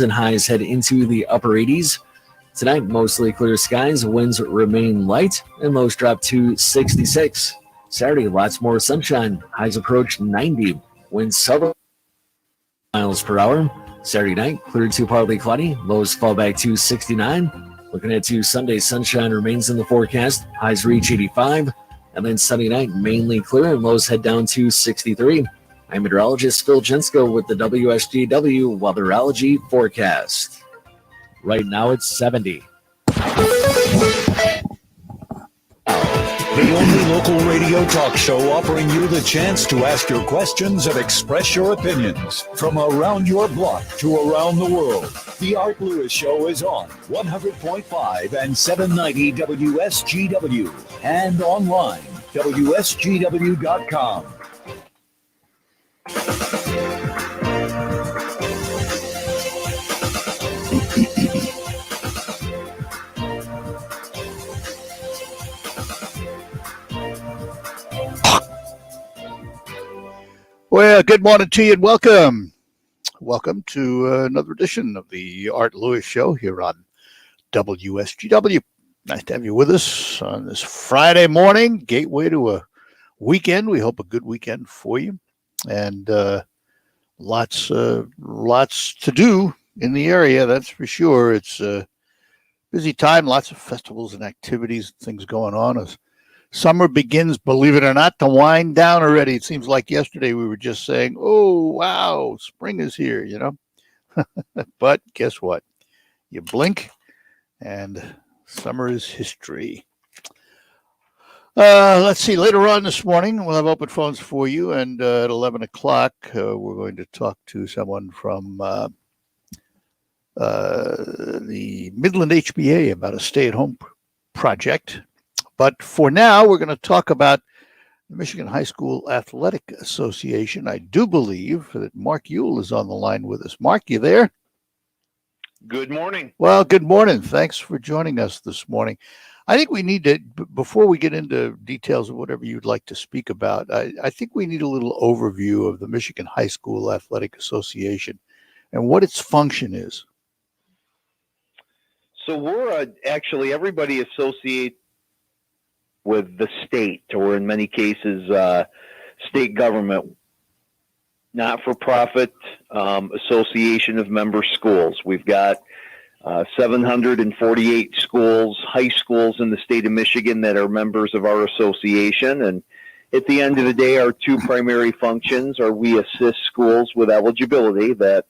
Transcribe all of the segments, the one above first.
and highs head into the upper 80s. Tonight, mostly clear skies, winds remain light, and lows drop to 66. Saturday, lots more sunshine, highs approach 90, winds several miles per hour. Saturday night, clear to partly cloudy, lows fall back to 69. Looking at to Sunday, sunshine remains in the forecast, highs reach 85, and then Sunday night, mainly clear, and lows head down to 63. I'm meteorologist Phil Jensko with the WSGW Weatherology Forecast. Right now it's 70. The only local radio talk show offering you the chance to ask your questions and express your opinions. From around your block to around the world, The Art Lewis Show is on 100.5 and 790 WSGW and online, WSGW.com. Well, good morning to you and welcome. Welcome to another edition of the Art Lewis Show here on WSGW. Nice to have you with us on this Friday morning, gateway to a weekend. We hope a good weekend for you. And lots to do in the area, that's for sure. It's a busy time, lots of festivals and activities, things going on as summer begins, believe it or not, to wind down already. It seems like yesterday we were just saying, oh, wow, spring is here, you know. But guess what? You blink and summer is history. Let's see, later on this morning, we'll have open phones for you. And at 11 o'clock, we're going to talk to someone from the Midland HBA about a stay-at-home project. But for now, we're going to talk about the Michigan High School Athletic Association. I do believe that Mark Uyl is on the line with us. Mark, you there? Good morning. Well, good morning. Thanks for joining us this morning. I think we need to, before we get into details of whatever you'd like to speak about, I think we need a little overview of the Michigan High School Athletic Association and what its function is. So we're actually, everybody associates with the state, or in many cases, state government, not-for-profit association of member schools. We've got 748 schools, high schools in the state of Michigan that are members of our association. And at the end of the day, our two primary functions are we assist schools with eligibility, that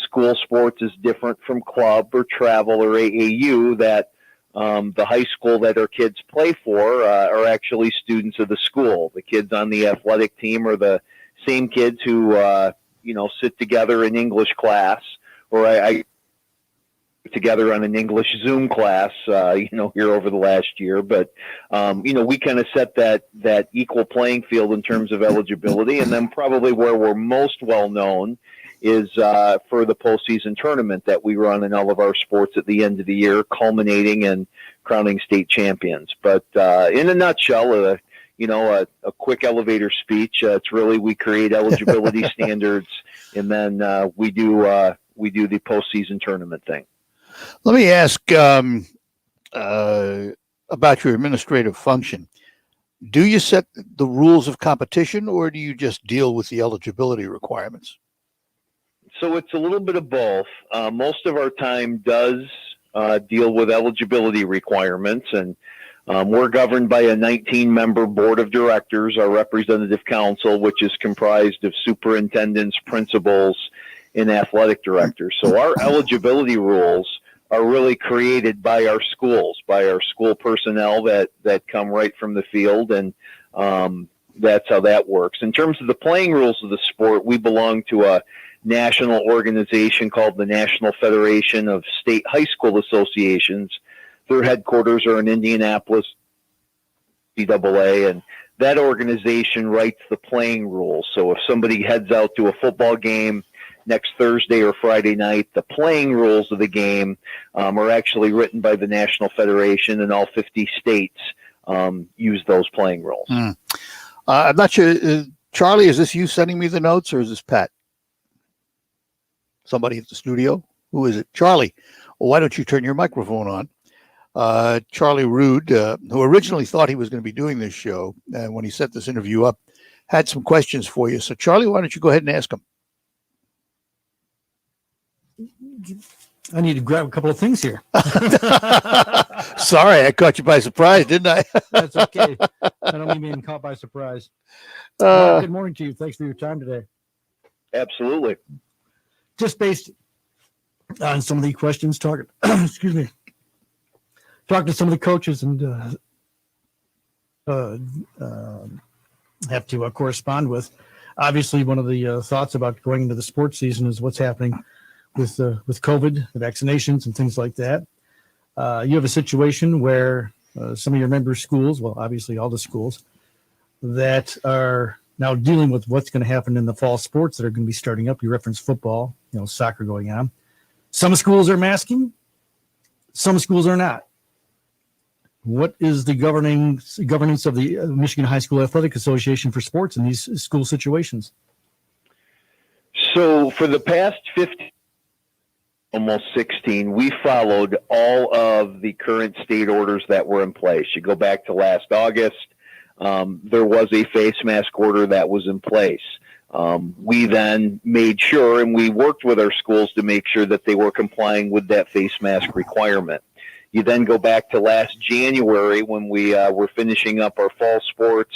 school sports is different from club or travel or AAU, that the high school that our kids play for are actually students of the school. The kids on the athletic team are the same kids who, sit together in English class, or I together on an English Zoom class, here over the last year. But, we kind of set that equal playing field in terms of eligibility. And then probably where we're most well known is for the postseason tournament that we run in all of our sports at the end of the year, culminating in crowning state champions. But in a nutshell, a quick elevator speech. It's really, we create eligibility standards, and then we do the postseason tournament thing. Let me ask about your administrative function. Do you set the rules of competition, or do you just deal with the eligibility requirements? So it's a little bit of both. Most of our time does deal with eligibility requirements, and we're governed by a 19-member board of directors, our representative council, which is comprised of superintendents, principals, and athletic directors. So our eligibility rules are really created by our schools, by our school personnel that come right from the field, and that's how that works. In terms of the playing rules of the sport, we belong to a national organization called the National Federation of State High School Associations. Their headquarters are in Indianapolis, NCAA, and that organization writes the playing rules. So if somebody heads out to a football game next Thursday or Friday night, the playing rules of the game are actually written by the National Federation, and all 50 states use those playing rules. I'm not sure. Charlie, is this you sending me the notes, or is this Pat? Somebody at the studio? Who is it? Charlie. Well, why don't you turn your microphone on? Charlie Rude, who originally thought he was going to be doing this show, and when he set this interview up, had some questions for you. So, Charlie, why don't you go ahead and ask him? I need to grab a couple of things here. Sorry, I caught you by surprise, didn't I? That's okay. I don't mean being caught by surprise. Good morning to you. Thanks for your time today. Absolutely. Just based on some of the questions, talking to some of the coaches and have to correspond with. Obviously, one of the thoughts about going into the sports season is what's happening with COVID, the vaccinations, and things like that. You have a situation where some of your member schools, well, obviously all the schools, that are now dealing with what's going to happen in the fall sports that are going to be starting up. You referenced football, soccer going on. Some schools are masking, some schools are not. What is the governance of the Michigan High School Athletic Association for sports in these school situations? So for the past 15, almost 16, we followed all of the current state orders that were in place. You go back to last August, there was a face mask order that was in place. We then made sure, and we worked with our schools to make sure that they were complying with that face mask requirement. You then go back to last January when we were finishing up our fall sports.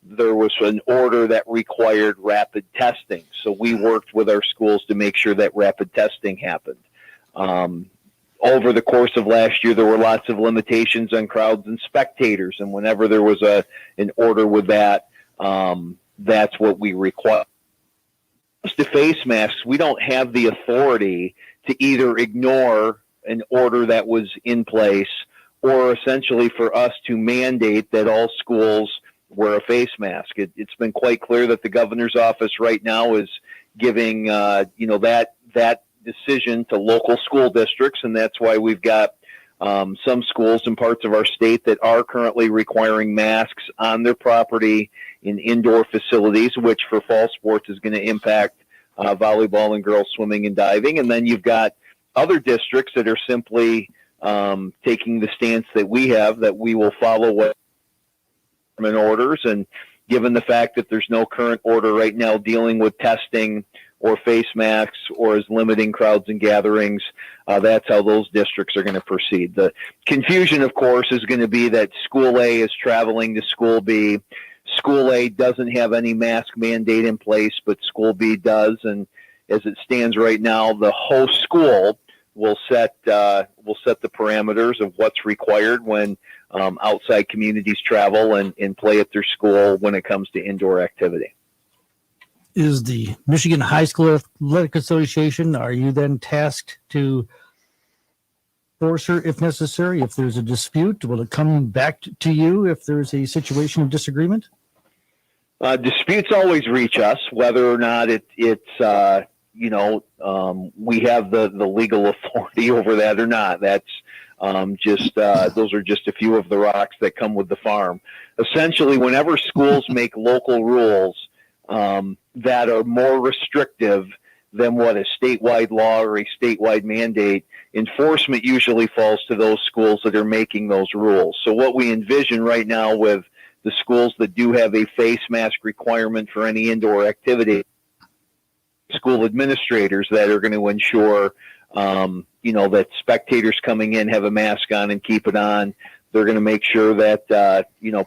There was an order that required rapid testing. So we worked with our schools to make sure that rapid testing happened. Over the course of last year, there were lots of limitations on crowds and spectators. And whenever there was an order with that, that's what we require. As to face masks, we don't have the authority to either ignore an order that was in place or essentially for us to mandate that all schools wear a face mask. It's been quite clear that the governor's office right now is giving, that decision to local school districts. And that's why we've got some schools in parts of our state that are currently requiring masks on their property in indoor facilities, which for fall sports is going to impact volleyball and girls swimming and diving. And then you've got other districts that are simply taking the stance that we have, that we will follow what government orders. And given the fact that there's no current order right now dealing with testing or face masks or is limiting crowds and gatherings, that's how those districts are going to proceed. The confusion, of course, is going to be that School A is traveling to School B. School A doesn't have any mask mandate in place, but School B does. And as it stands right now, the host school will set the parameters of what's required when outside communities travel and play at their school when it comes to indoor activity. Is the Michigan High School Athletic Association, are you then tasked to force her if necessary? If there's a dispute, will it come back to you if there's a situation of disagreement? Disputes always reach us, whether or not it's we have the legal authority over that or not. That's those are just a few of the rocks that come with the farm. Essentially, whenever schools make local rules that are more restrictive than what a statewide law or a statewide mandate, enforcement usually falls to those schools that are making those rules. So what we envision right now with the schools that do have a face mask requirement for any indoor activity, school administrators that are going to ensure, that spectators coming in have a mask on and keep it on. They're going to make sure that,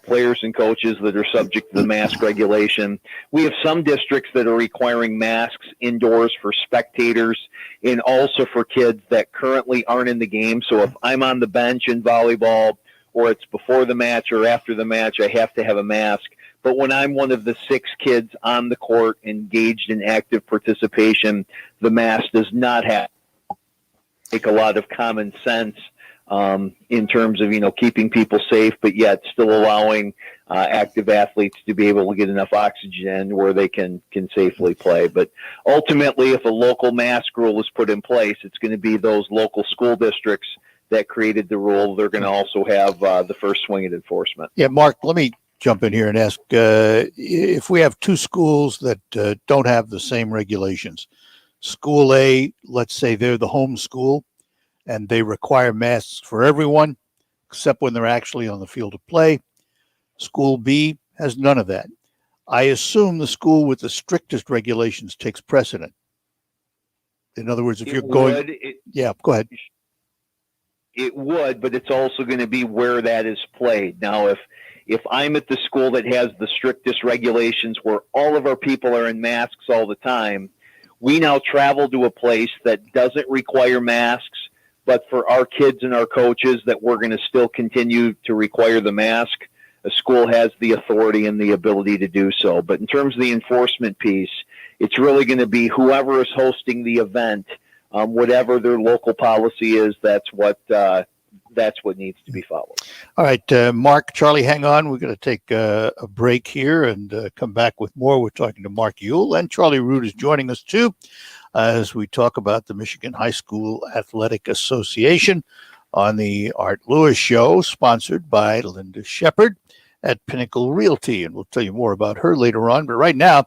players and coaches that are subject to the mask regulation. We have some districts that are requiring masks indoors for spectators and also for kids that currently aren't in the game. So if I'm on the bench in volleyball or it's before the match or after the match, I have to have a mask. But when I'm one of the 6 kids on the court engaged in active participation, the mask does not have to take a lot of common sense in terms of, keeping people safe, but yet still allowing active athletes to be able to get enough oxygen where they can safely play. But ultimately, if a local mask rule is put in place, it's going to be those local school districts that created the rule. They're going to also have the first swing at enforcement. Yeah, Mark, let me jump in here and ask, if we have 2 schools that don't have the same regulations, School A, let's say they're the home school, and they require masks for everyone, except when they're actually on the field of play. School B has none of that. I assume the school with the strictest regulations takes precedent. In other words, if you're going... Yeah, go ahead. It would, but it's also going to be where that is played. Now, if I'm at the school that has the strictest regulations where all of our people are in masks all the time, we now travel to a place that doesn't require masks, but for our kids and our coaches that we're going to still continue to require the mask. A school has the authority and the ability to do so. But in terms of the enforcement piece, it's really going to be whoever is hosting the event, whatever their local policy is, that's what needs to be followed. All right, Mark, Charlie, hang on. We're going to take a break here and come back with more. We're talking to Mark Uyl, and Charlie Root is joining us too as we talk about the Michigan High School Athletic Association on the Art Lewis Show, sponsored by Linda Shepard at Pinnacle Realty. And we'll tell you more about her later on. But right now,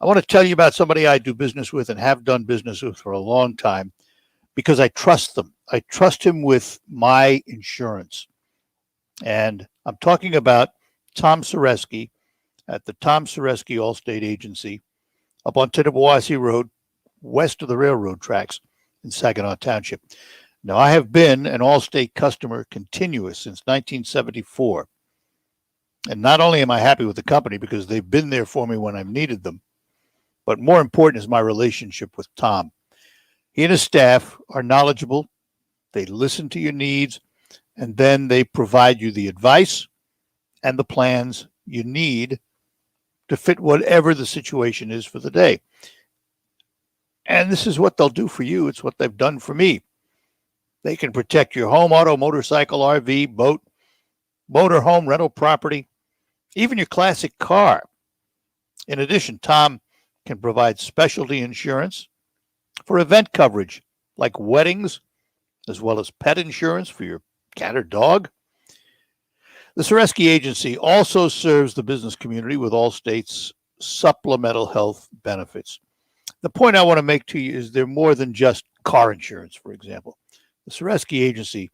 I want to tell you about somebody I do business with and have done business with for a long time because I trust them. I trust him with my insurance. And I'm talking about Tom Sereski at the Tom Sereski Allstate Agency up on Tittabawassee Road, west of the railroad tracks in Saginaw Township. Now, I have been an Allstate customer continuous since 1974. And not only am I happy with the company because they've been there for me when I've needed them, but more important is my relationship with Tom. He and his staff are knowledgeable. They listen to your needs, and then they provide you the advice and the plans you need to fit whatever the situation is for the day. And this is what they'll do for you. It's what they've done for me. They can protect your home, auto, motorcycle, RV, boat, motorhome, rental property, even your classic car. In addition, Tom can provide specialty insurance for event coverage like weddings, as well as pet insurance for your cat or dog. The Sereski Agency also serves the business community with Allstate's supplemental health benefits. The point I want to make to you is they're more than just car insurance, for example. The Sereski Agency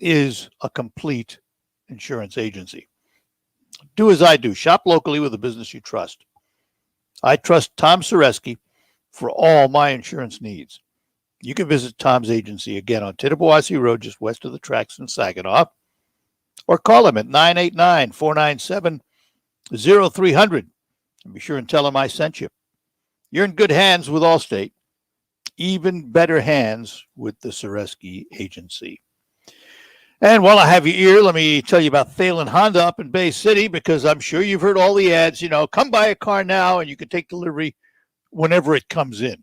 is a complete insurance agency. Do as I do. Shop locally with a business you trust. I trust Tom Sereski for all my insurance needs. You can visit Tom's agency again on Tittabawassee Road, just west of the tracks in Saginaw, or call him at 989-497-0300. And be sure and tell him I sent you. You're in good hands with Allstate. Even better hands with the Sereski Agency. And while I have your ear, let me tell you about Thalen Honda up in Bay City, because I'm sure you've heard all the ads, come buy a car now and you can take delivery whenever it comes in.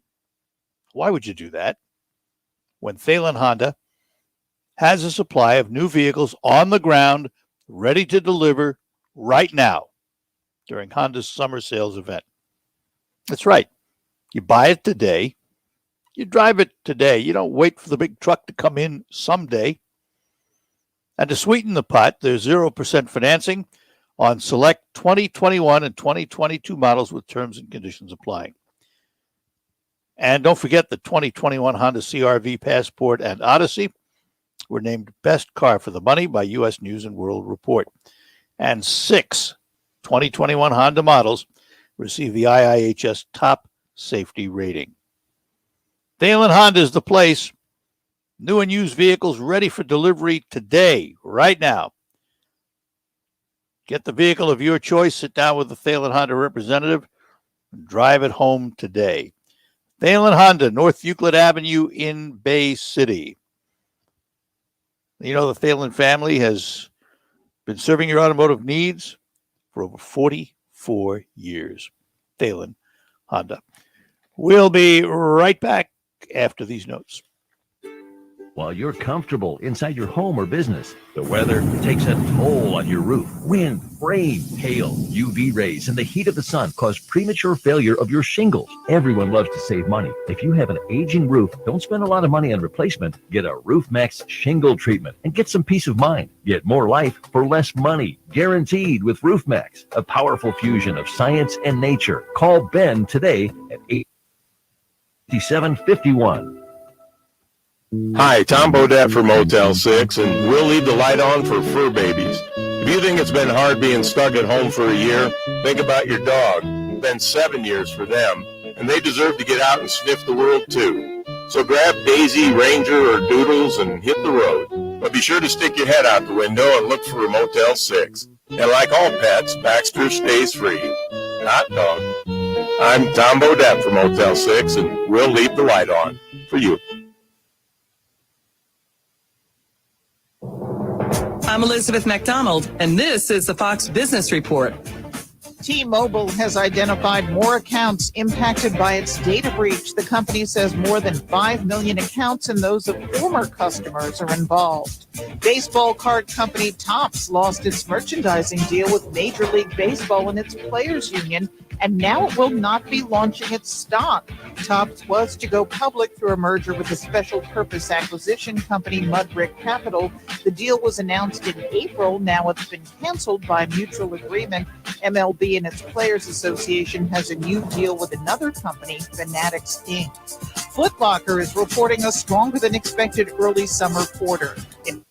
Why would you do that when Thalen Honda has a supply of new vehicles on the ground ready to deliver right now during Honda's summer sales event? That's right. You buy it today. You drive it today. You don't wait for the big truck to come in someday. And to sweeten the pot, there's 0% financing on select 2021 and 2022 models with terms and conditions applying. And don't forget the 2021 Honda CR-V Passport and Odyssey were named Best Car for the Money by U.S. News & World Report. And 6 2021 Honda models received the IIHS Top Safety Rating. Thalen Honda is the place. New and used vehicles ready for delivery today, right now. Get the vehicle of your choice, sit down with the Thalen Honda representative, and drive it home today. Thalen Honda, North Euclid Avenue in Bay City. The Thalen family has been serving your automotive needs for over 44 years. Thalen Honda. We'll be right back after these notes. While you're comfortable inside your home or business, the weather takes a toll on your roof. Wind, rain, hail, UV rays, and the heat of the sun cause premature failure of your shingles. Everyone loves to save money. If you have an aging roof, don't spend a lot of money on replacement. Get a RoofMax shingle treatment and get some peace of mind. Get more life for less money, guaranteed with RoofMax, a powerful fusion of science and nature. Call Ben today at 8. 5751. Hi, Tom Bodette for Motel 6, and we'll leave the light on for fur babies. If you think it's been hard being stuck at home for a year, think about your dog. It's been 7 years for them, and they deserve to get out and sniff the world too. So grab Daisy, Ranger, or Doodles and hit the road. But be sure to stick your head out the window and look for a Motel 6. And like all pets, Baxter stays free. Hot dog. I'm Tom Bodette for Motel 6, and we'll leave the light on for you. I'm Elizabeth McDonald, and this is the Fox Business Report. T-Mobile has identified more accounts impacted by its data breach. The company says more than 5 million accounts and those of former customers are involved. Baseball card company Topps lost its merchandising deal with Major League Baseball and its players union, and now it will not be launching its stock. Topps was to go public through a merger with the special purpose acquisition company Mudbrick Capital. The deal was announced in April. Now it's been canceled by mutual agreement. MLB and its Players Association has a new deal with another company, Fanatics Inc. Foot Locker is reporting a stronger than expected early summer quarter. And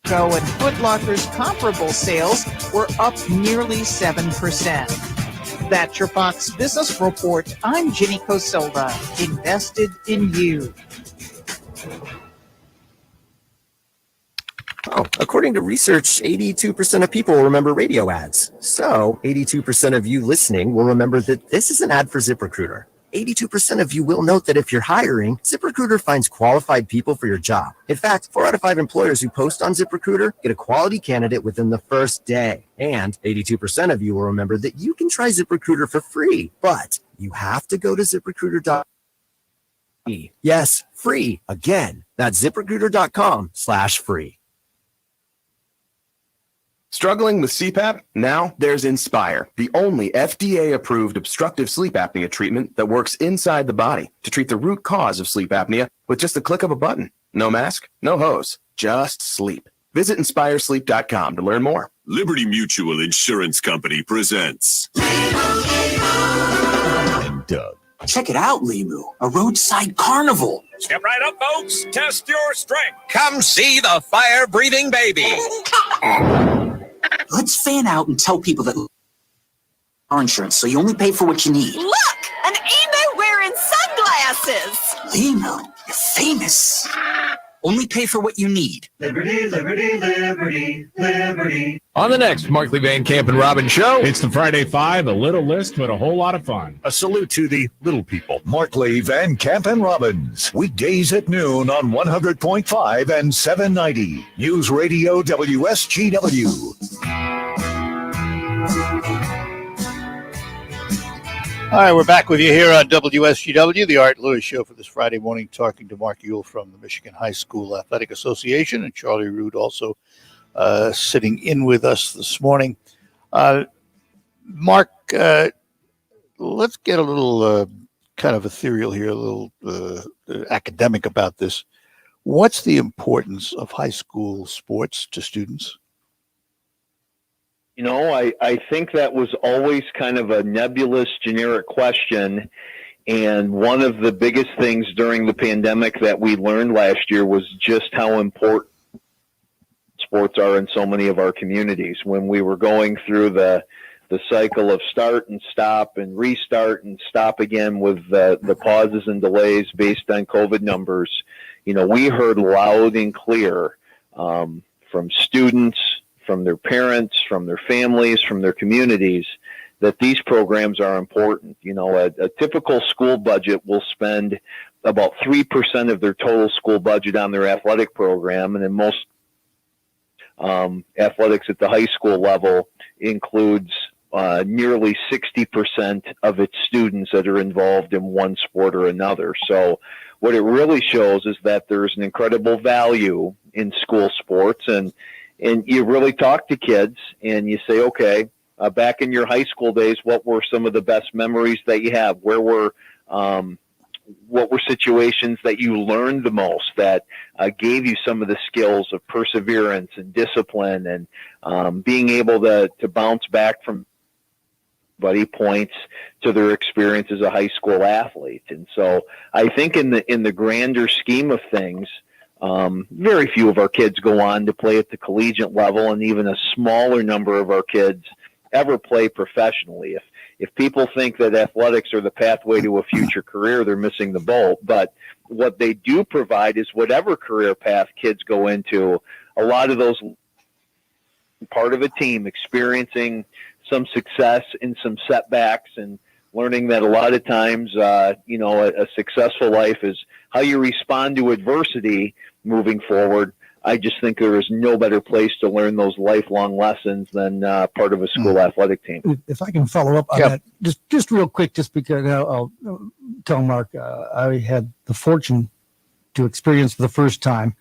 Foot Locker's comparable sales were up nearly 7%. That's your Fox Business Report. I'm Ginny Cosilva, invested in you. Oh, according to research, 82% of people remember radio ads. So 82% of you listening will remember that this is an ad for ZipRecruiter. 82% of you will note that if you're hiring, ZipRecruiter finds qualified people for your job. In fact, 4 out of 5 employers who post on ZipRecruiter get a quality candidate within the first day. And 82% of you will remember that you can try ZipRecruiter for free, but you have to go to ZipRecruiter.com. Yes, free. Again, that's ZipRecruiter.com/free. Struggling with CPAP? Now there's Inspire, the only FDA-approved obstructive sleep apnea treatment that works inside the body to treat the root cause of sleep apnea with just the click of a button. No mask, no hose, just sleep. Visit InspireSleep.com to learn more. Liberty Mutual Insurance Company presents And Doug. Check it out, Limu, a roadside carnival. Step right up, folks. Test your strength. Come see the fire-breathing baby. Let's fan out and tell people that our insurance, so you only pay for what you need. Look, an emu wearing sunglasses. Limu, you're famous. Only pay for what you need. Liberty, liberty, liberty, liberty. On the next Markley Van Camp and Robbins show, it's the Friday Five, a little list, but a whole lot of fun. A salute to the little people. Markley Van Camp and Robbins, weekdays at noon on 100.5 and 790. News Radio WSGW. All right, we're back with you here on WSGW, the Art Lewis Show for this Friday morning, talking to Mark Uyl from the Michigan High School Athletic Association, and Charlie Rood also sitting in with us this morning. Mark, let's get a little kind of ethereal here, a little academic about this. What's the importance of high school sports to students? You know, I think that was always kind of a nebulous, generic question. And one of the biggest things during the pandemic that we learned last year was just how important sports are in so many of our communities. When we were going through the cycle of start and stop and restart and stop again with the pauses and delays based on COVID numbers, you know, we heard loud and clear from students, from their parents, from their families, from their communities, that these programs are important. You know, a typical school budget will spend about 3% of their total school budget on their athletic program, and then most athletics at the high school level includes nearly 60% of its students that are involved in one sport or another. So what it really shows is that there's an incredible value in school sports, and you really talk to kids and you say, okay, back in your high school days, what were some of the best memories that you have? What were situations that you learned the most, that gave you some of the skills of perseverance and discipline and being able to bounce back from everybody points to their experience as a high school athlete. And so I think in the grander scheme of things, very few of our kids go on to play at the collegiate level, and even a smaller number of our kids ever play professionally. If people think that athletics are the pathway to a future career, they're missing the boat. But what they do provide is whatever career path kids go into, a lot of those part of a team, experiencing some success and some setbacks, and learning that a lot of times, a successful life is how you respond to adversity moving forward. I just think there is no better place to learn those lifelong lessons than part of a school athletic team. If I can follow up on that, just real quick, just because I'll tell Mark, I had the fortune to experience for the first time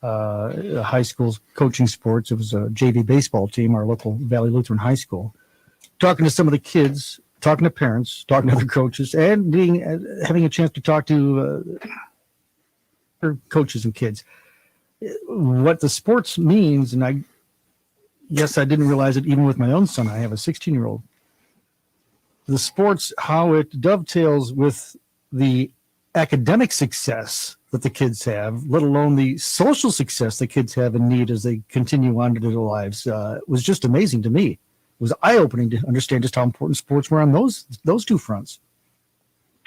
high school coaching sports. It was a JV baseball team, our local Valley Lutheran High School. Talking to some of the kids, talking to parents, talking to other coaches, and having a chance to talk to coaches and kids. What the sports means, and I didn't realize it even with my own son. I have a 16-year-old. The sports, how it dovetails with the academic success that the kids have, let alone the social success the kids have and need as they continue on to their lives, was just amazing to me. It was eye-opening to understand just how important sports were on those two fronts.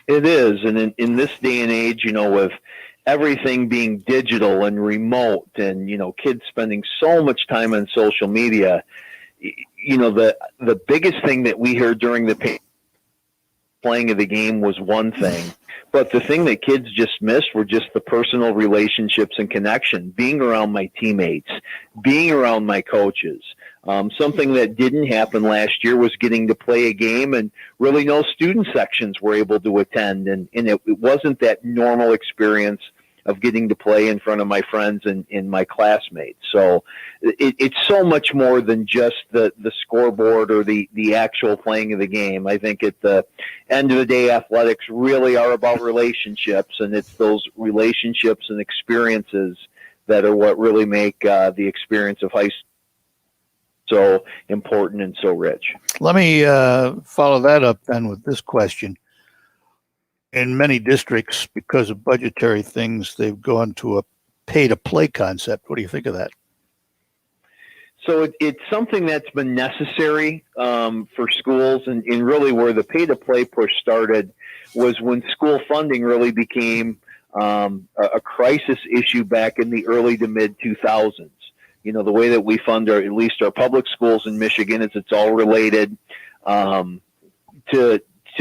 It is, and in this day and age, with everything being digital and remote, and kids spending so much time on social media, the biggest thing that we heard during the playing of the game was one thing, but the thing that kids just missed were just the personal relationships and connection, being around my teammates, being around my coaches. Something that didn't happen last year was getting to play a game, and really no student sections were able to attend. And it wasn't that normal experience of getting to play in front of my friends and my classmates. So it's so much more than just the scoreboard or the actual playing of the game. I think at the end of the day, athletics really are about relationships, and it's those relationships and experiences that are what really make the experience of high school so important and so rich. Let me follow that up then with this question. In many districts, because of budgetary things, they've gone to a pay-to-play concept. What do you think of that? So it's something that's been necessary for schools, and really where the pay-to-play push started was when school funding really became a crisis issue back in the early to mid-2000s. The way that we fund at least our public schools in Michigan is it's all related to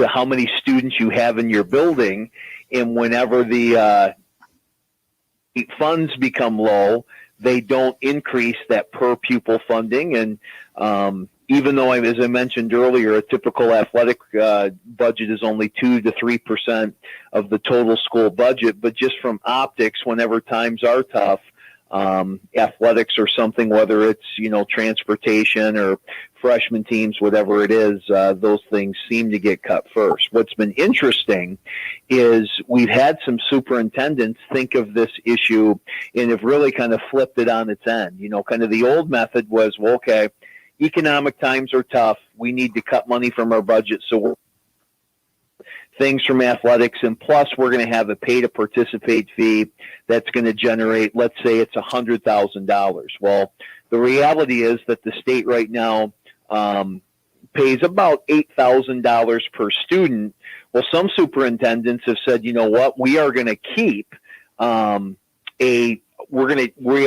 how many students you have in your building. And whenever the funds become low, they don't increase that per pupil funding. And even though, as I mentioned earlier, a typical athletic budget is only 2 to 3% of the total school budget, but just from optics, whenever times are tough, athletics or something, whether it's, transportation or freshman teams, whatever it is, those things seem to get cut first. What's been interesting is we've had some superintendents think of this issue and have really kind of flipped it on its end. Kind of the old method was, well, okay, economic times are tough. We need to cut money from our budget. So we're things from athletics, and plus we're going to have a pay to participate fee that's going to generate, let's say it's $100,000. Well, the reality is that the state right now pays about $8,000 per student. Well, some superintendents have said, you know what, we are going to keep we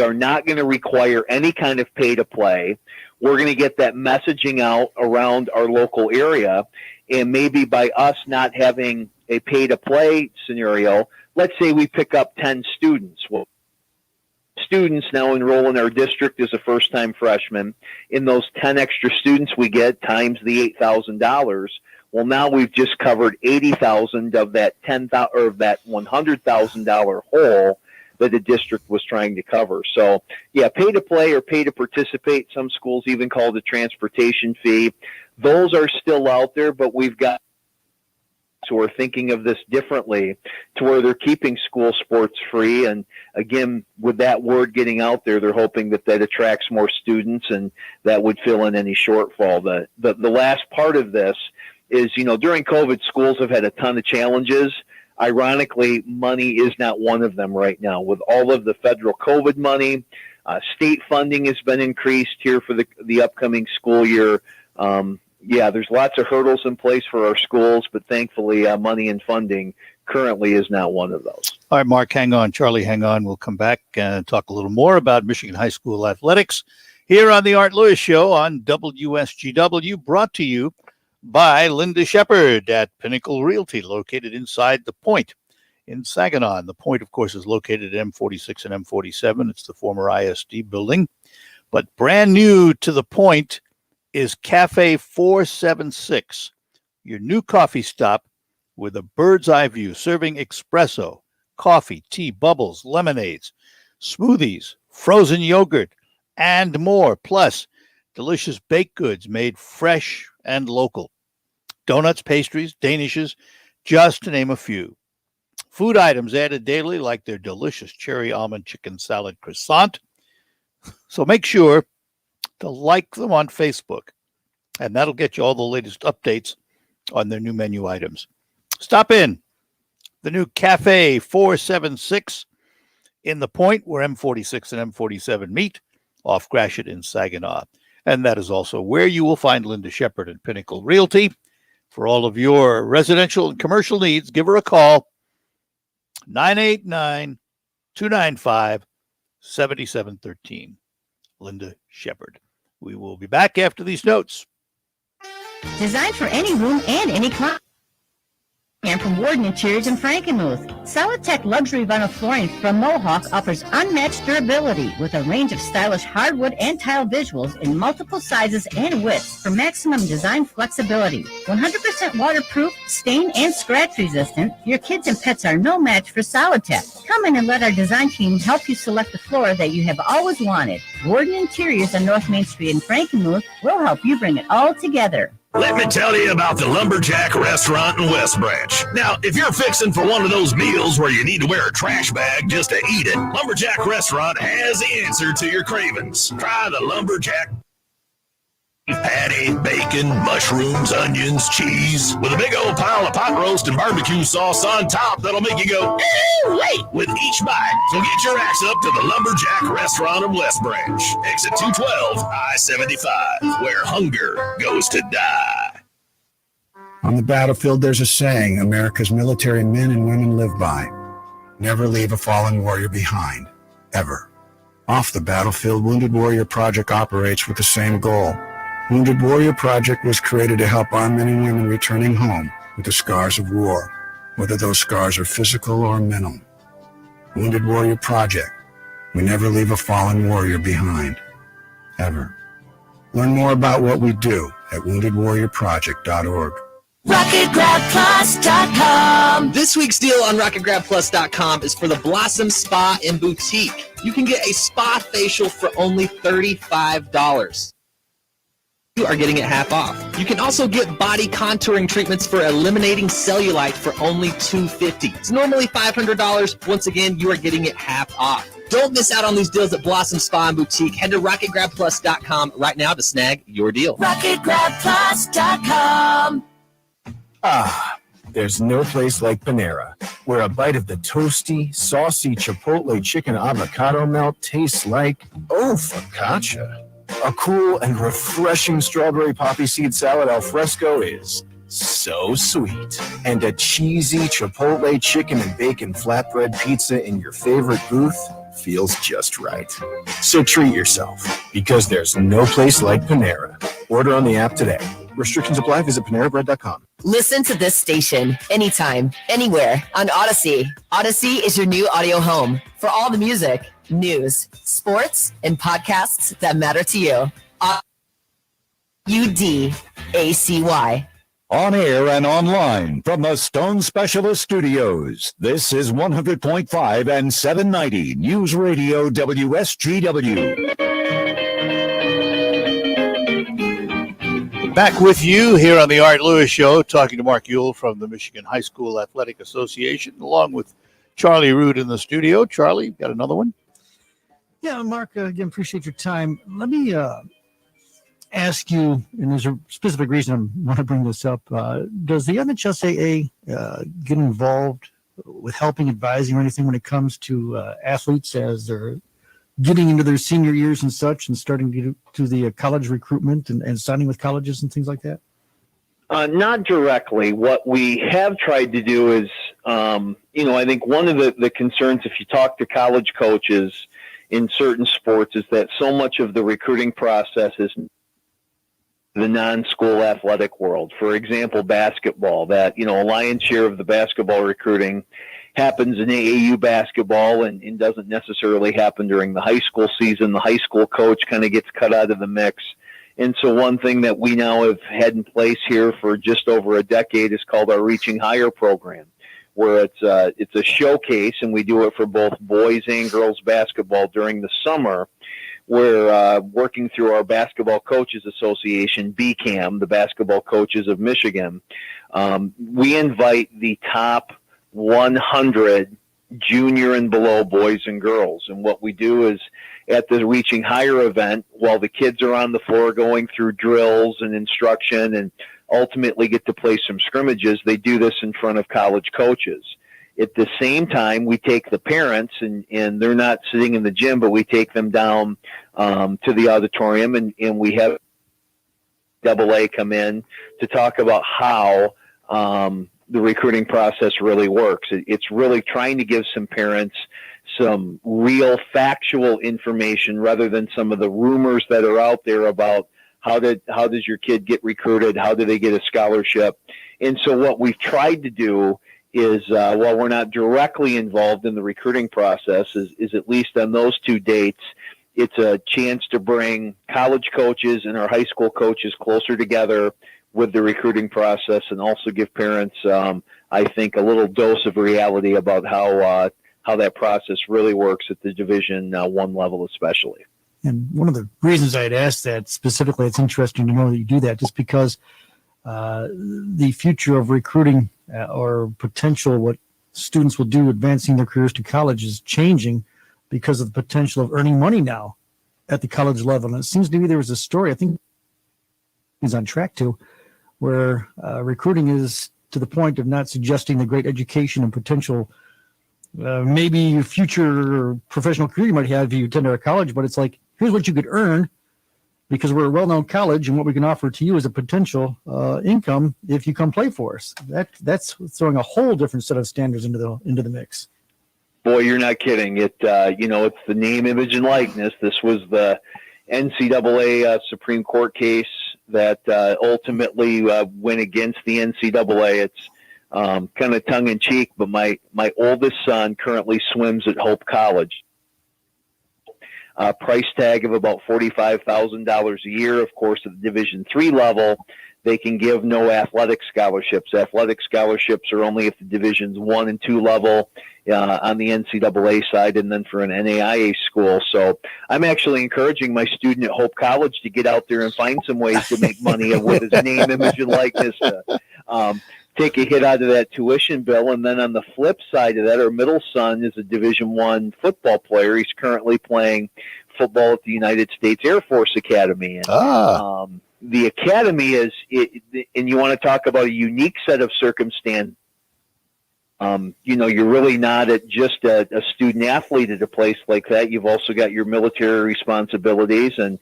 are not going to require any kind of pay to play. We're going to get that messaging out around our local area. And maybe by us not having a pay-to-play scenario, let's say we pick up 10 students. Well, students now enroll in our district as a first-time freshman. In those 10 extra students we get times the $8,000, well, now we've just covered $80,000 of that $10,000 or that $100,000 hole that the district was trying to cover. So, yeah, pay-to-play or pay-to-participate. Some schools even call it a transportation fee. Those are still out there, but we've got who are thinking of this differently to where they're keeping school sports free. And again, with that word getting out there, they're hoping that attracts more students and that would fill in any shortfall. The last part of this is, during COVID, schools have had a ton of challenges. Ironically, money is not one of them right now. With all of the federal COVID money, state funding has been increased here for the upcoming school year. There's lots of hurdles in place for our schools, but thankfully, money and funding currently is not one of those. All right, Mark, hang on. Charlie, hang on. We'll come back and talk a little more about Michigan High School athletics here on the Art Lewis Show on WSGW, brought to you by Linda Shepard at Pinnacle Realty, located inside The Point in Saginaw. And The Point, of course, is located at M46 and M47. It's the former ISD building. But brand new to The Point is Cafe 476, your new coffee stop with a bird's eye view, serving espresso, coffee, tea, bubbles, lemonades, smoothies, frozen yogurt, and more. Plus, delicious baked goods made fresh and local. Donuts, pastries, danishes, just to name a few. Food items added daily like their delicious cherry almond chicken salad croissant. So make sure to like them on Facebook, and that'll get you all the latest updates on their new menu items. Stop in the new Cafe 476 in The Point, where M46 and M47 meet, off Gratiot in Saginaw. And that is also where you will find Linda Shepard at Pinnacle Realty. For all of your residential and commercial needs, give her a call, 989-295-7713. Linda Shepard. We will be back after these notes. Designed for any room and any climate. And from Warden Interiors in Frankenmuth, Solitech Luxury Vinyl Flooring from Mohawk offers unmatched durability with a range of stylish hardwood and tile visuals in multiple sizes and widths for maximum design flexibility. 100% waterproof, stain, and scratch resistant, your kids and pets are no match for Solitech. Come in and let our design team help you select the floor that you have always wanted. Warden Interiors on North Main Street in Frankenmuth will help you bring it all together. Let me tell you about the Lumberjack Restaurant in West Branch. Now, if you're fixing for one of those meals where you need to wear a trash bag just to eat it, Lumberjack Restaurant has the answer to your cravings. Try the Lumberjack patty, bacon, mushrooms, onions, cheese, with a big old pile of pot roast and barbecue sauce on top that'll make you go, "Ew, wait," with each bite. So get your ass up to the Lumberjack Restaurant in West Branch, exit 212, I-75, where hunger goes to die. On the battlefield, there's a saying America's military men and women live by. Never leave a fallen warrior behind, ever. Off the battlefield, Wounded Warrior Project operates with the same goal. Wounded Warrior Project was created to help our men and women returning home with the scars of war, whether those scars are physical or mental. Wounded Warrior Project. We never leave a fallen warrior behind, ever. Learn more about what we do at woundedwarriorproject.org. RocketGrabPlus.com. This week's deal on RocketGrabPlus.com is for the Blossom Spa and Boutique. You can get a spa facial for only $35. You are getting it half off. You can also get body contouring treatments for eliminating cellulite for only $250. It's normally $500. Once again, you are getting it half off. Don't miss out on these deals at Blossom Spa and Boutique. Head to RocketGrabPlus.com right now to snag your deal. RocketGrabPlus.com. There's no place like Panera, where a bite of the toasty, saucy Chipotle chicken avocado melt tastes like, focaccia. A cool and refreshing strawberry poppy seed salad al fresco is so sweet. And a cheesy Chipotle chicken and bacon flatbread pizza in your favorite booth feels just right. So treat yourself, because there's no place like Panera. Order on the app today. Restrictions apply. Visit PaneraBread.com. Listen to this station anytime, anywhere on Odyssey. Odyssey is your new audio home for all the music, news, sports, and podcasts that matter to you. UDACY. On air and online from the Stone Specialist Studios, this is 100.5 and 790 News Radio WSGW. Back with you here on the Art Lewis Show, talking to Mark Uyl from the Michigan High School Athletic Association, along with Charlie Root in the studio. Charlie, got another one? Yeah, Mark, again, appreciate your time. Let me ask you, and there's a specific reason I want to bring this up. Does the MHSAA get involved with helping, advising, or anything when it comes to athletes as they're getting into their senior years and such, and starting to do the college recruitment and signing with colleges and things like that? Not directly. What we have tried to do is, I think one of the concerns, if you talk to college coaches in certain sports, is that so much of the recruiting process is the non-school athletic world. For example, basketball, that, a lion's share of the basketball recruiting happens in AAU basketball and doesn't necessarily happen during the high school season. The high school coach kind of gets cut out of the mix. And so one thing that we now have had in place here for just over a decade is called our Reaching Higher program, where it's a showcase, and we do it for both boys and girls basketball during the summer. We're working through our Basketball Coaches Association, BCAM, the Basketball Coaches of Michigan. We invite the top 100 junior and below boys and girls. And what we do is, at the Reaching Higher event, while the kids are on the floor going through drills and instruction and ultimately get to play some scrimmages, they do this in front of college coaches. At the same time, we take the parents, and they're not sitting in the gym, but we take them down to the auditorium, and we have AA come in to talk about how the recruiting process really works. It's really trying to give some parents some real factual information rather than some of the rumors that are out there about how does your kid get recruited, how do they get a scholarship. And so what we've tried to do is, while we're not directly involved in the recruiting process, is at least on those two dates, it's a chance to bring college coaches and our high school coaches closer together with the recruiting process, and also give parents, I think, a little dose of reality about how that process really works at the Division I level especially. And one of the reasons I had asked that specifically, it's interesting to know that you do that, just because the future of recruiting or potential what students will do advancing their careers to college is changing because of the potential of earning money now at the college level. And it seems to me there was a story, I think he's on track to, where recruiting is to the point of not suggesting the great education and potential maybe future professional career you might have if you attend our college, but it's like, here's what you could earn because we're a well-known college, and what we can offer to you is a potential income if you come play for us. That's throwing a whole different set of standards into the mix. Boy, you're not kidding. It's the name, image, and likeness. This was the NCAA Supreme Court case that ultimately went against the NCAA. It's kind of tongue-in-cheek, but my oldest son currently swims at Hope College. Price tag of about $45,000 a year. Of course, at the Division III level, they can give no athletic scholarships. Athletic scholarships are only at the Divisions I and II level on the NCAA side, and then for an NAIA school. So I'm actually encouraging my student at Hope College to get out there and find some ways to make money with his name, image, and likeness to take a hit out of that tuition bill. And then on the flip side of that, our middle son is a Division I football player. He's currently playing football at the United States Air Force Academy. And, the academy and you want to talk about a unique set of circumstances. You're really not just a student athlete at a place like that. You've also got your military responsibilities, and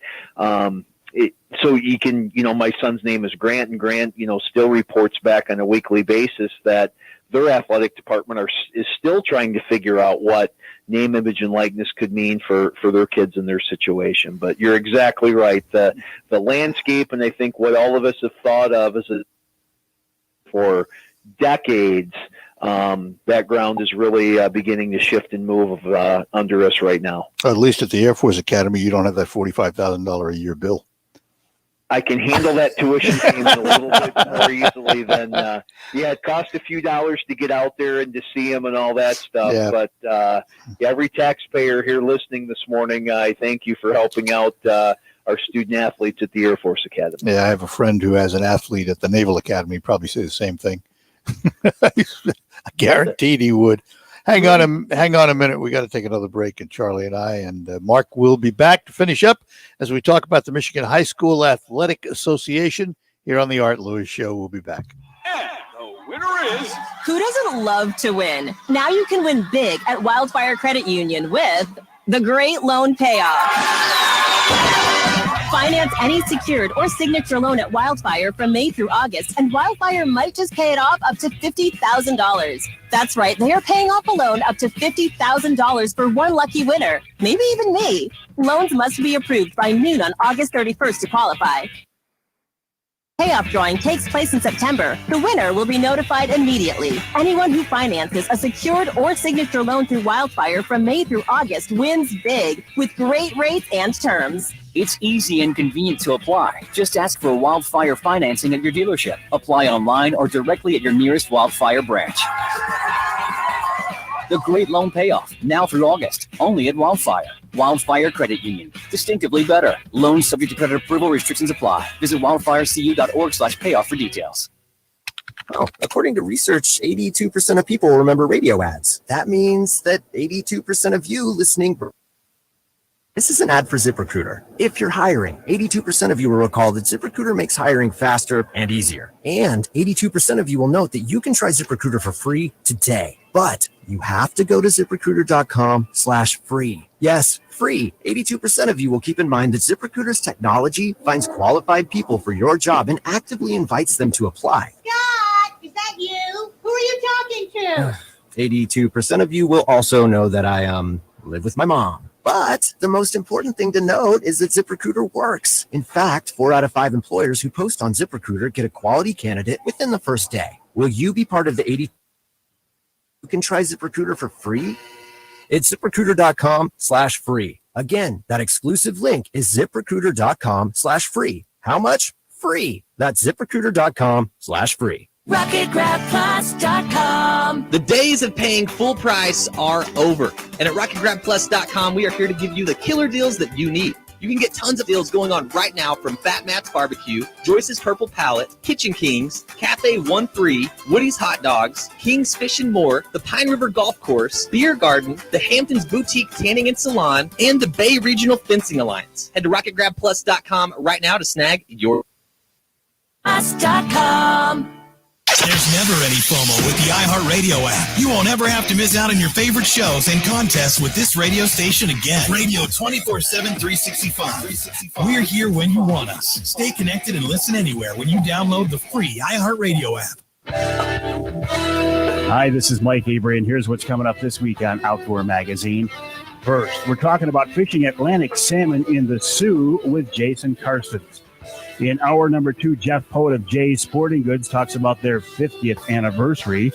so you can, my son's name is Grant, and Grant, still reports back on a weekly basis that their athletic department is still trying to figure out what name, image, and likeness could mean for their kids and their situation. But you're exactly right. The landscape, and I think what all of us have thought of for decades, that ground is really beginning to shift and move under us right now. At least at the Air Force Academy, you don't have that $45,000 a year bill. I can handle that tuition payment a little bit more easily than, it costs a few dollars to get out there and to see him and all that stuff. Yeah. But every taxpayer here listening this morning, I thank you for helping out our student athletes at the Air Force Academy. Yeah, I have a friend who has an athlete at the Naval Academy, probably say the same thing. I guaranteed he would. Hang on a minute. We got to take another break, and Charlie and I and Mark will be back to finish up as we talk about the Michigan High School Athletic Association here on the Art Lewis Show. We'll be back. And the winner is... Who doesn't love to win? Now you can win big at Wildfire Credit Union with the Great Loan Payoff. Finance any secured or signature loan at Wildfire from May through August, and Wildfire might just pay it off up to $50,000. That's right, they are paying off a loan up to $50,000 for one lucky winner, maybe even me. Loans must be approved by noon on August 31st to qualify. Payoff drawing takes place in September. The winner will be notified immediately. Anyone who finances a secured or signature loan through Wildfire from May through August wins big with great rates and terms. It's easy and convenient to apply. Just ask for Wildfire financing at your dealership. Apply online or directly at your nearest Wildfire branch. The Great Loan Payoff, now through August, only at Wildfire. Wildfire Credit Union, distinctively better. Loans subject to credit approval, restrictions apply. Visit wildfirecu.org/payoff for details. Oh, according to research, 82% of people remember radio ads. That means that 82% of you listening. This is an ad for ZipRecruiter. If you're hiring, 82% of you will recall that ZipRecruiter makes hiring faster and easier. And 82% of you will note that you can try ZipRecruiter for free today. But you have to go to ZipRecruiter.com/free. Yes, free. 82% of you will keep in mind that ZipRecruiter's technology finds qualified people for your job and actively invites them to apply. Scott, is that you? Who are you talking to? 82% of you will also know that I live with my mom. But the most important thing to note is that ZipRecruiter works. In fact, 4 out of 5 employers who post on ZipRecruiter get a quality candidate within the first day. Will you be part of the 80 who can try ZipRecruiter for free? It's ZipRecruiter.com/free. Again, that exclusive link is ZipRecruiter.com/free. How much? Free. That's ZipRecruiter.com/free. RocketGrabPlus.com. The days of paying full price are over. And at RocketGrabPlus.com, we are here to give you the killer deals that you need. You can get tons of deals going on right now from Fat Matt's Barbecue, Joyce's Purple Palette, Kitchen Kings, Cafe 1-3, Woody's Hot Dogs, King's Fish and More, the Pine River Golf Course, Beer Garden, the Hamptons Boutique Tanning and Salon, and the Bay Regional Fencing Alliance. Head to RocketGrabPlus.com right now to snag your Plus.com. There's never any FOMO with the iHeartRadio app. You won't ever have to miss out on your favorite shows and contests with this radio station again. Radio 24/7, 365. We're here when you want us. Stay connected and listen anywhere when you download the free iHeartRadio app. Hi, this is Mike Avery, and here's what's coming up this week on Outdoor Magazine. First, we're talking about fishing Atlantic salmon in the Sioux with Jason Carstens. In hour number 2, Jeff Poet of Jay's Sporting Goods talks about their 50th anniversary.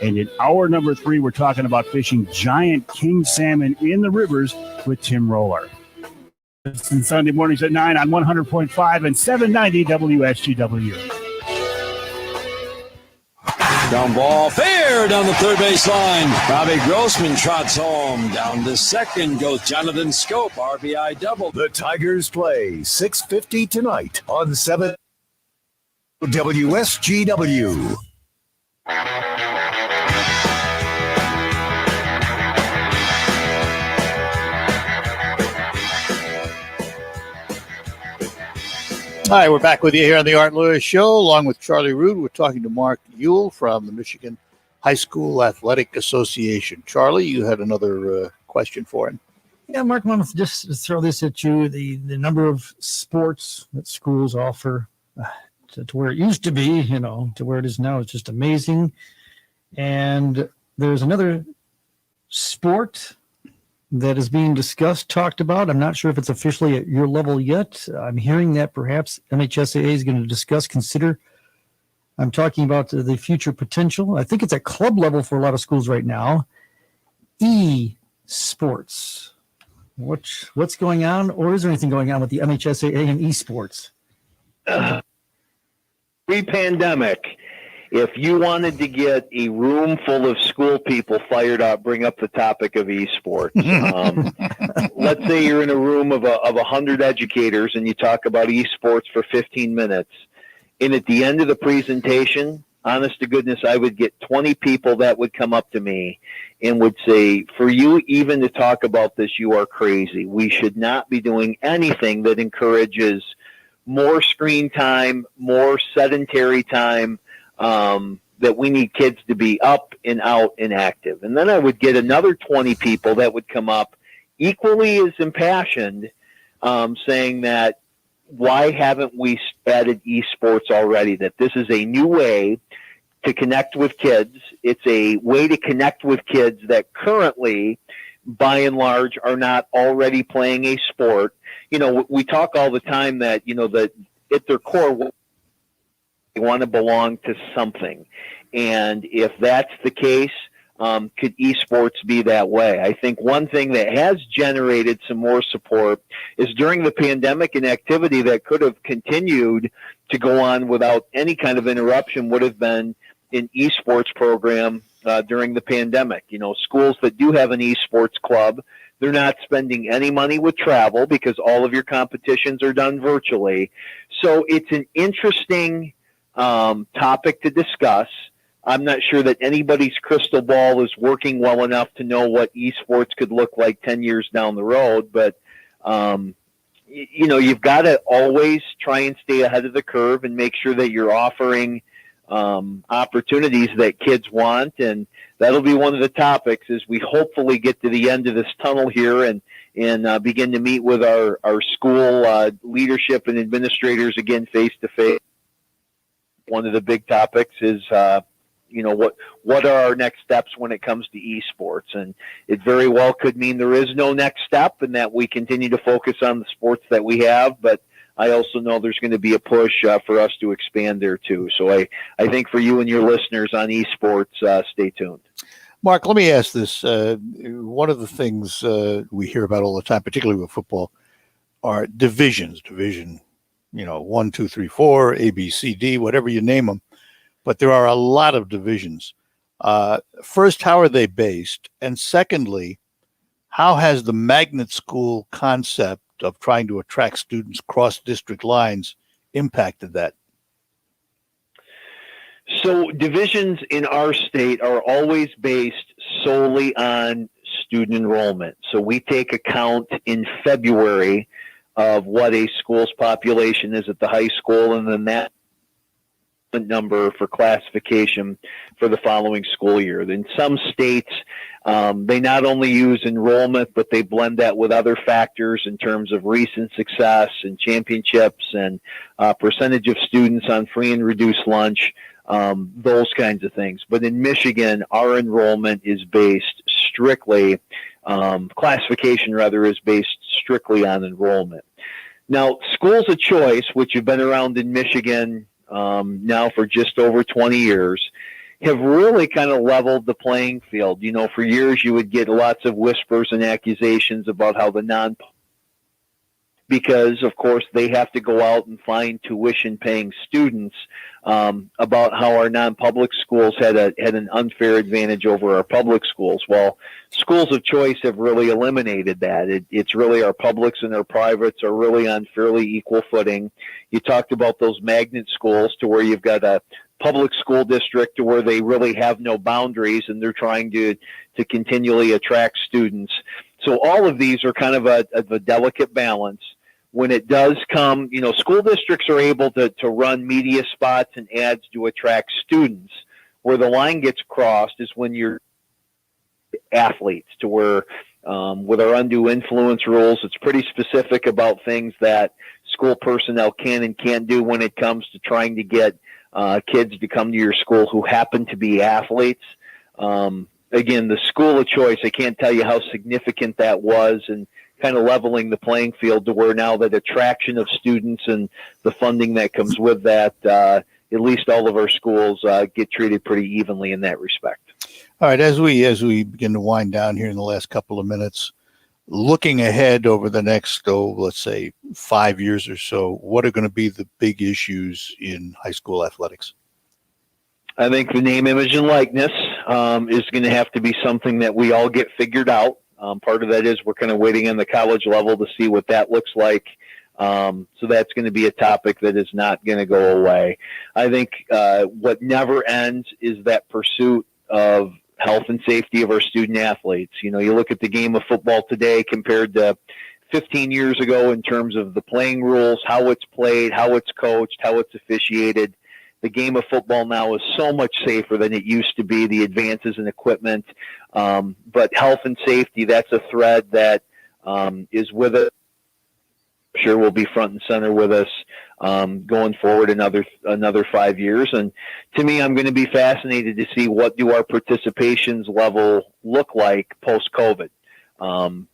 And in hour number 3, we're talking about fishing giant king salmon in the rivers with Tim Roller. Listen Sunday mornings at 9 on 100.5 and 790 WSGW. Down ball, fair down the third base line. Bobby Grossman trots home. Down to second goes Jonathan Scope, RBI double. The Tigers play 6:50 tonight on 7 WSGW. Hi, we're back with you here on the Art Lewis Show, along with Charlie Rood. We're talking to Mark Uyl from the Michigan High School Athletic Association. Charlie, you had another question for him. Yeah, Mark, I want to just throw this at you. The number of sports that schools offer to where it used to be, to where it is now, is just amazing. And there's another sport that is being discussed, talked about. I'm not sure if it's officially at your level yet. I'm hearing that perhaps MHSAA is going to consider. I'm talking about the future potential. I think it's at club level for a lot of schools right now. E-sports. What's going on, or is there anything going on with the MHSAA and esports? Pre-pandemic, if you wanted to get a room full of school people fired up, bring up the topic of esports. Let's say you're in a room of 100 educators and you talk about esports for 15 minutes. And at the end of the presentation, honest to goodness, I would get 20 people that would come up to me and would say, for you even to talk about this, you are crazy. We should not be doing anything that encourages more screen time, more sedentary time, that we need kids to be up and out and active. And then I would get another 20 people that would come up equally as impassioned, saying that, why haven't we added esports already? That this is a new way to connect with kids. It's a way to connect with kids that currently, by and large, are not already playing a sport. You know, we talk all the time that, you know, that at their core, they want to belong to something. And if that's the case, could esports be that way? I think one thing that has generated some more support is during the pandemic, an activity that could have continued to go on without any kind of interruption would have been an esports program during the pandemic. You know, schools that do have an esports club, they're not spending any money with travel because all of your competitions are done virtually. So it's an interesting topic to discuss. I'm not sure that anybody's crystal ball is working well enough to know what esports could look like 10 years down the road. But, you know, you've got to always try and stay ahead of the curve and make sure that you're offering opportunities that kids want. And that'll be one of the topics as we hopefully get to the end of this tunnel here and begin to meet with our school leadership and administrators again face-to-face. One of the big topics is you know, what are our next steps when it comes to esports? And it very well could mean there is no next step and that we continue to focus on the sports that we have. But I also know there's going to be a push for us to expand there too. So I think for you and your listeners on esports, stay tuned. Mark, let me ask this. One of the things we hear about all the time, particularly with football, are divisions. Division, you know, 1, 2, 3, 4, A, B, C, D, whatever you name them. But there are a lot of divisions. First, how are they based? And secondly, how has the magnet school concept of trying to attract students across district lines impacted that? So divisions in our state are always based solely on student enrollment. So we take account in February of what a school's population is at the high school, and then that number for classification for the following school year. In some states, they not only use enrollment, but they blend that with other factors in terms of recent success and championships and percentage of students on free and reduced lunch, those kinds of things. But in Michigan, our enrollment is based strictly, classification rather, is based strictly on enrollment. Now, schools of choice, which have been around in Michigan now for just over 20 years, have really kind of leveled the playing field. You know, for years you would get lots of whispers and accusations about how the because of course they have to go out and find tuition paying students, about how our non-public schools had an unfair advantage over our public schools. Well, schools of choice have really eliminated that. It's really our publics and our privates are really on fairly equal footing. You talked about those magnet schools to where you've got a public school district to where they really have no boundaries and they're trying to continually attract students. So all of these are kind of a delicate balance. When it does come, you know, school districts are able to run media spots and ads to attract students. Where the line gets crossed is when you're athletes, to where with our undue influence rules, it's pretty specific about things that school personnel can and can't do when it comes to trying to get kids to come to your school who happen to be athletes. Again, the school of choice, I can't tell you how significant that was, and kind of leveling the playing field to where now that attraction of students and the funding that comes with that, at least all of our schools get treated pretty evenly in that respect. All right, as we begin to wind down here in the last couple of minutes, looking ahead over the next, let's say 5 years or so, what are going to be the big issues in high school athletics? I think the name, image, and likeness is going to have to be something that we all get figured out. Part of that is we're kind of waiting on the college level to see what that looks like So that's going to be a topic that is not going to go away. I think what never ends is that pursuit of health and safety of our student athletes. You know, you look at the game of football today compared to 15 years ago in terms of the playing rules, how it's played, how it's coached, how it's officiated. The game of football now is so much safer than it used to be, the advances in equipment. But health and safety, that's a thread that is with us. Sure will be front and center with us going forward another 5 years. And to me, I'm going to be fascinated to see what do our participations level look like post-COVID.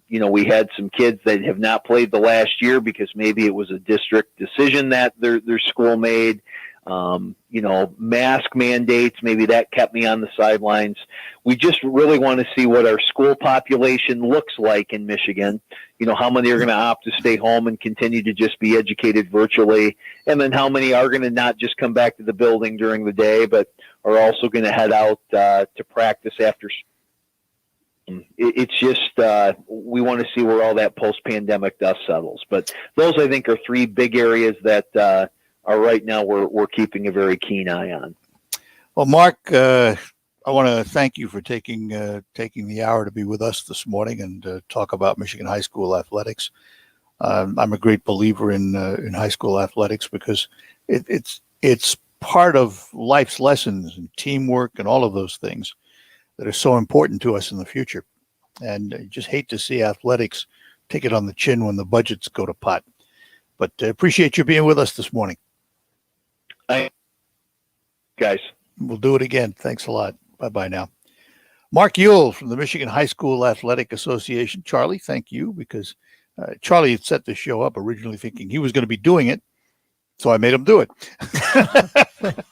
You know, we had some kids that have not played the last year because maybe it was a district decision that their school made. You know, mask mandates, maybe that kept me on the sidelines. We just really want to see what our school population looks like in Michigan. You know, how many are going to opt to stay home and continue to just be educated virtually, and then how many are going to not just come back to the building during the day, but are also going to head out to practice after. It's just we want to see where all that post-pandemic dust settles. But those, I think, are three big areas that are right now we're keeping a very keen eye on. Well, Mark, I want to thank you for taking the hour to be with us this morning and talk about Michigan high school athletics. I'm a great believer in high school athletics because it's part of life's lessons and teamwork and all of those things that are so important to us in the future. And I just hate to see athletics take it on the chin when the budgets go to pot. But appreciate you being with us this morning. Guys. We'll do it again. Thanks a lot. Bye-bye now. Mark Uyl from the Michigan High School Athletic Association. Charlie, thank you, because Charlie had set this show up originally thinking he was going to be doing it, so I made him do it.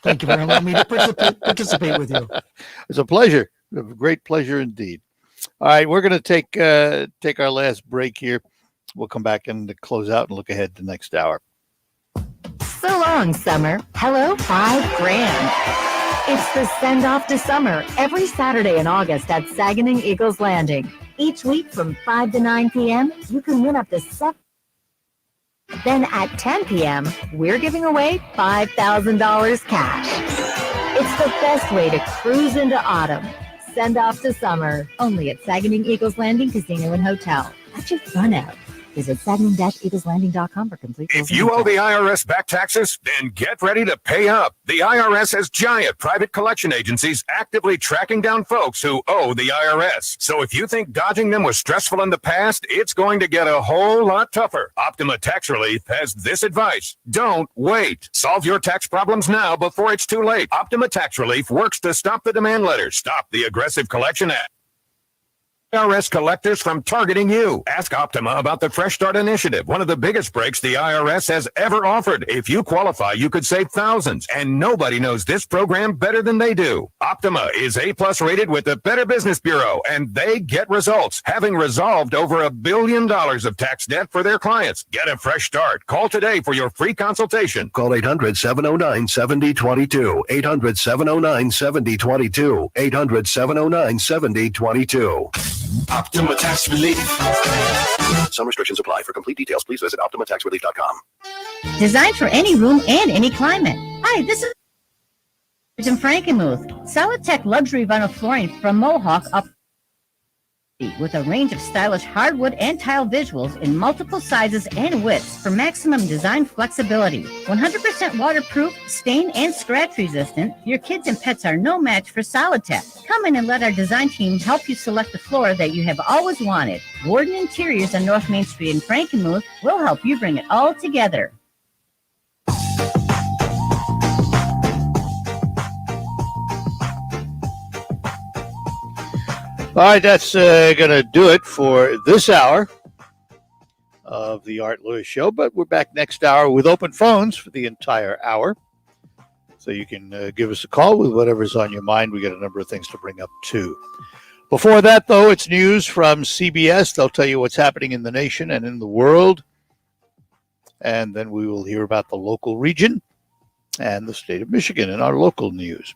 Thank you for allowing me to participate with you. It's a pleasure. A great pleasure indeed. All right, we're going to take our last break here. We'll come back and close out and look ahead to next hour. So long, summer. Hello, $5,000. It's the send-off to summer every Saturday in August at Saginaw Eagles Landing. Each week from 5 to 9 p.m., you can win up to $7. Then at 10 p.m., we're giving away $5,000 cash. It's the best way to cruise into autumn. Send off to summer, only at Saginaw Eagles Landing Casino and Hotel. Let your fun out. Visit Saginaw-EaglesLanding.com for complete. If you owe the IRS back taxes, then get ready to pay up. The IRS has giant private collection agencies actively tracking down folks who owe the IRS. So if you think dodging them was stressful in the past, it's going to get a whole lot tougher. Optima Tax Relief has this advice. Don't wait. Solve your tax problems now before it's too late. Optima Tax Relief works to stop the demand letters, stop the aggressive collection act. IRS collectors from targeting you. Ask Optima about the Fresh Start Initiative, one of the biggest breaks the IRS has ever offered. If you qualify, you could save thousands, and nobody knows this program better than they do. Optima is A+ rated with the Better Business Bureau, and they get results, having resolved over $1 billion of tax debt for their clients. Get a fresh start. Call today for your free consultation. Call 800-709-7022. 800-709-7022. 800-709-7022. Optima Tax Relief. Some restrictions apply. For complete details, please visit OptimaTaxRelief.com. Designed for any room and any climate. Hi, this is in Frankenmuth. Solitech luxury vinyl flooring from Mohawk up with a range of stylish hardwood and tile visuals in multiple sizes and widths for maximum design flexibility. 100% waterproof, stain and scratch resistant, your kids and pets are no match for Solitech. Come in and let our design team help you select the floor that you have always wanted. Warden Interiors on North Main Street in Frankenmuth will help you bring it all together. All right, that's going to do it for this hour of the Art Lewis Show. But we're back next hour with open phones for the entire hour. So you can give us a call with whatever's on your mind. We got a number of things to bring up, too. Before that, though, it's news from CBS. They'll tell you what's happening in the nation and in the world. And then we will hear about the local region and the state of Michigan in our local news.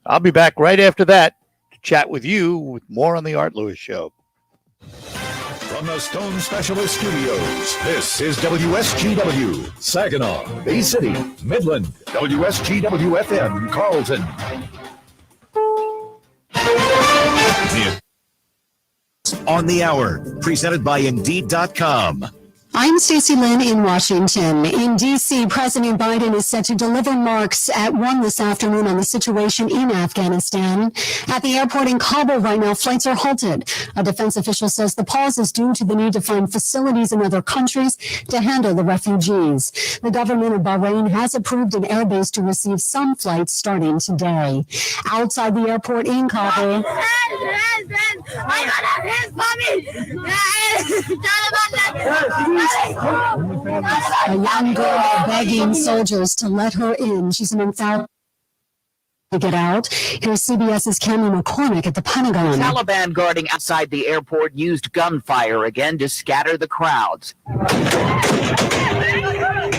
I'll be back right after that. Chat with you with more on the Art Lewis Show. From the Stone Specialist Studios, this is WSGW, Saginaw, Bay City, Midland, WSGW-FM, Carlton. On the Hour, presented by Indeed.com. I'm Stacey Lynn in Washington. In D.C., President Biden is set to deliver remarks at 1 this afternoon on the situation in Afghanistan. At the airport in Kabul right now, flights are halted. A defense official says the pause is due to the need to find facilities in other countries to handle the refugees. The government of Bahrain has approved an airbase to receive some flights starting today. Outside the airport in Kabul, a young girl begging soldiers to let her in. She's an infant to get out. Here's CBS's Cameron McCormick at the Pentagon. Taliban guarding outside the airport used gunfire again to scatter the crowds.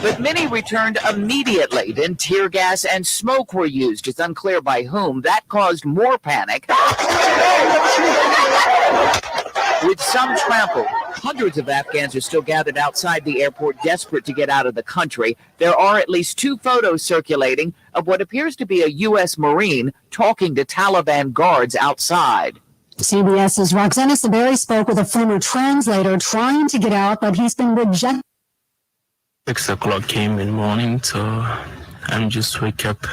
But many returned immediately. Then tear gas and smoke were used. It's unclear by whom. That caused more panic. With some trampled, hundreds of Afghans are still gathered outside the airport, desperate to get out of the country. There are at least 2 photos circulating of what appears to be a U.S. Marine talking to Taliban guards outside. CBS's Roxana Saberi spoke with a former translator trying to get out, but he's been rejected. 6 o'clock came in the morning, so I'm just wake up.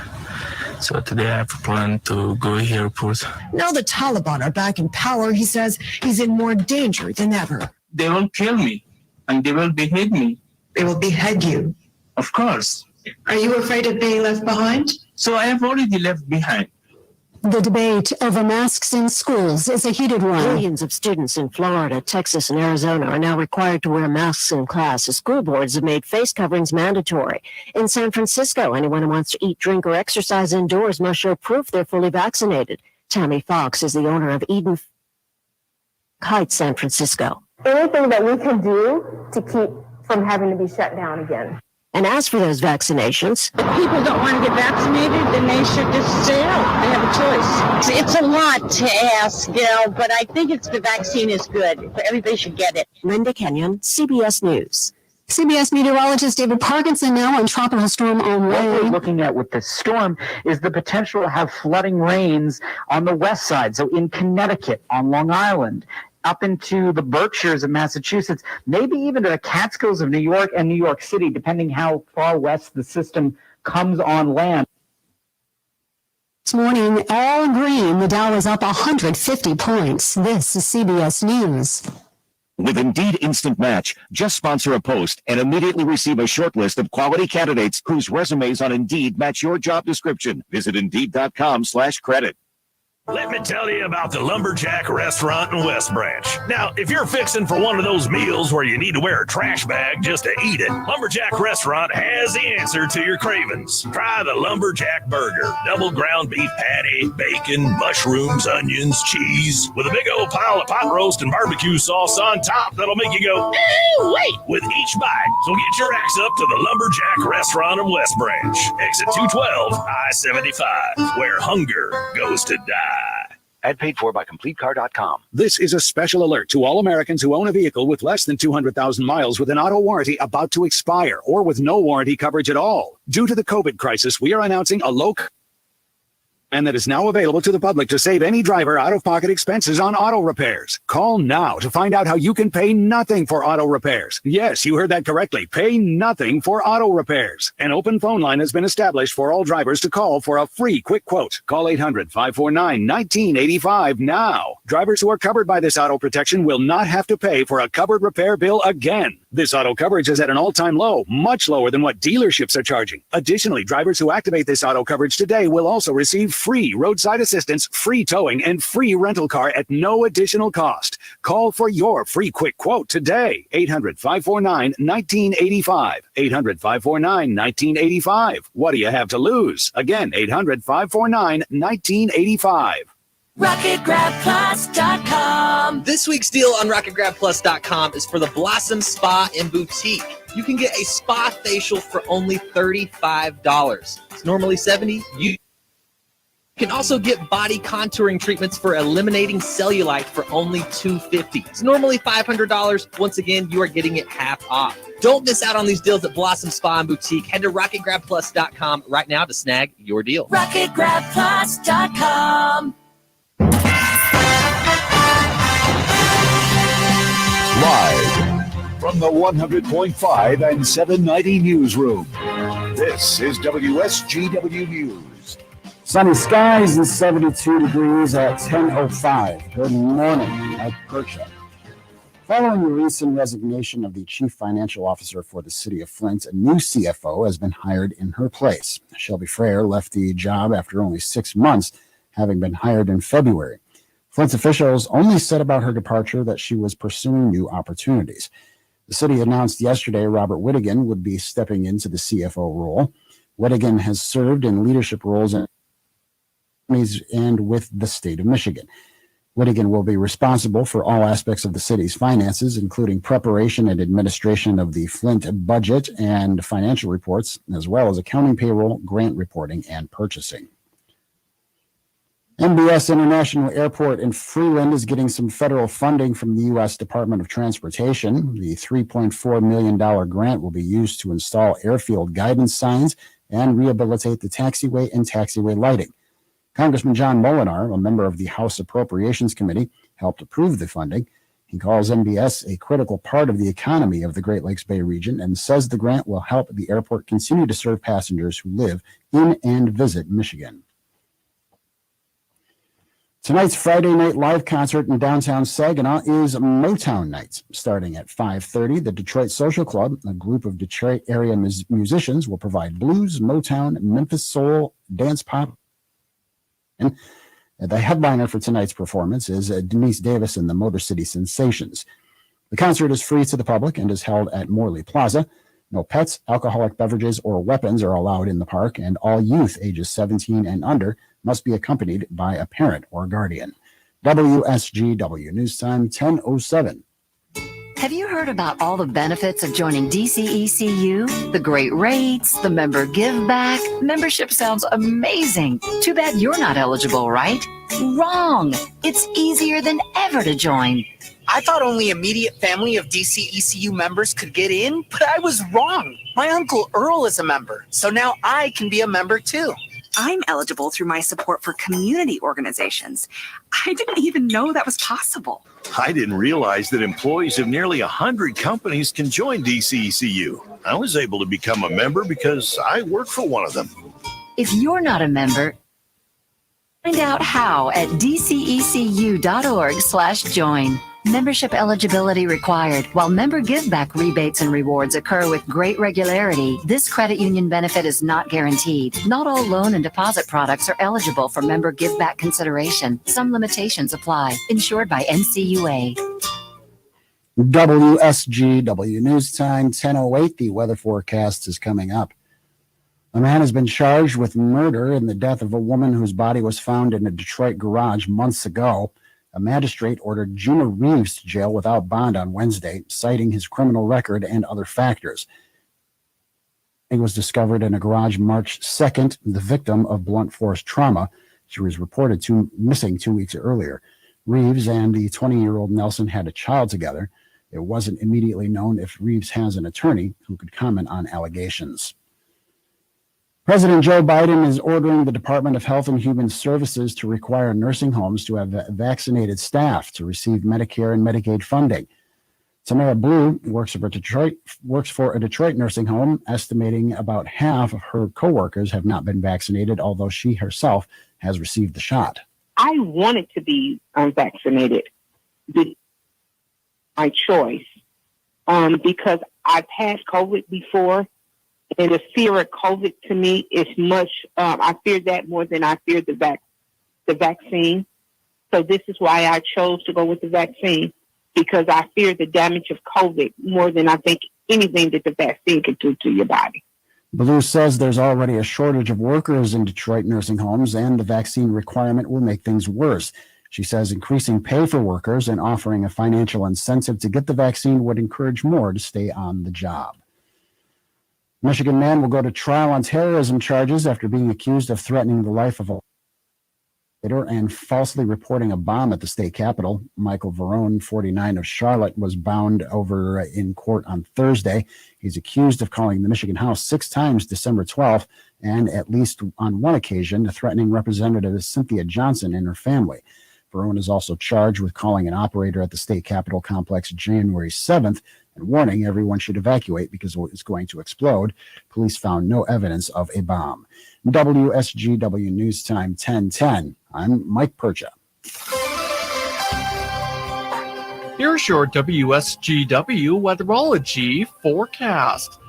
So today I have a plan to go airport. Now the Taliban are back in power, he says he's in more danger than ever. They will kill me, and they will behead me. They will behead you? Of course. Are you afraid of being left behind? So I have already left behind. The debate over masks in schools is a heated one. Millions of students in Florida, Texas, and Arizona are now required to wear masks in class. The school boards have made face coverings mandatory. In San Francisco, anyone who wants to eat, drink, or exercise indoors must show proof they're fully vaccinated. Tammy Fox is the owner of Eden Heights, San Francisco. Anything that we can do to keep from having to be shut down again. And as for those vaccinations, If people don't want to get vaccinated, then they should just stay out. They have a choice. It's a lot to ask, but I think the vaccine is good. Everybody should get it. Linda Kenyon, CBS News. CBS meteorologist David Parkinson now on Tropical Storm on What we're way. looking at with this storm is the potential to have flooding rains on the west side. So in Connecticut, on Long Island, up into the Berkshires of Massachusetts, maybe even to the Catskills of New York and New York City, depending how far west the system comes on land. This morning, all green. The Dow is up 150 points. This is CBS News. With Indeed Instant Match, just sponsor a post and immediately receive a short list of quality candidates whose resumes on Indeed match your job description. Visit Indeed.com/credit. Let me tell you about the Lumberjack Restaurant in West Branch. Now, if you're fixing for one of those meals where you need to wear a trash bag just to eat it, Lumberjack Restaurant has the answer to your cravings. Try the Lumberjack Burger. Double ground beef patty, bacon, mushrooms, onions, cheese, with a big old pile of pot roast and barbecue sauce on top that'll make you go, "Ew, wait," with each bite. So get your axe up to the Lumberjack Restaurant in West Branch. Exit 212, I-75, where hunger goes to die. Ad paid for by CompleteCar.com. This is a special alert to all Americans who own a vehicle with less than 200,000 miles with an auto warranty about to expire or with no warranty coverage at all. Due to the COVID crisis, we are announcing a low and that is now available to the public to save any driver out-of-pocket expenses on auto repairs. Call now to find out how you can pay nothing for auto repairs. Yes, you heard that correctly. Pay nothing for auto repairs. An open phone line has been established for all drivers to call for a free quick quote. Call 800-549-1985 now. Drivers who are covered by this auto protection will not have to pay for a covered repair bill again. This auto coverage is at an all-time low, much lower than what dealerships are charging. Additionally, drivers who activate this auto coverage today will also receive free roadside assistance, free towing, and free rental car at no additional cost. Call for your free quick quote today. 800-549-1985. 800-549-1985. What do you have to lose? Again, 800-549-1985. RocketGrabPlus.com. This week's deal on RocketGrabPlus.com is for the Blossom Spa and Boutique. You can get a spa facial for only $35. It's normally $70. You can also get body contouring treatments for eliminating cellulite for only $250. It's normally $500. Once again, you are getting it half off. Don't miss out on these deals at Blossom Spa and Boutique. Head to RocketGrabPlus.com right now to snag your deal. RocketGrabPlus.com. Live from the 100.5 and 790 newsroom, this is WSGW News. Sunny skies and 72 degrees at 10:05. Good morning, Mike Percha. Following the recent resignation of the chief financial officer for the city of Flint, a new CFO has been hired in her place. Shelby Freyer left the job after only 6 months, having been hired in February. Flint's officials only said about her departure that she was pursuing new opportunities. The city announced yesterday Robert Whittigan would be stepping into the CFO role. Whittigan has served in leadership roles and with the state of Michigan. Whittigan will be responsible for all aspects of the city's finances, including preparation and administration of the Flint budget and financial reports, as well as accounting, payroll, grant reporting, and purchasing. MBS International Airport in Freeland is getting some federal funding from the U.S. Department of Transportation. The $3.4 million grant will be used to install airfield guidance signs and rehabilitate the taxiway and taxiway lighting. Congressman John Molinar, a member of the House Appropriations Committee, helped approve the funding. He calls MBS a critical part of the economy of the Great Lakes Bay region and says the grant will help the airport continue to serve passengers who live in and visit Michigan. Tonight's Friday night live concert in downtown Saginaw is Motown Nights. Starting at 5:30, the Detroit Social Club, a group of Detroit area musicians, will provide blues, Motown, Memphis soul, dance pop. And the headliner for tonight's performance is Denise Davis and the Motor City Sensations. The concert is free to the public and is held at Morley Plaza. No pets, alcoholic beverages, or weapons are allowed in the park, and all youth ages 17 and under must be accompanied by a parent or guardian. WSGW News Time 10:07. Have you heard about all the benefits of joining DCECU? The great rates, the member give back. Membership sounds amazing. Too bad you're not eligible, right? Wrong. It's easier than ever to join. I thought only immediate family of DCECU members could get in, but I was wrong. My Uncle Earl is a member, so now I can be a member too. I'm eligible through my support for community organizations. I didn't even know that was possible. I didn't realize that employees of nearly 100 companies can join DCECU. I was able to become a member because I work for one of them. If you're not a member, find out how at dcecu.org/join. Membership eligibility required. While member give-back rebates and rewards occur with great regularity, this credit union benefit is not guaranteed. Not all loan and deposit products are eligible for member give-back consideration. Some limitations apply. Insured by NCUA. WSGW News Time 10:08. The weather forecast is coming up. A man has been charged with murder in the death of a woman whose body was found in a Detroit garage months ago. A magistrate ordered Gina Reeves to jail without bond on Wednesday, citing his criminal record and other factors. He was discovered in a garage March 2nd, the victim of blunt force trauma. She was reported missing 2 weeks earlier. Reeves and the 20-year-old Nelson had a child together. It wasn't immediately known if Reeves has an attorney who could comment on allegations. President Joe Biden is ordering the Department of Health and Human Services to require nursing homes to have vaccinated staff to receive Medicare and Medicaid funding. Tamara Blue works for a Detroit nursing home, estimating about half of her coworkers have not been vaccinated, although she herself has received the shot. I wanted to be vaccinated, my choice, because I've had COVID before. And the fear of COVID to me is much, I fear that more than I fear the vaccine. So this is why I chose to go with the vaccine, because I fear the damage of COVID more than I think anything that the vaccine could do to your body. Blue says there's already a shortage of workers in Detroit nursing homes, and the vaccine requirement will make things worse. She says increasing pay for workers and offering a financial incentive to get the vaccine would encourage more to stay on the job. Michigan man will go to trial on terrorism charges after being accused of threatening the life of a and falsely reporting a bomb at the state capitol. Michael Verone, 49, of Charlotte, was bound over in court on Thursday. He's accused of calling the Michigan House 6 times December 12th, and at least on one occasion, threatening Representative Cynthia Johnson and her family. Verone is also charged with calling an operator at the state capitol complex January 7th and warning everyone should evacuate because it's going to explode. Police found no evidence of a bomb. WSGW News Time 1010. I'm Mike Percha. Here's your WSGW Weatherology Forecast.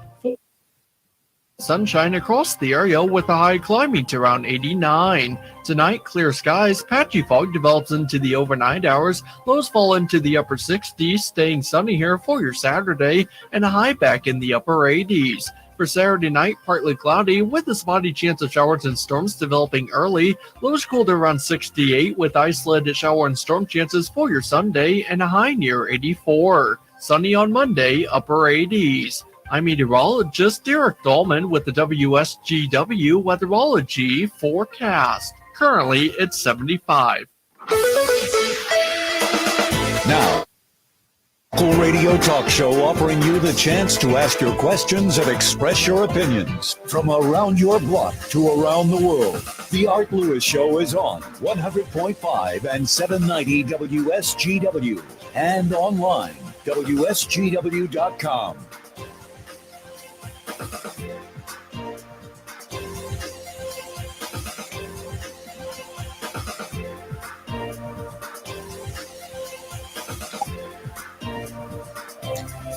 Sunshine across the area with a high climbing to around 89. Tonight, clear skies, patchy fog develops into the overnight hours, lows fall into the upper 60s, staying sunny here for your Saturday, and a high back in the upper 80s. For Saturday night, partly cloudy with a spotty chance of showers and storms developing early, lows cool to around 68 with isolated shower and storm chances for your Sunday, and a high near 84. Sunny on Monday, upper 80s. I'm meteorologist Derek Dahlman with the WSGW Weatherology Forecast. Currently, it's 75. Now, local radio talk show offering you the chance to ask your questions and express your opinions. From around your block to around the world, The Art Lewis Show is on 100.5 and 790 WSGW and online, WSGW.com.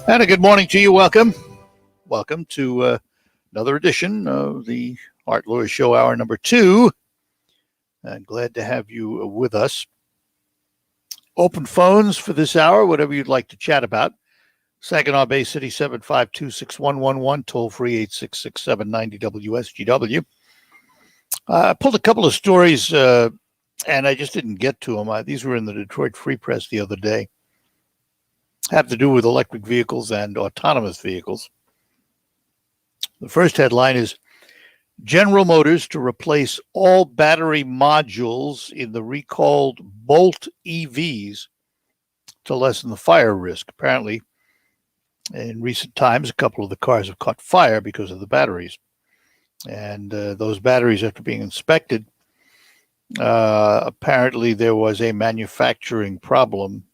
And a good morning to you. Welcome to another edition of the Art Lewis Show, hour number 2. Glad to have you with us. Open phones for this hour, whatever you'd like to chat about. Saginaw Bay City 752-6111, toll free 866-790-WSGW. I pulled a couple of stories and I just didn't get to them. These were in the Detroit Free Press the other day. Have to do with electric vehicles and autonomous vehicles. The first headline is General Motors to replace all battery modules in the recalled Bolt EVs to lessen the fire risk. Apparently, in recent times, a couple of the cars have caught fire because of the batteries. And those batteries, after being inspected, apparently there was a manufacturing problem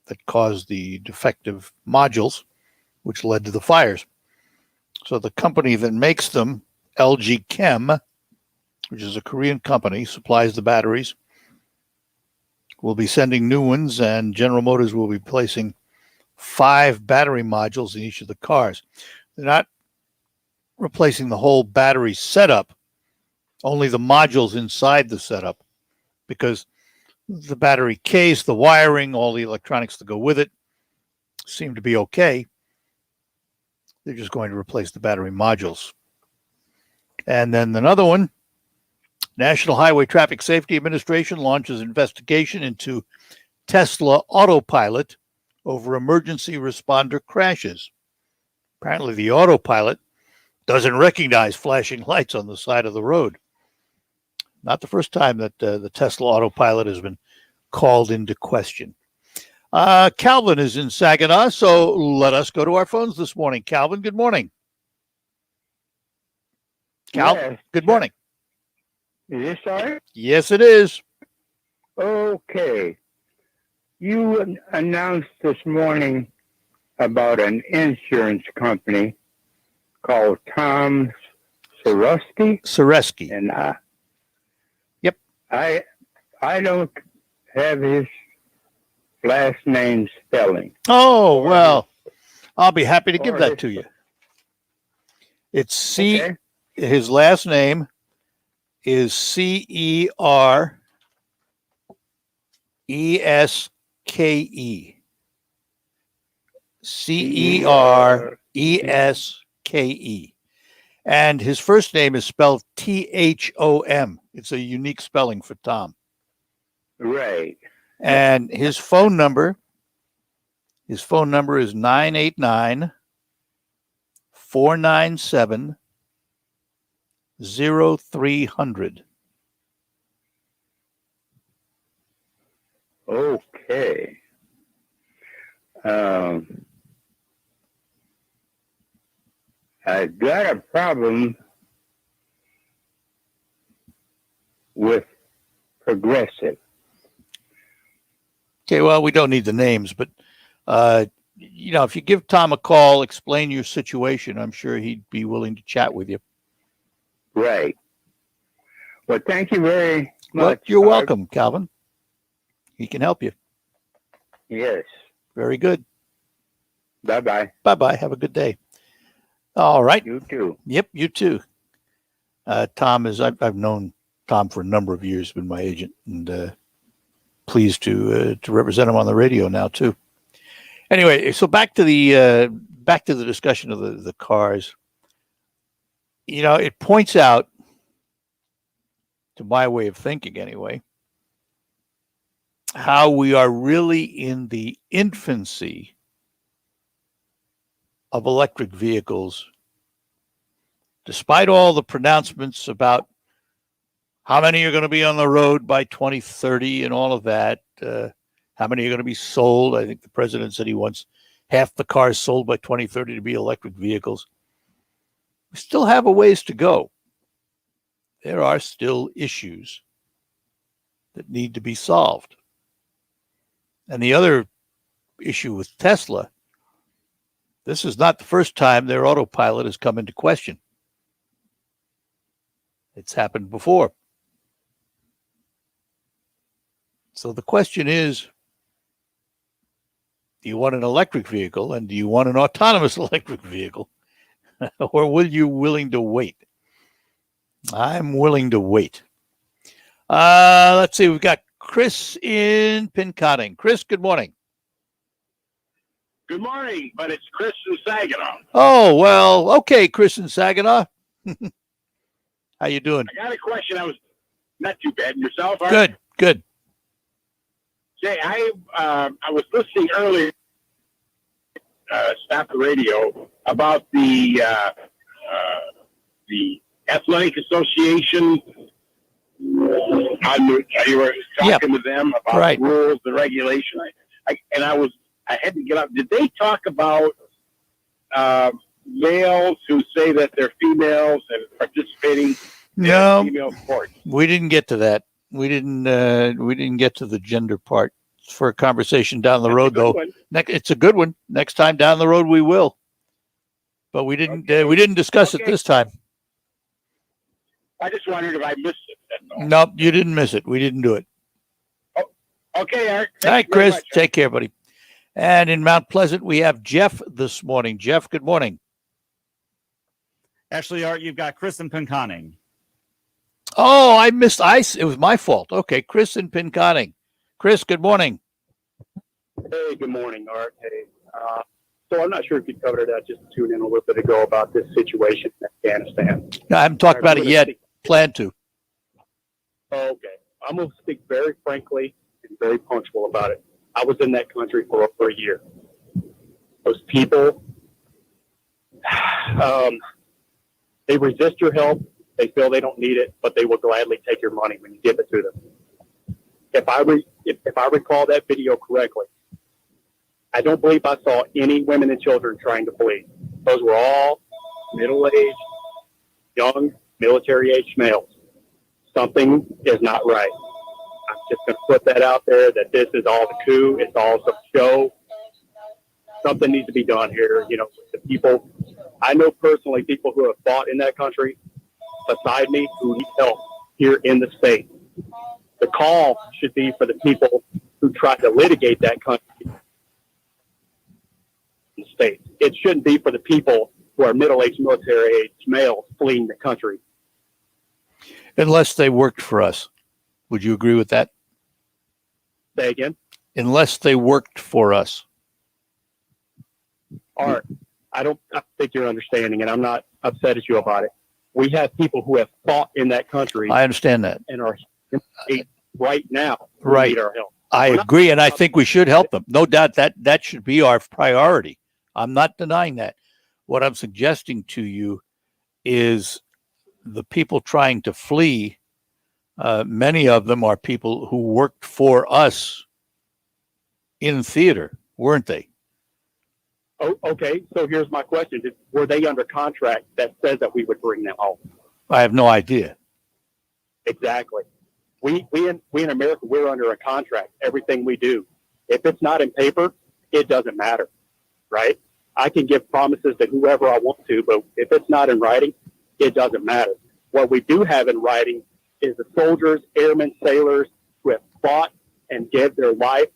that caused the defective modules, which led to the fires. So the company that makes them, LG Chem, which is a Korean company, supplies the batteries, will be sending new ones, and General Motors will be placing 5 battery modules in each of the cars. They're not replacing the whole battery setup, only the modules inside the setup, because the battery case, the wiring, all the electronics that go with it seem to be okay. They're just going to replace the battery modules. And then another one, National Highway Traffic Safety Administration launches investigation into Tesla autopilot over emergency responder crashes. Apparently the autopilot doesn't recognize flashing lights on the side of the road. Not the first time that the Tesla autopilot has been called into question. Calvin is in Saginaw, so let us go to our phones this morning. Calvin, good morning. Calvin, yes. Good morning. Is this Art? Yes, it is. Okay. You announced this morning about an insurance company called Tom Sereski. And Yep. I don't have his last name spelling. Oh, well, I'll be happy to give that to you. It's C. Okay. His last name is Cereske. Cereske. And his first name is spelled Thom. It's a unique spelling for Tom. Right. And his phone number is 989-497-0300. Okay. I've got a problem with Progressive. Okay, well, we don't need the names, but if you give Tom a call, explain your situation, I'm sure he'd be willing to chat with you. Right. Well, thank you very much. Well, you're welcome, Calvin. He can help you. Yes. Very good. Bye-bye. Bye-bye. Have a good day. All right. You too. Yep, you too. Tom I've known Tom for a number of years, been my agent, and pleased to represent him on the radio now too. Anyway, so back to the discussion of the cars. It points out, to my way of thinking anyway, how we are really in the infancy of electric vehicles, despite all the pronouncements about how many are going to be on the road by 2030 and all of that, how many are going to be sold. I think the president said he wants half the cars sold by 2030 to be electric vehicles. We still have a ways to go. There are still issues that need to be solved. And the other issue with Tesla, this is not the first time their autopilot has come into question. It's happened before. So the question is, do you want an electric vehicle, and do you want an autonomous electric vehicle? Or will you willing to wait? I'm willing to wait. Let's see. We've got Chris in Pinconning. Chris, good morning. Good morning, but it's Chris in Saginaw. Oh, well, okay, Chris in Saginaw. How you doing? I got a question. I was not too bad. And yourself? Art? Good, good. Say, I was listening earlier, stop the radio, about the Athletic Association. You were talking with them about the rules, the regulation. I had to get up. Did they talk about males who say that they're females and participating in female sports? We didn't get to that. We didn't get to the gender part. It's for a conversation down the road, though. It's a good one. Next time down the road, we will. But we didn't discuss it this time. I just wondered if I missed it. Nope, you didn't miss it. We didn't do it. Okay, Art. All right, Chris. Take care, buddy. And in Mount Pleasant, we have Jeff this morning. Jeff, good morning. Actually, Art, you've got Chris in Pinconning. Oh, I missed ice. It was my fault. Okay, Chris in Pinconning. Chris, good morning. Hey, good morning, Art. Hey, so I'm not sure if you covered that just tuned in a little bit ago about this situation in Afghanistan. No, I haven't talked about it yet. Plan to. Okay. I'm going to speak very frankly and very punctual about it. I was in that country for over a year. Those people, they resist your help. They feel they don't need it, but they will gladly take your money when you give it to them. If I recall that video correctly, I don't believe I saw any women and children trying to flee. Those were all middle-aged, young, military-aged males. Something is not right. I'm just going to put that out there that this is all the coup. It's all some show. Something needs to be done here. The people, I know personally people who have fought in that country beside me who need help here in the state. The call should be for the people who try to litigate that country in the state. It shouldn't be for the people who are middle-aged, military-aged males fleeing the country. Unless they worked for us. Would you agree with that? Say again? Unless they worked for us. Art, I think you're understanding, and I'm not upset at you about it. We have people who have fought in that country. I understand that. And are right now who Right. need our help. I agree, and I think we should help them. No doubt that should be our priority. I'm not denying that. What I'm suggesting to you is the people trying to flee, many of them are people who worked for us in theater, weren't they? Oh, okay. So here's my question: were they under contract that says that we would bring them home? I have no idea. Exactly. We in America, we're under a contract. Everything we do, if it's not in paper, it doesn't matter, right? I can give promises to whoever I want to, but if it's not in writing, it doesn't matter. What we do have in writing is the soldiers, airmen, sailors who have fought and give their life,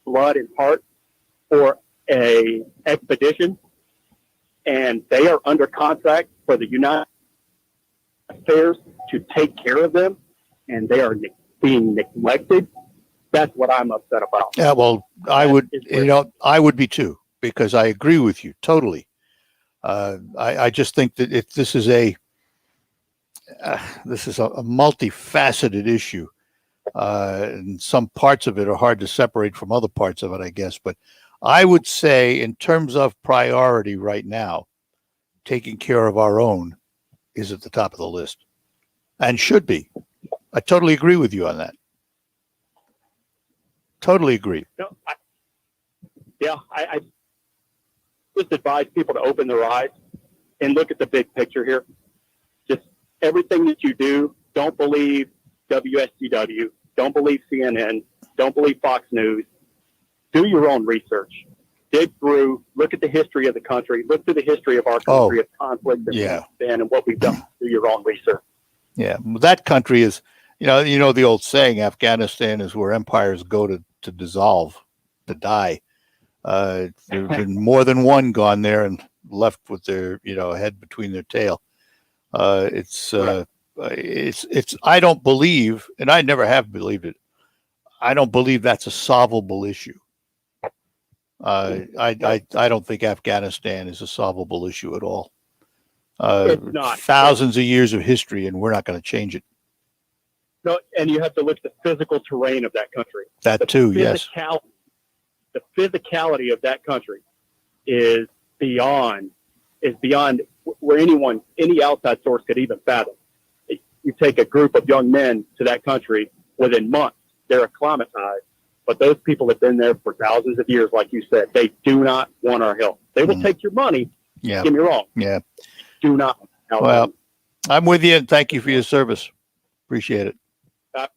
blood, and heart for a expedition, and they are under contract for the United Affairs to take care of them, and they are being neglected. That's what I'm upset about. Yeah, well, I would be too, because I agree with you totally. I just think that this is a multifaceted issue, and some parts of it are hard to separate from other parts of it, I guess. But I would say, in terms of priority right now, taking care of our own is at the top of the list, and should be. I totally agree with you on that. Totally agree. No, I just advise people to open their eyes and look at the big picture here. Just everything that you do, don't believe WSCW, don't believe CNN, don't believe Fox News. Do your own research. Dig through, look at the history of the country, look through the history of our country of conflict and what we've done. Do your own research. Yeah, that country is, you know the old saying, Afghanistan is where empires go to dissolve, to die. There have been more than one gone there and left with their, head between their tail. It's I don't believe, and I never have believed it, I don't believe that's a solvable issue. I don't think Afghanistan is a solvable issue at all. It's not. Thousands of years of history, and we're not going to change it. No, and you have to look at the physical terrain of that country. That too, yes. The physicality of that country is beyond where any outside source could even fathom. You take a group of young men to that country within months, they're acclimatized. But those people have been there for thousands of years, like you said. They do not want our help. They will take your money. Yeah. Get me wrong. Yeah. Do not. Well, I'm with you, and thank you for your service. Appreciate it. I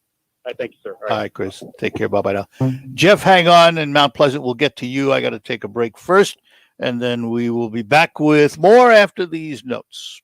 thank you, sir. All right, Chris. Take care. Bye-bye now. Jeff, hang on, and Mount Pleasant, we'll get to you. I got to take a break first, and then we will be back with more after these notes.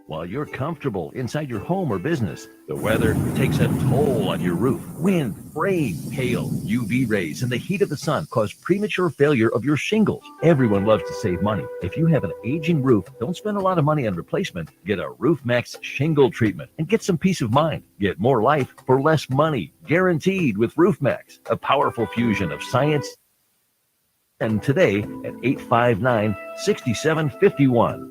While you're comfortable inside your home or business, the weather takes a toll on your roof. Wind, rain, hail, UV rays, and the heat of the sun cause premature failure of your shingles. Everyone loves to save money. If you have an aging roof, don't spend a lot of money on replacement. Get a RoofMax shingle treatment and get some peace of mind. Get more life for less money, guaranteed with RoofMax, a powerful fusion of science. And today at 859-6751.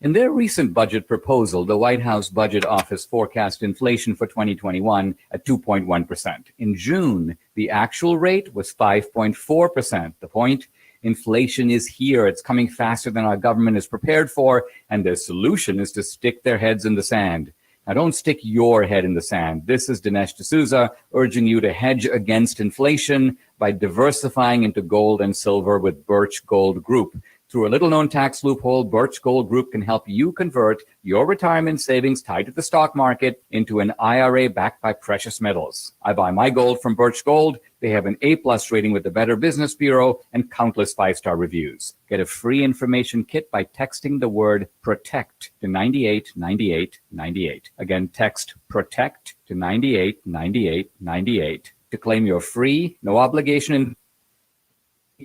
In their recent budget proposal, the White House Budget Office forecast inflation for 2021 at 2.1%. In June, the actual rate was 5.4%. The point? Inflation is here. It's coming faster than our government is prepared for, and their solution is to stick their heads in the sand. Now, don't stick your head in the sand. This is Dinesh D'Souza urging you to hedge against inflation by diversifying into gold and silver with Birch Gold Group. Through a little-known tax loophole, Birch Gold Group can help you convert your retirement savings tied to the stock market into an IRA backed by precious metals. I buy my gold from Birch Gold. They have an A+ rating with the Better Business Bureau and countless 5-star reviews. Get a free information kit by texting the word PROTECT to 989898. Again, text PROTECT to 989898 to claim your free, no obligation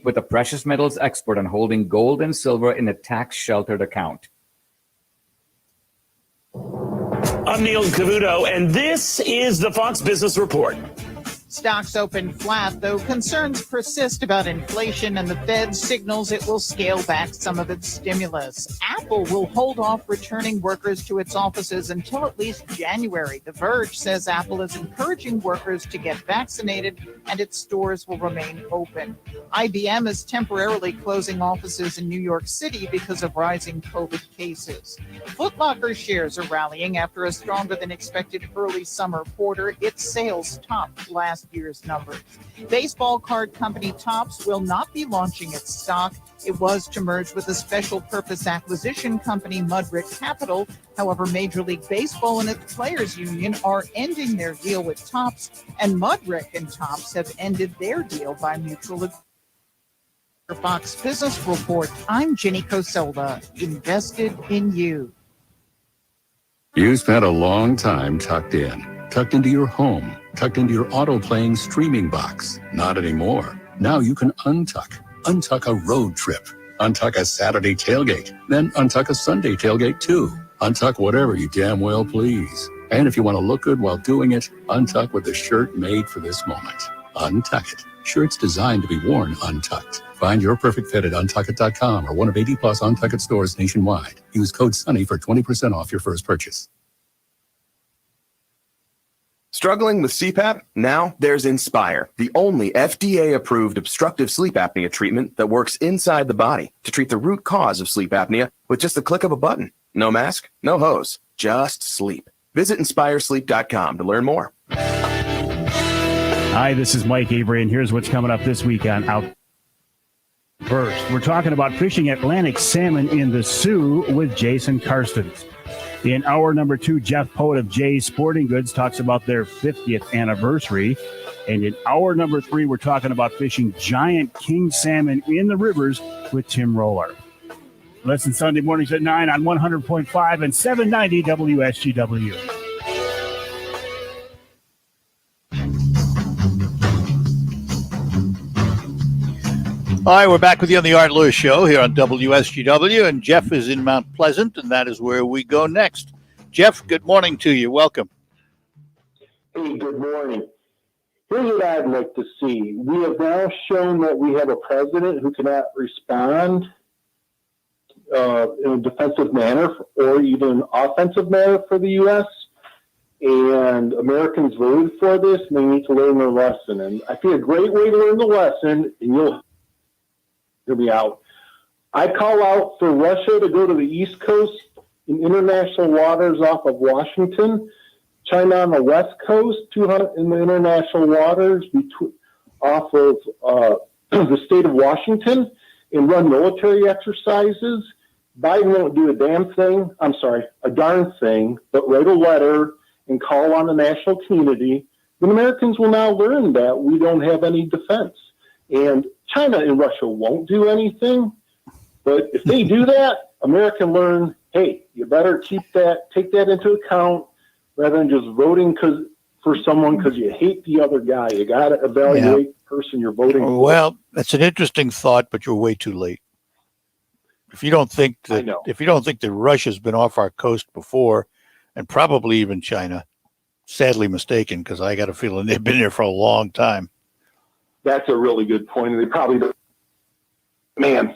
with a precious metals expert on holding gold and silver in a tax-sheltered account. I'm Neil Cavuto, and this is the Fox Business Report. Stocks opened flat, though concerns persist about inflation, and the Fed signals it will scale back some of its stimulus. Apple will hold off returning workers to its offices until at least January. The Verge says Apple is encouraging workers to get vaccinated, and its stores will remain open. IBM is temporarily closing offices in New York City because of rising COVID cases. Foot Locker shares are rallying after a stronger than expected early summer quarter. Its sales topped last last year's numbers. Baseball card company Topps will not be launching its stock. It was to merge with a special purpose acquisition company, Mudrick Capital. However, Major League Baseball and its players union are ending their deal with Topps, and Mudrick and Topps have ended their deal by mutual agreement. For Fox Business Report, I'm Jenny Coselda, invested in you. You spent a long time tucked into your home, tucked into your auto-playing streaming box. Not anymore. Now you can untuck a road trip, untuck a Saturday tailgate, then untuck a Sunday tailgate too. Untuck whatever you damn well please. And if you want to look good while doing it, untuck with a shirt made for this moment. Untuck it. Shirts designed to be worn untucked. Find your perfect fit at untuckit.com or one of 80 plus Untuckit stores nationwide. Use code SUNNY for 20% off your first purchase. Struggling with CPAP? Now there's Inspire, the only FDA-approved obstructive sleep apnea treatment that works inside the body to treat the root cause of sleep apnea with just the click of a button. No mask, no hose, just sleep. Visit InspireSleep.com to learn more. Hi, this is Mike Avery, and here's what's coming up this week on Out First. We're talking about fishing Atlantic salmon in the Sioux with Jason Karstens. In hour number 2, Jeff Poet of Jay's Sporting Goods talks about their 50th anniversary. And in hour number 3, we're talking about fishing giant king salmon in the rivers with Tim Roller. Listen Sunday mornings at 9 on 100.5 and 790 WSGW. All right, we're back with you on the Art Lewis Show here on WSGW, and Jeff is in Mount Pleasant, and that is where we go next. Jeff, good morning to you. Welcome. Hey, good morning. Here's what I'd like to see. We have now shown that we have a president who cannot respond in a defensive manner or even offensive manner for the U.S., and Americans voted for this, and they need to learn their lesson. And I think a great way to learn the lesson, and you'll hear me out. I call out for Russia to go to the East Coast in international waters off of Washington, China on the West Coast, 200 in the international waters off of the state of Washington, and run military exercises. Biden won't do a darn thing, but write a letter and call on the national community. Then Americans will now learn that we don't have any defense. And China and Russia won't do anything, but if they do that, America can learn, hey, you better take that into account rather than just voting for someone because you hate the other guy. You got to evaluate the person you're voting for. Well, that's an interesting thought, but you're way too late. If you don't think that Russia's been off our coast before, and probably even China, sadly mistaken, because I got a feeling they've been there for a long time. That's a really good point. They probably, man,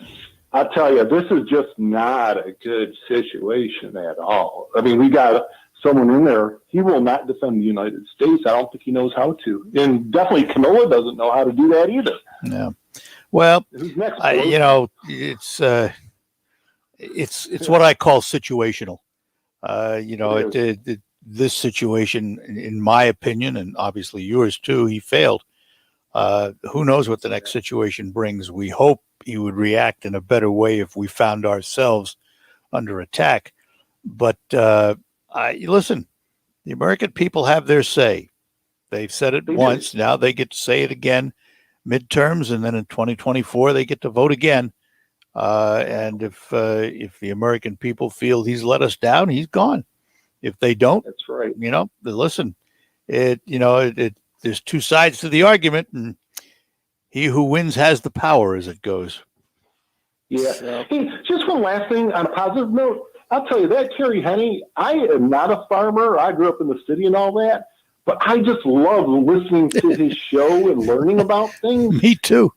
I'll tell you, this is just not a good situation at all. I mean, we got someone in there. He will not defend the United States. I don't think he knows how to. And definitely Camilla doesn't know how to do that either. Yeah. Well, it's what I call situational. This situation, in my opinion, and obviously yours too, he failed. Who knows what the next situation brings? We hope he would react in a better way if we found ourselves under attack. But listen, the American people have their say. They've said it once. Now they get to say it again, midterms, and then in 2024 they get to vote again. And if the American people feel he's let us down, he's gone. If they don't, that's right. Listen, there's two sides to the argument, and he who wins has the power, as it goes. Yeah. Hey, just one last thing on a positive note. I'll tell you that, Terry Henney, I am not a farmer. I grew up in the city and all that, but I just love listening to his show and learning about things. Me too.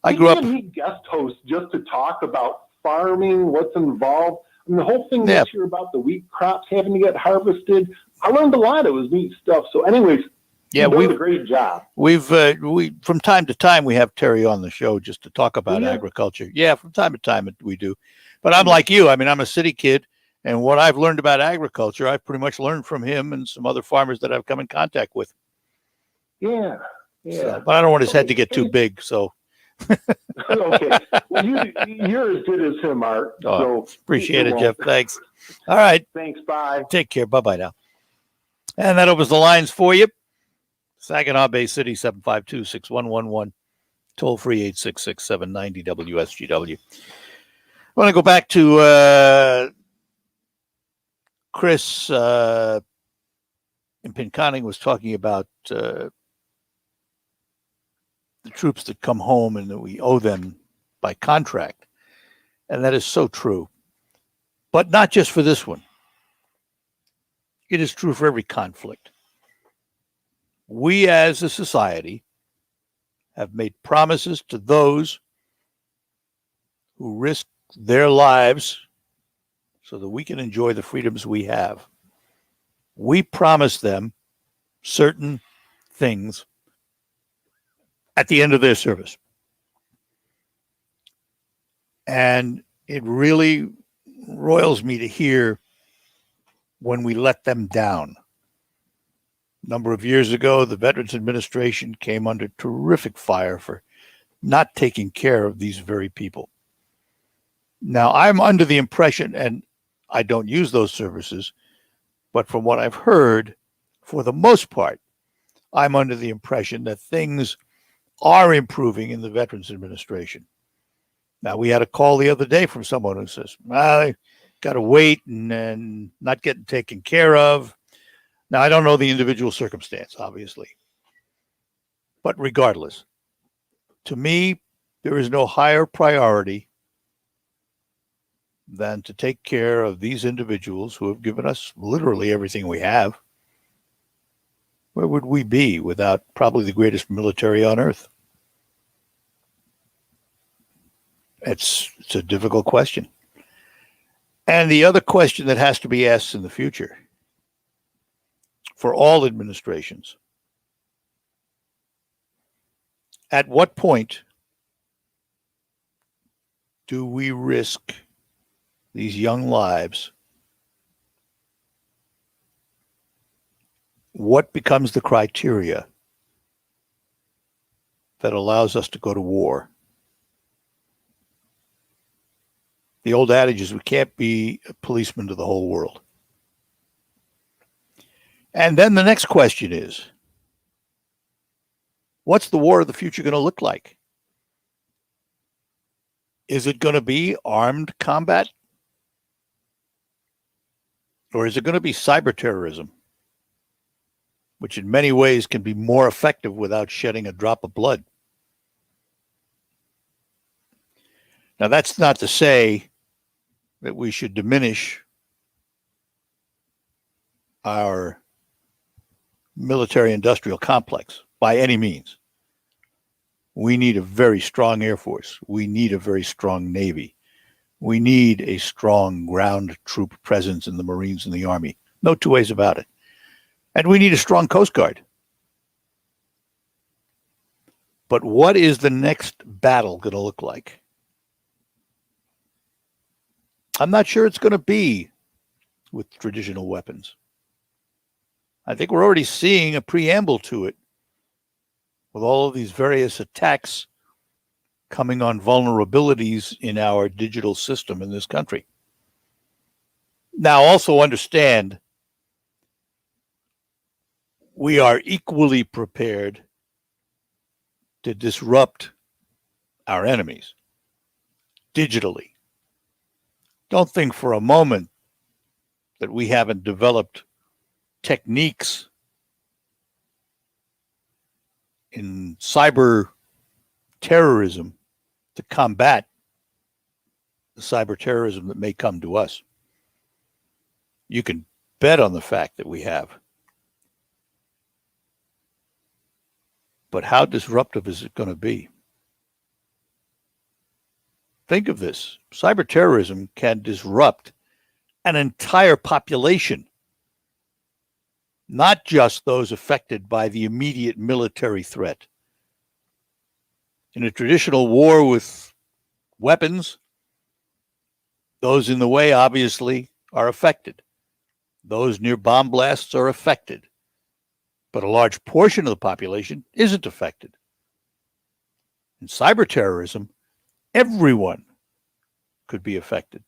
I grew up. He guest hosts just to talk about farming, what's involved. I mean, the whole thing this year about the wheat crops having to get harvested. I learned a lot. It was neat stuff. So, anyways, yeah, we did a great job. We from time to time we have Terry on the show just to talk about agriculture. Yeah, from time to time we do. But I'm like you. I mean, I'm a city kid, and what I've learned about agriculture, I've pretty much learned from him and some other farmers that I've come in contact with. Yeah. Yeah. So, but I don't want his head to get too big. So. Okay. Well, you're as good as him, Mark. Oh, So appreciate you it, Jeff. won't. Thanks. All right. Thanks. Bye. Take care. Bye-bye now. And that opens the lines for you. Saginaw Bay City, 752-6111. Toll free 866-790-WSGW. I want to go back to Chris in Pinconning was talking about the troops that come home and that we owe them by contract. And that is so true. But not just for this one. It is true for every conflict. We as a society have made promises to those who risk their lives so that we can enjoy the freedoms we have. We promise them certain things at the end of their service. And it really roils me to hear when we let them down. A number of years ago, the Veterans Administration came under terrific fire for not taking care of these very people. Now, I'm under the impression, and I don't use those services, but from what I've heard, for the most part, I'm under the impression that things are improving in the Veterans Administration. Now, we had a call the other day from someone who says, I got to wait and not getting taken care of. Now, I don't know the individual circumstance, obviously. But regardless, to me, there is no higher priority than to take care of these individuals who have given us literally everything we have. Where would we be without probably the greatest military on earth? It's a difficult question. And the other question that has to be asked in the future for all administrations, at what point do we risk these young lives? What becomes the criteria that allows us to go to war? The old adage is we can't be a policeman to the whole world. And then the next question is, what's the war of the future going to look like? Is it going to be armed combat? Or is it going to be cyber terrorism, which in many ways can be more effective without shedding a drop of blood? Now, that's not to say that we should diminish our military-industrial complex by any means. We need a very strong Air Force. We need a very strong Navy. We need a strong ground troop presence in the Marines and the Army. No two ways about it. And we need a strong Coast Guard. But what is the next battle going to look like? I'm not sure it's going to be with traditional weapons. I think we're already seeing a preamble to it with all of these various attacks coming on vulnerabilities in our digital system in this country. Now, also understand we are equally prepared to disrupt our enemies digitally. Don't think for a moment that we haven't developed techniques in cyber terrorism to combat the cyber terrorism that may come to us. You can bet on the fact that we have. But how disruptive is it going to be? Think of this. Cyber terrorism can disrupt an entire population, not just those affected by the immediate military threat. In a traditional war with weapons, those in the way obviously are affected. Those near bomb blasts are affected. but a large portion of the population isn't affected. In cyber terrorism, everyone could be affected.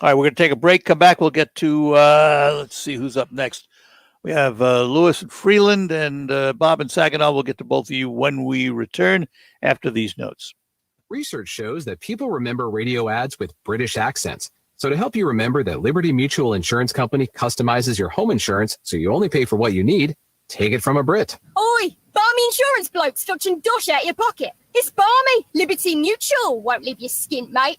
All right, we're going to take a break. Come back. We'll get to, let's see who's up next. We have Lewis and Freeland and Bob and Saginaw. We'll get to both of you when we return after these notes. Research shows that people remember radio ads with British accents. So to help you remember that Liberty Mutual Insurance Company customizes your home insurance so you only pay for what you need, take it from a Brit. Oi, barmy insurance bloke touching dosh out your pocket. It's barmy. Liberty Mutual won't leave you skint, mate.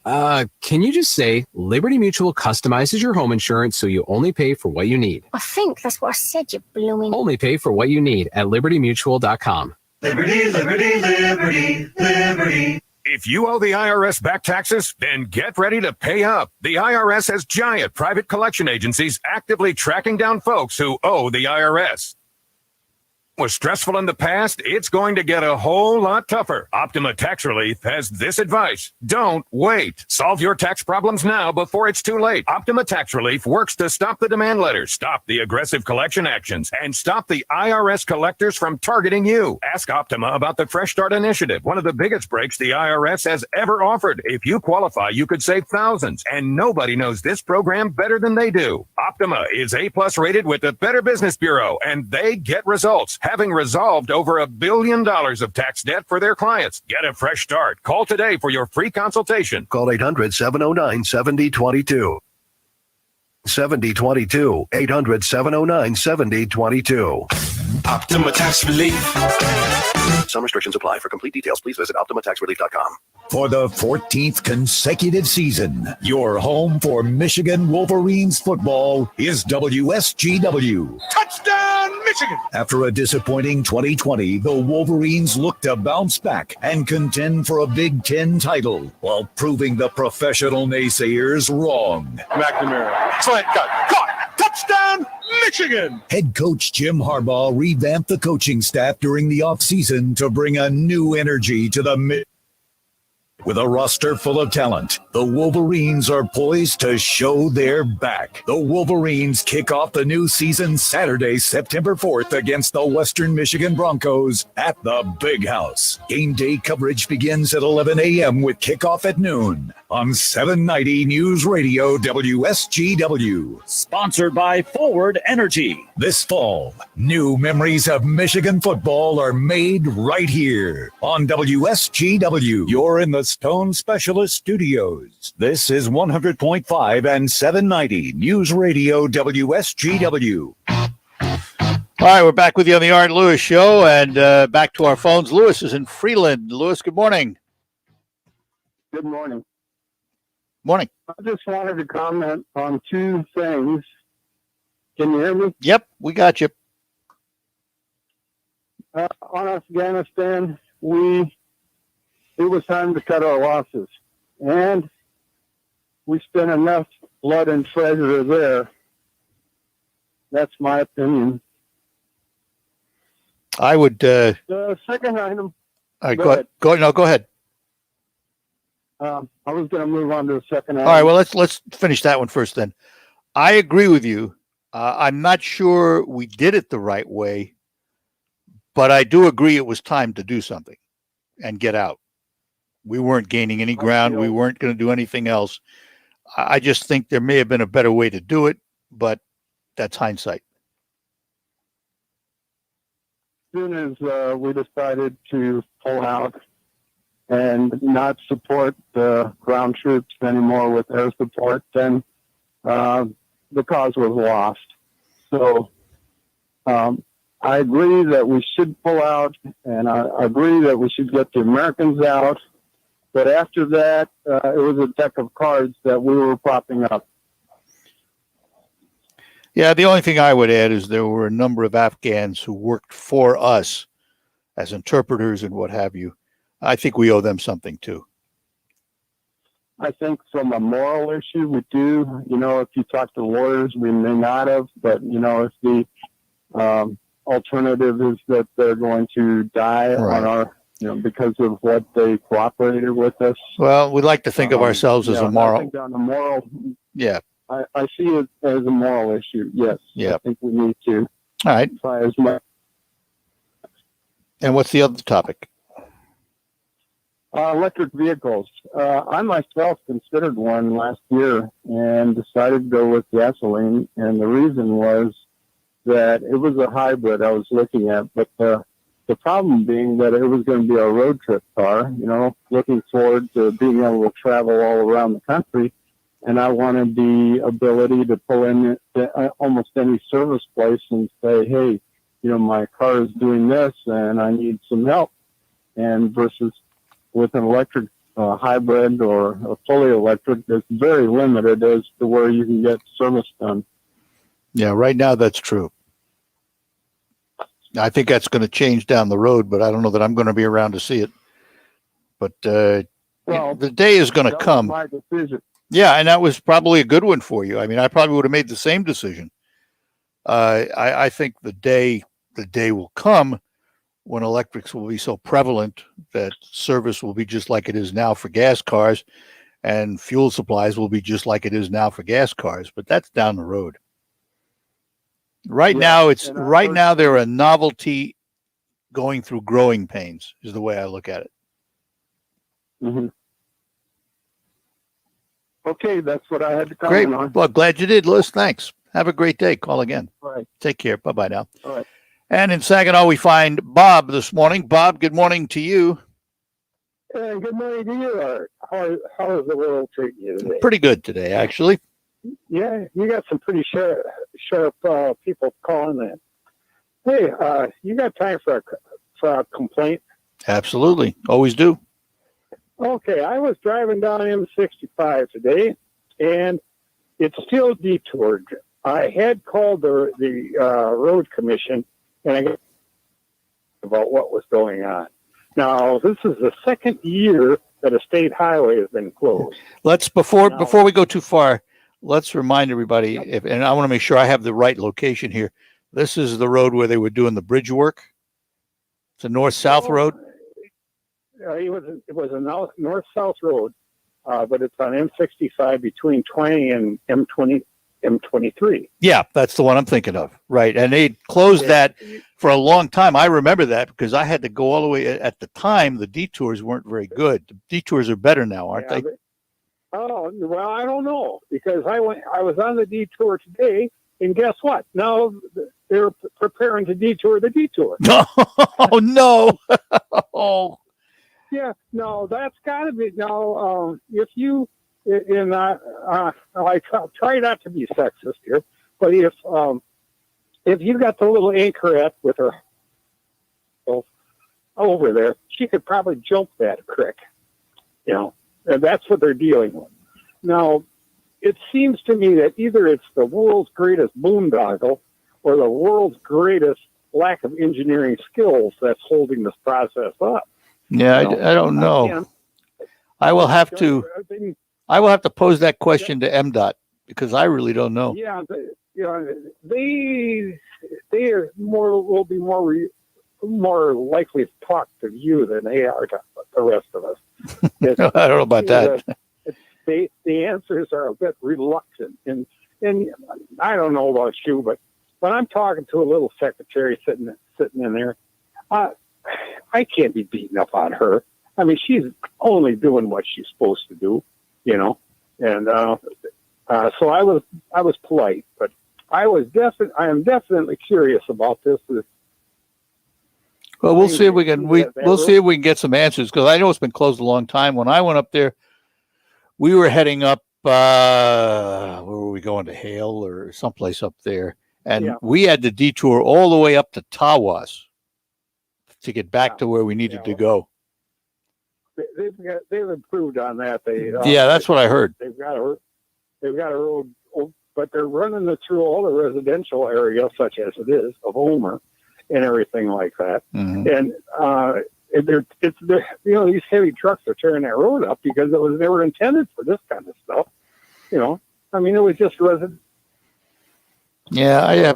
Can you just say Liberty Mutual customizes your home insurance so you only pay for what you need? I think that's what I said, you blooming. Only pay for what you need at libertymutual.com. Liberty, liberty, liberty, liberty. If you owe the IRS back taxes, then get ready to pay up. The IRS has giant private collection agencies actively tracking down folks who owe the IRS. Was stressful in the past, it's going to get a whole lot tougher. Optima Tax Relief has this advice. Don't wait. Solve your tax problems now before it's too late. Optima Tax Relief works to stop the demand letters, stop the aggressive collection actions, and stop the IRS collectors from targeting you. Ask Optima about the Fresh Start Initiative, one of the biggest breaks the IRS has ever offered. If you qualify, you could save thousands, and nobody knows this program better than they do. Optima is A+ rated with the Better Business Bureau, and they get results, having resolved over $1 billion of tax debt for their clients. Get a fresh start. Call today for your free consultation. Call 800-709-7022. 7022. 800-709-7022. Optima Tax Relief. Some restrictions apply. For complete details, please visit OptimaTaxRelief.com. For the 14th consecutive season, your home for Michigan Wolverines football is WSGW. Touchdown, Michigan! After a disappointing 2020, the Wolverines look to bounce back and contend for a Big Ten title while proving the professional naysayers wrong. McNamara. Slant cut. Caught. Touchdown, Michigan! Head coach Jim Harbaugh revamped the coaching staff during the offseason to bring a new energy to the With a roster full of talent, the Wolverines are poised to show their back. The Wolverines kick off the new season Saturday, September 4th against the Western Michigan Broncos at the Big House. Game day coverage begins at 11 a.m. with kickoff at noon on 790 News Radio WSGW. Sponsored by Forward Energy. This fall, new memories of Michigan football are made right here on WSGW. You're in the Stone Specialist Studios. This is 100.5 and 790 News Radio WSGW. All right, we're back with you on the Art Lewis Show, and back to our phones. Lewis is in Freeland. Lewis, good morning. Good morning. Morning. I just wanted to comment on two things. Can you hear me? Yep, we got you. On Afghanistan, it was time to cut our losses. And we spent enough blood and treasure there. That's my opinion. I would. The second item. All right, go ahead. Go ahead. I was going to move on to the second item. All right, well, let's finish that one first then. I agree with you. I'm not sure we did it the right way, but I do agree it was time to do something and get out. We weren't gaining any ground. We weren't going to do anything else. I just think there may have been a better way to do it, but that's hindsight. As soon as we decided to pull out and not support the ground troops anymore with air support, then the cause was lost. So I agree that we should pull out, and I agree that we should get the Americans out. But after that, it was a deck of cards that we were propping up. Yeah, the only thing I would add is there were a number of Afghans who worked for us as interpreters and what have you. I think we owe them something too. I think from a moral issue, we do. You know, if you talk to lawyers, we may not have. But, you know, if the alternative is that they're going to die on our, you know, because of what they cooperated with us. Well, we like to think of ourselves as a moral. I think on the moral. Yeah. I see it as a moral issue. Yes. Yeah. I think we need to All right. As my And what's the other topic? electric vehicles. I myself considered one last year and decided to go with gasoline. And the reason was that it was a hybrid I was looking at, but the problem being that it was going to be a road trip car, looking forward to being able to travel all around the country. And I wanted the ability to pull in to almost any service place and say, hey, my car is doing this and I need some help. And versus with an electric hybrid or a fully electric, it's very limited as to where you can get service done. Yeah, right now that's true. I think that's going to change down the road, but I don't know that I'm going to be around to see it. But the day is going to come. My decision. Yeah, and that was probably a good one for you. I mean, I probably would have made the same decision. I think the day will come when electrics will be so prevalent that service will be just like it is now for gas cars, and fuel supplies will be just like it is now for gas cars. But that's down the road. Right now, they're a novelty going through growing pains, is the way I look at it. Mm-hmm. Okay, that's what I had to comment on. Well, glad you did, Liz. Thanks. Have a great day. Call again. All right. Take care. Bye-bye now. All right. And in Saginaw, we find Bob this morning. Bob, good morning to you. Good morning to you, Art. How is the world treating you today? Pretty good today, actually. Yeah, you got some pretty sharp people calling in. Hey, you got time for a complaint? Absolutely. Always do. Okay, I was driving down M65 today, and it's still detoured. I had called the road commission, and I got about what was going on. Now, this is the second year that a state highway has been closed. Let's before we go too far, let's remind everybody, and I want to make sure I have the right location here. This is the road where they were doing the bridge work. It's a north-south road. It was a north-south road, but it's on M65 between 20 and M23. Yeah, that's the one I'm thinking of. Right. And they closed that for a long time. I remember that because I had to go all the way. At the time, the detours weren't very good. The detours are better now, aren't they? Oh, well, I don't know, because I was on the detour today, and guess what? Now they're preparing to detour the detour. Oh, no. Oh. Yeah, no, that's got to be. Now, if you, and I try not to be sexist here, but if you got the little anchorette with her over there, she could probably jump that creek, and that's what they're dealing with. Now, it seems to me that either it's the world's greatest boondoggle or the world's greatest lack of engineering skills that's holding this process up. Yeah, I don't know. I will have to pose that question to MDOT because I really don't know. Yeah, they will be more likely to talk to you than they are to the rest of us. I don't know about that. The answers are a bit reluctant, and I don't know about you, but when I'm talking to a little secretary sitting in there, I can't be beating up on her. I mean, she's only doing what she's supposed to do, And so I was polite, but I am definitely curious about this. Well, we'll see if we can we'll see if we can get some answers because I know it's been closed a long time. When I went up there, we were heading up. Where were we going, to Hale or someplace up there? And we had to detour all the way up to Tawas to get back to where we needed to go. They've improved on that. That's what I heard. They've got a road, but they're running it through all the residential areas, such as it is of Omer and everything like that. Mm-hmm. And these heavy trucks are tearing that road up because it was never intended for this kind of stuff. I mean, it was just resident. Yeah,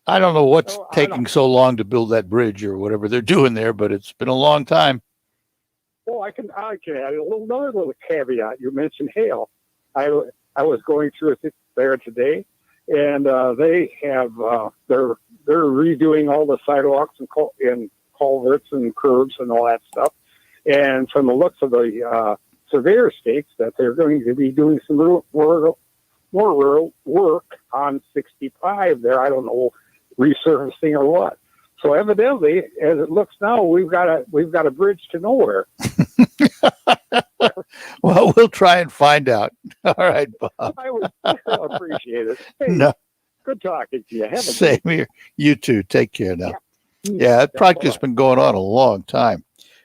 I don't know what's taking so long to build that bridge or whatever they're doing there, but it's been a long time. Well, I can add another little caveat. You mentioned Hale. I was going through it there today, and they have they're redoing all the sidewalks and culverts and curbs and all that stuff. And from the looks of the surveyor states that they're going to be doing some more work on 65 there. I don't know, resurfacing or what. So evidently, as it looks now, we've got a bridge to nowhere. Well, we'll try and find out. All right, Bob. I would appreciate it. Hey, No. Good talking to you. Have a Same good here. You too. Take care now. Yeah. That project has been going on a long time.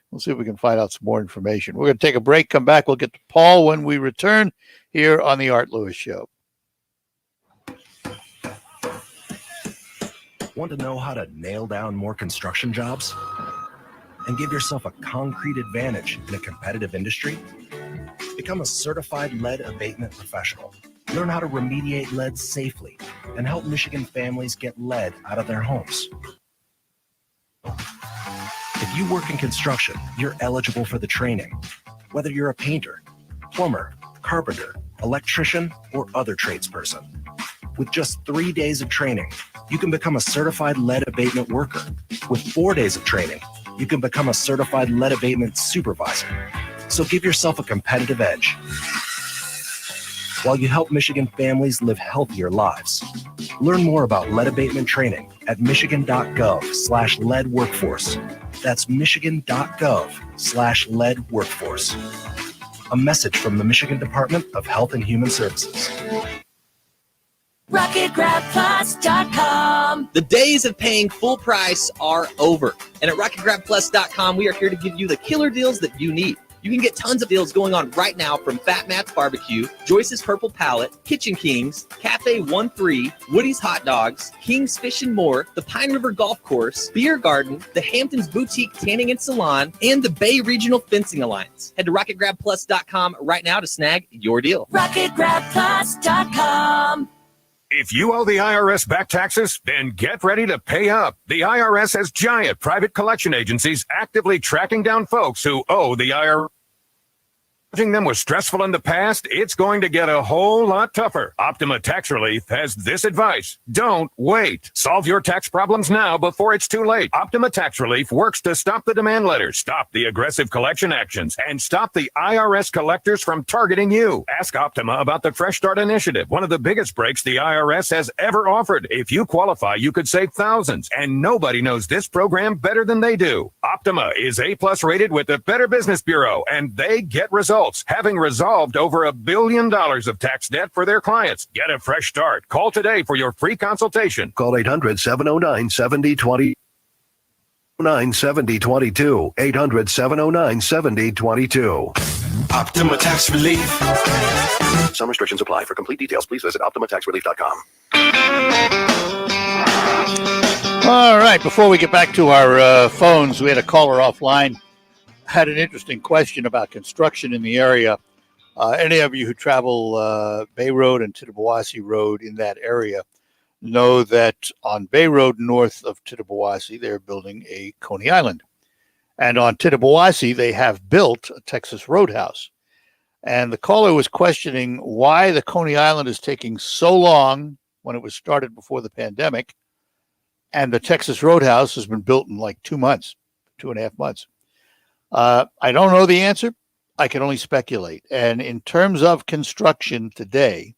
We'll see if we can find out some more information. We're going to take a break, come back. We'll get to Paul when we return here on the Art Lewis Show. Want to know how to nail down more construction jobs and give yourself a concrete advantage in a competitive industry? Become a certified lead abatement professional. Learn how to remediate lead safely and help Michigan families get lead out of their homes. If you work in construction, you're eligible for the training, whether you're a painter, plumber, carpenter, electrician, or other tradesperson. With just 3 days of training, you can become a certified lead abatement worker. With 4 days of training, you can become a certified lead abatement supervisor. So give yourself a competitive edge while you help Michigan families live healthier lives. Learn more about lead abatement training at michigan.gov/lead workforce. That's michigan.gov/lead workforce. A message from the Michigan Department of Health and Human Services. RocketGrabPlus.com. The days of paying full price are over. And at RocketGrabPlus.com, we are here to give you the killer deals that you need. You can get tons of deals going on right now from Fat Matt's Barbecue, Joyce's Purple Palette, Kitchen Kings, Cafe 13, Woody's Hot Dogs, King's Fish and More, the Pine River Golf Course, Beer Garden, the Hamptons Boutique Tanning and Salon, and the Bay Regional Fencing Alliance. Head to RocketGrabPlus.com right now to snag your deal. RocketGrabPlus.com. If you owe the IRS back taxes, then get ready to pay up. The IRS has giant private collection agencies actively tracking down folks who owe the IRS. Judging them was stressful in the past, it's going to get a whole lot tougher. Optima Tax Relief has this advice. Don't wait. Solve your tax problems now before it's too late. Optima Tax Relief works to stop the demand letters, stop the aggressive collection actions, and stop the IRS collectors from targeting you. Ask Optima about the Fresh Start Initiative, one of the biggest breaks the IRS has ever offered. If you qualify, you could save thousands, and nobody knows this program better than they do. Optima is A+ rated with the Better Business Bureau, and they get results, having resolved over $1 billion of tax debt for their clients. Get a fresh start. Call today for your free consultation. Call 800-709-7020. 7022. 800-709-7022. Optima Tax Relief. Some restrictions apply. For complete details, please visit OptimaTaxRelief.com. All right. Before we get back to our phones, we had a caller offline. Had an interesting question about construction in the area. Any of you who travel Bay Road and Tittabawassee Road in that area know that on Bay Road north of Tittabawassee, they're building a Coney Island. And on Tittabawassee, they have built a Texas Roadhouse. And the caller was questioning why the Coney Island is taking so long when it was started before the pandemic. And the Texas Roadhouse has been built in like 2 months, 2.5 months. I don't know the answer. I can only speculate. And in terms of construction today,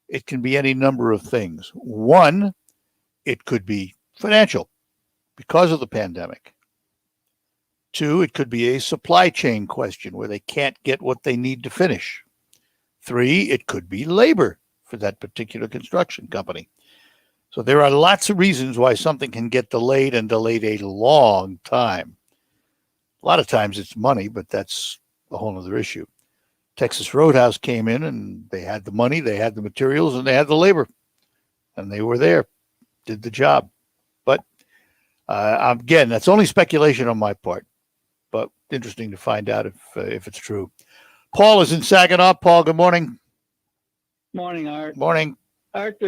it can be any number of things. One, it could be financial because of the pandemic. Two, it could be a supply chain question where they can't get what they need to finish. Three, it could be labor for that particular construction company. So there are lots of reasons why something can get delayed and delayed a long time. A lot of times it's money, but that's a whole other issue. Texas Roadhouse came in and they had the money, they had the materials, and they had the labor. And they were there, did the job. But again, that's only speculation on my part. But interesting to find out if it's true. Paul is in Saginaw. Paul, good morning. Morning, Art. Morning. Art,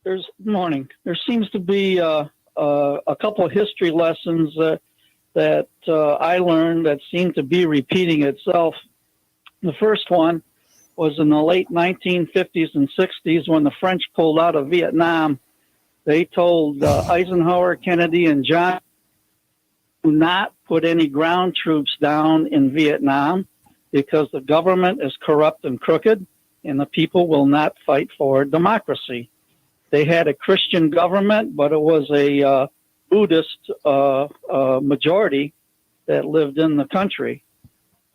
there's morning. There seems to be a couple of history lessons that I learned that seem to be repeating itself. The first one was in the late 1950s and 60s when the French pulled out of Vietnam. They told Eisenhower, Kennedy, and John to not put any ground troops down in Vietnam because the government is corrupt and crooked, and the people will not fight for democracy. They had a Christian government, but it was a Buddhist majority that lived in the country.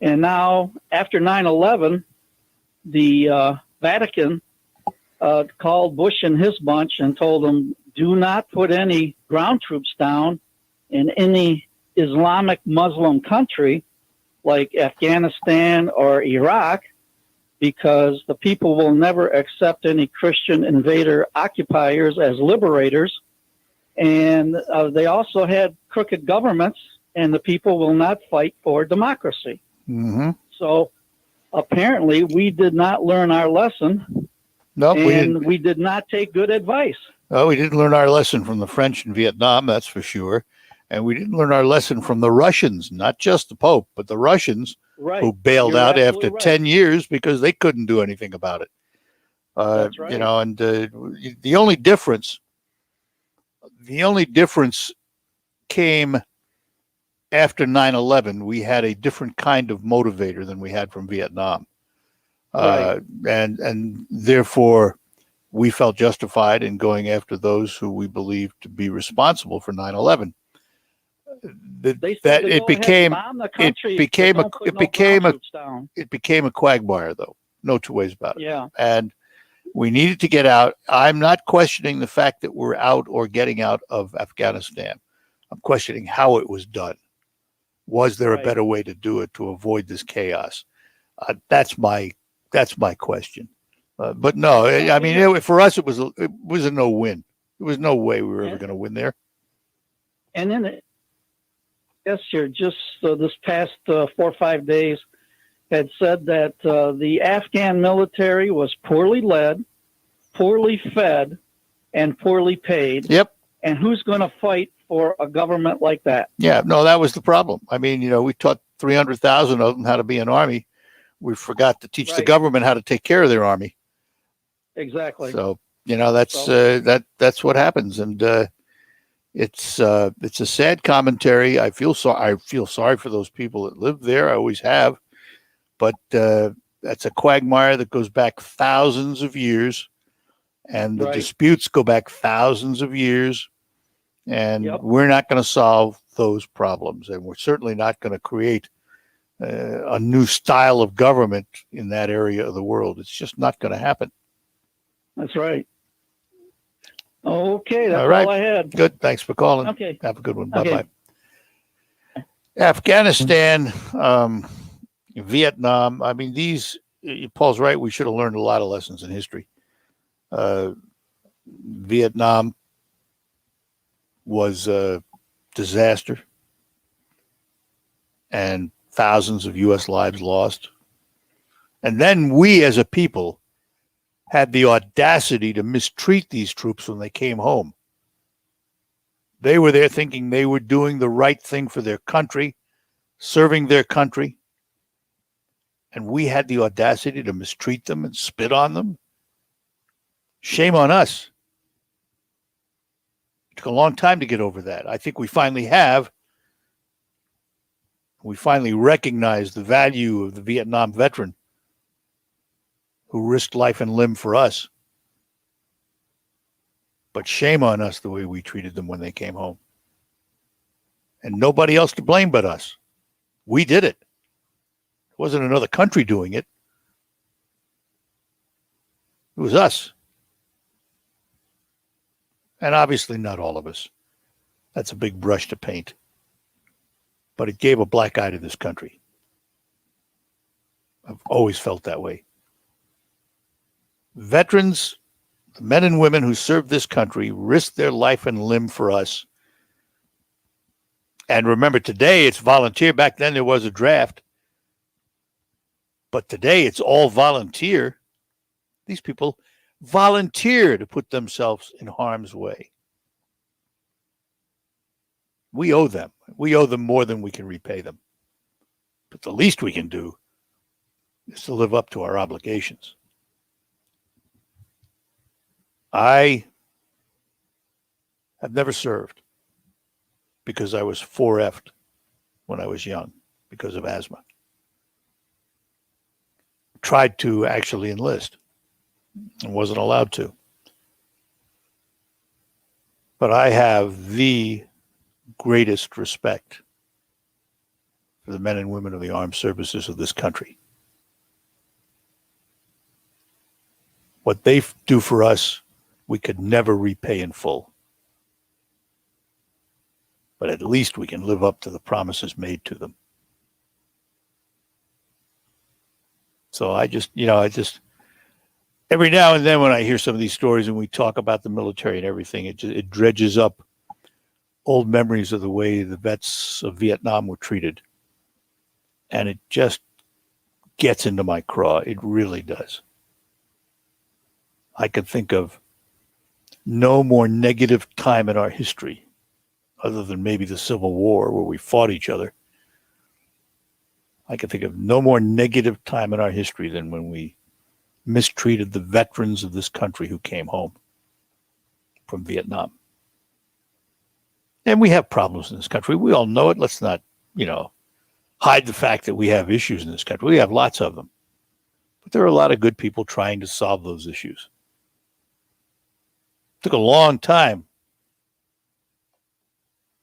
And now, after 9/11, the Vatican called Bush and his bunch and told them, do not put any ground troops down in any Islamic Muslim country like Afghanistan or Iraq, because the people will never accept any Christian invader occupiers as liberators. And they also had crooked governments, and the people will not fight for democracy. Mm-hmm. So apparently we did not learn our lesson. No, we did not take good advice. Oh, we didn't learn our lesson from the French in Vietnam, that's for sure. And we didn't learn our lesson from the Russians, not just the Pope, but the Russians who bailed out after 10 years because they couldn't do anything about it. That's right. You know, and the only difference came after 9/11. We had a different kind of motivator than we had from Vietnam. And therefore we felt justified in going after those who we believed to be responsible for 9/11. It became a quagmire, though. No two ways about it. Yeah. And we needed to get out. I'm not questioning the fact that we're out or getting out of Afghanistan. I'm questioning how it was done. Was there a better way to do it to avoid this chaos? That's my question. But no, I mean, for us, it was a no-win. There was no way we were ever going to win there. And then, yes, here, just this past 4 or 5 days, had said that the Afghan military was poorly led, poorly fed, and poorly paid. Yep. And who's going to fight for a government like that? Yeah, no, that was the problem. I mean, you know, we taught 300,000 of them how to be an army. We forgot to teach the government how to take care of their army. Exactly. So, you know, that's what happens. And it's a sad commentary. I feel sorry for those people that live there. I always have. But that's a quagmire that goes back thousands of years. And the disputes go back thousands of years. And we're not going to solve those problems. And we're certainly not going to create a new style of government in that area of the world. It's just not going to happen. That's right. Okay, that's all I had. Good. Thanks for calling. Okay. Have a good one. Bye-bye. Afghanistan, Vietnam. I mean, Paul's right. We should have learned a lot of lessons in history. Vietnam was a disaster and thousands of U.S. lives lost. And then we as a people had the audacity to mistreat these troops when they came home. They were there thinking they were doing the right thing for their country, serving their country. And we had the audacity to mistreat them and spit on them. Shame on us. It took a long time to get over that. I think we finally have. We finally recognize the value of the Vietnam veteran who risked life and limb for us. But shame on us the way we treated them when they came home. And nobody else to blame but us. We did it. It wasn't another country doing it. It was us. And obviously not all of us. That's a big brush to paint. But it gave a black eye to this country. I've always felt that way. Veterans, the men and women who served this country, risked their life and limb for us. And remember, today it's volunteer. Back then there was a draft. But today it's all volunteer. These people volunteer to put themselves in harm's way. We owe them. We owe them more than we can repay them. But the least we can do is to live up to our obligations. I have never served because I was 4F'd when I was young because of asthma. Tried to actually enlist and wasn't allowed to. But I have the greatest respect for the men and women of the armed services of this country. What they do for us, we could never repay in full. But at least we can live up to the promises made to them. So I just, every now and then when I hear some of these stories and we talk about the military and everything, it dredges up old memories of the way the vets of Vietnam were treated. And it just gets into my craw. It really does. I could think of no more negative time in our history, other than maybe the Civil War where we fought each other. I can think of no more negative time in our history than when we mistreated the veterans of this country who came home from Vietnam. And we have problems in this country. We all know it. Let's not, hide the fact that we have issues in this country. We have lots of them. But there are a lot of good people trying to solve those issues. It took a long time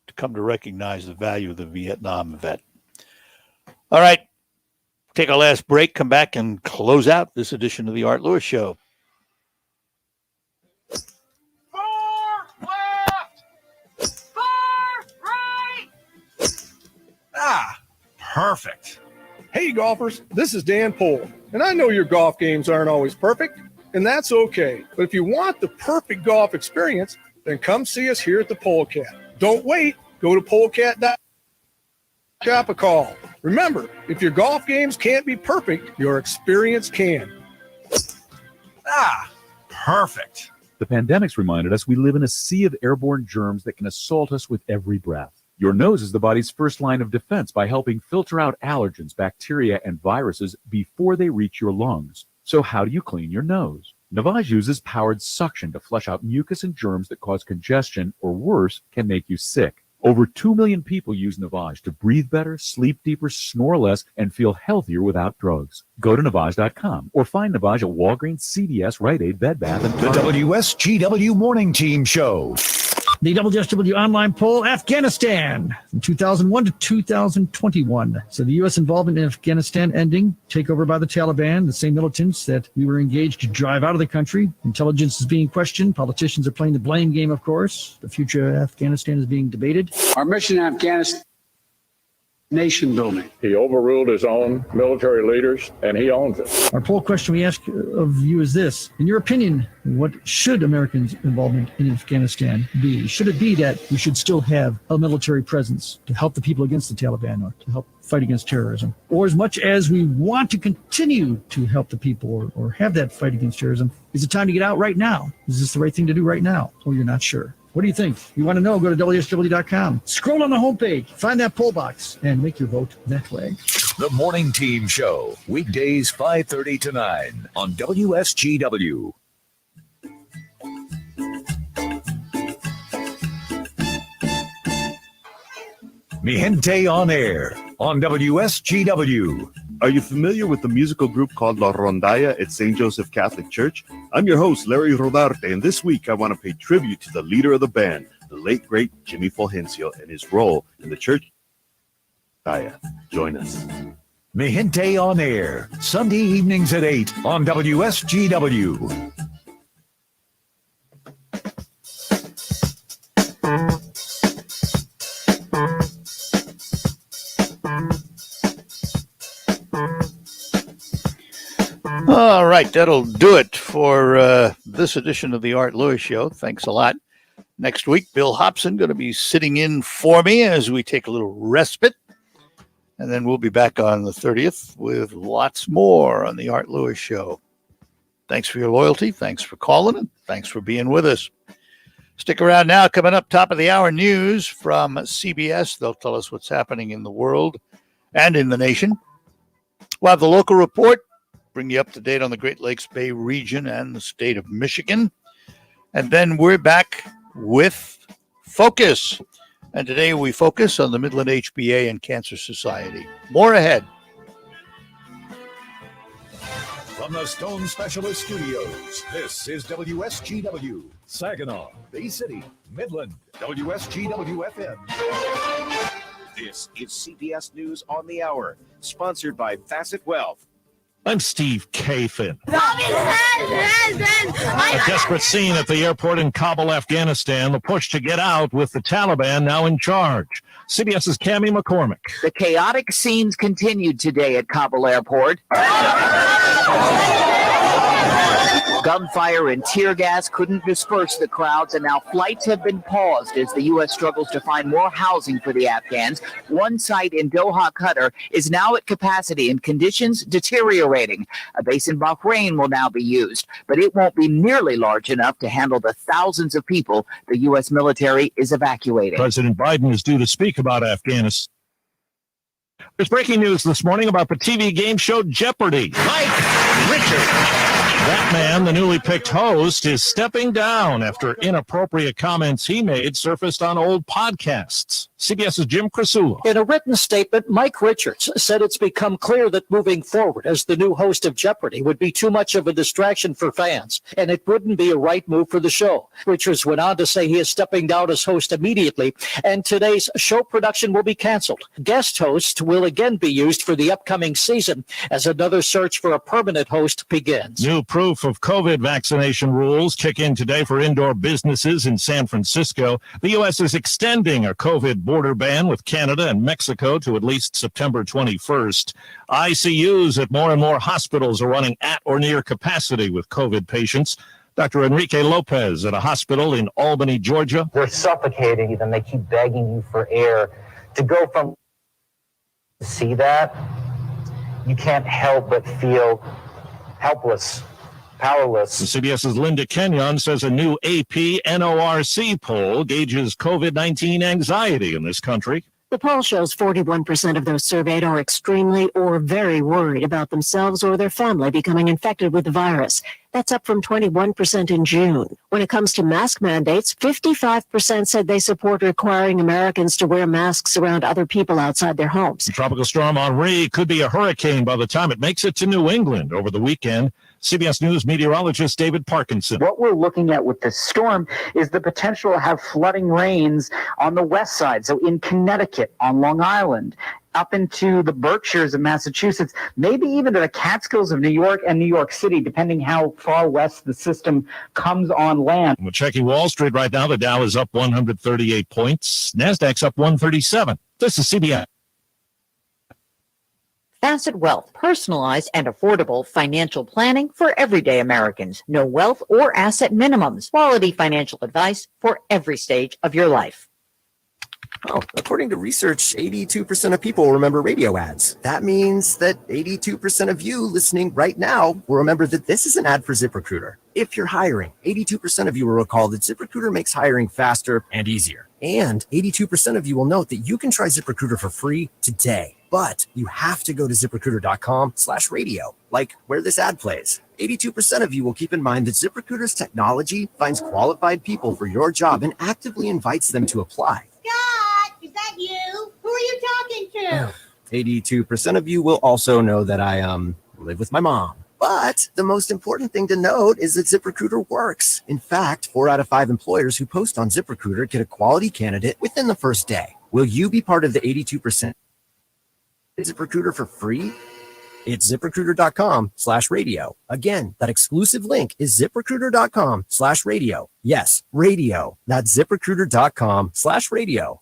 to come to recognize the value of the Vietnam vet. All right, take our last break, come back and close out this edition of the Art Lewis Show. Perfect. Hey, golfers, this is Dan Pohl, and I know your golf games aren't always perfect, and that's okay. But if you want the perfect golf experience, then come see us here at the Polecat. Don't wait. Go to polecat.com. Shop a call. Remember, if your golf games can't be perfect, your experience can. Perfect. The pandemic's reminded us we live in a sea of airborne germs that can assault us with every breath. Your nose is the body's first line of defense by helping filter out allergens, bacteria, and viruses before they reach your lungs. So how do you clean your nose? Navage uses powered suction to flush out mucus and germs that cause congestion, or worse, can make you sick. Over 2 million people use Navage to breathe better, sleep deeper, snore less, and feel healthier without drugs. Go to Navage.com or find Navage at Walgreens, CVS, Rite Aid, Bed Bath, and The WSGW Morning Team Show. The WSW online poll, Afghanistan, from 2001 to 2021. So the U.S. involvement in Afghanistan ending, takeover by the Taliban, the same militants that we were engaged to drive out of the country. Intelligence is being questioned. Politicians are playing the blame game, of course. The future of Afghanistan is being debated. Our mission in Afghanistan, nation building. He overruled his own military leaders, and he owns it. Our poll question we ask of you is this. In your opinion, what should Americans' involvement in Afghanistan be? Should it be that we should still have a military presence to help the people against the Taliban or to help fight against terrorism? Or as much as we want to continue to help the people or have that fight against terrorism, is it time to get out right now? Is this the right thing to do right now? Or you're not sure? What do you think? You want to know? Go to WSW.com. Scroll on the homepage, find that poll box, and make your vote that way. The Morning Team Show, weekdays 5:30 to 9 on WSGW. Mi Gente on Air on WSGW. Are you familiar with the musical group called La Rondalla at St. Joseph Catholic Church? I'm your host, Larry Rodarte, and this week I want to pay tribute to the leader of the band, the late, great Jimmy Fulgencio, and his role in the church. Join us. Mi Gente on Air, Sunday evenings at 8 on WSGW. All right, that'll do it for this edition of the Art Lewis Show. Thanks a lot. Next week, Bill Hobson going to be sitting in for me as we take a little respite. And then we'll be back on the 30th with lots more on the Art Lewis Show. Thanks for your loyalty. Thanks for calling, and thanks for being with us. Stick around now. Coming up, top of the hour news from CBS. They'll tell us what's happening in the world and in the nation. We'll have the local report. bring you up to date on the Great Lakes Bay region and the state of Michigan. And then we're back with Focus. And today we focus on the Midland HBA and Cancer Society. More ahead. From the Stone Specialist Studios, this is WSGW, Saginaw, Bay City, Midland, WSGW-FM. This is CBS News on the Hour, sponsored by Facet Wealth. I'm Steve Kafin. A A desperate scene at the airport in Kabul, Afghanistan. The push to get out with the Taliban now in charge. CBS's Cammie McCormick. The chaotic scenes continued today at Kabul Airport. Gunfire and tear gas couldn't disperse the crowds, and now flights have been paused as the U.S. struggles to find more housing for the Afghans. One site in Doha, Qatar, is now at capacity and conditions deteriorating. A base in Bahrain will now be used, but it won't be nearly large enough to handle the thousands of people the U.S. military is evacuating. President Biden is due to speak about Afghanistan. There's breaking news this morning about the TV game show Jeopardy! Mike Richards. That man, the newly picked host, is stepping down after inappropriate comments he made surfaced on old podcasts. CBS's Jim Krasula. In a written statement, Mike Richards said it's become clear that moving forward as the new host of Jeopardy would be too much of a distraction for fans, and it wouldn't be a right move for the show. Richards went on to say he is stepping down as host immediately, and today's show production will be canceled. Guest hosts will again be used for the upcoming season as another search for a permanent host begins. New proof of COVID vaccination rules kick in today for indoor businesses in San Francisco. The U.S. is extending a COVID border ban with Canada and Mexico to at least September 21st. ICUs at more and more hospitals are running at or near capacity with COVID patients. Dr. Enrique Lopez at a hospital in Albany, Georgia. They're suffocating and they keep begging you for air. To go from see that, you can't help but feel helpless, powerless. CBS's Linda Kenyon says a new AP NORC poll gauges COVID-19 anxiety in this country. The poll shows 41% of those surveyed are extremely or very worried about themselves or their family becoming infected with the virus. That's up from 21% in June. When it comes to mask mandates, 55% said they support requiring Americans to wear masks around other people outside their homes. Tropical storm Henri could be a hurricane by the time it makes it to New England over the weekend. CBS News meteorologist David Parkinson. What we're looking at with this storm is the potential to have flooding rains on the west side. So in Connecticut, on Long Island, up into the Berkshires of Massachusetts, maybe even to the Catskills of New York and New York City, depending how far west the system comes on land. We're checking Wall Street right now. The Dow is up 138 points. NASDAQ's up 137. This is CBS. Facet Wealth, personalized and affordable financial planning for everyday Americans. No wealth or asset minimums. Quality financial advice for every stage of your life. Oh, according to research, 82% of people remember radio ads. That means that 82% of you listening right now will remember that this is an ad for ZipRecruiter. If you're hiring, 82% of you will recall that ZipRecruiter makes hiring faster and easier. And 82% of you will note that you can try ZipRecruiter for free today. But you have to go to ZipRecruiter.com/radio, like where this ad plays. 82% of you will keep in mind that ZipRecruiter's technology finds qualified people for your job and actively invites them to apply. Scott, is that you? Who are you talking to? 82% of you will also know that I live with my mom. But the most important thing to note is that ZipRecruiter works. In fact, 4 out of 5 employers who post on ZipRecruiter get a quality candidate within the first day. Will you be part of the 82%? ZipRecruiter for free? It's ZipRecruiter.com/radio. Again, that exclusive link is ZipRecruiter.com/radio. Yes, radio. That's ZipRecruiter.com/radio.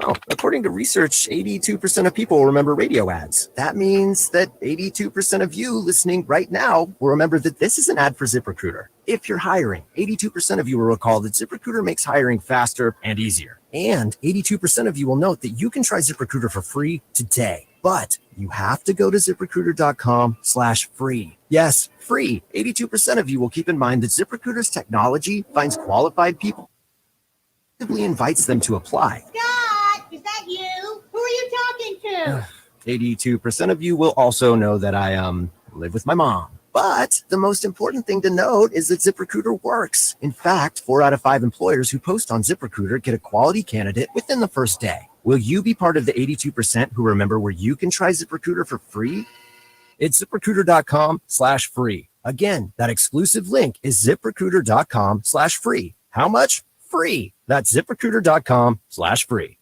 Oh, according to research, 82% of people remember radio ads. That means that 82% of you listening right now will remember that this is an ad for ZipRecruiter. If you're hiring, 82% of you will recall that ZipRecruiter makes hiring faster and easier. And 82% of you will note that you can try ZipRecruiter for free today. But you have to go to ZipRecruiter.com/free. Yes, free. 82% of you will keep in mind that ZipRecruiter's technology finds qualified people, actively invites them to apply. Scott, is that you? Who are you talking to? 82% of you will also know that I live with my mom. But the most important thing to note is that ZipRecruiter works. In fact, 4 out of 5 employers who post on ZipRecruiter get a quality candidate within the first day. Will you be part of the 82% who remember where you can try ZipRecruiter for free? It's ZipRecruiter.com/free. Again, that exclusive link is ZipRecruiter.com/free. How much? Free. That's ZipRecruiter.com/free.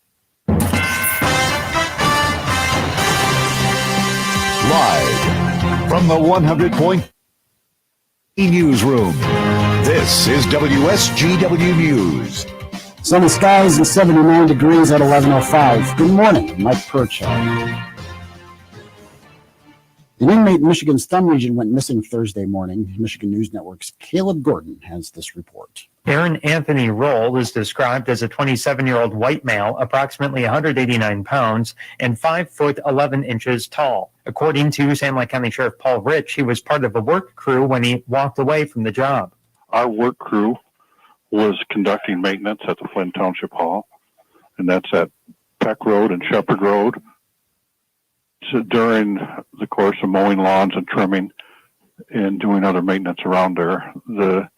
Live from the 100.3 newsroom, this is WSGW News. Sunny skies and 79 degrees at 11:05. Good morning, Mike Purcell. An inmate in Michigan's Thumb region went missing Thursday morning. Michigan News Network's Caleb Gordon has this report. Aaron Anthony Roll is described as a 27-year-old white male, approximately 189 pounds and 5 foot 11 inches tall. According to San Luis County Sheriff Paul Rich, he was part of a work crew when he walked away from the job. Our work crew was conducting maintenance at the Flint Township Hall, and that's at Peck Road and Shepherd Road. So during the course of mowing lawns and trimming and doing other maintenance around there, the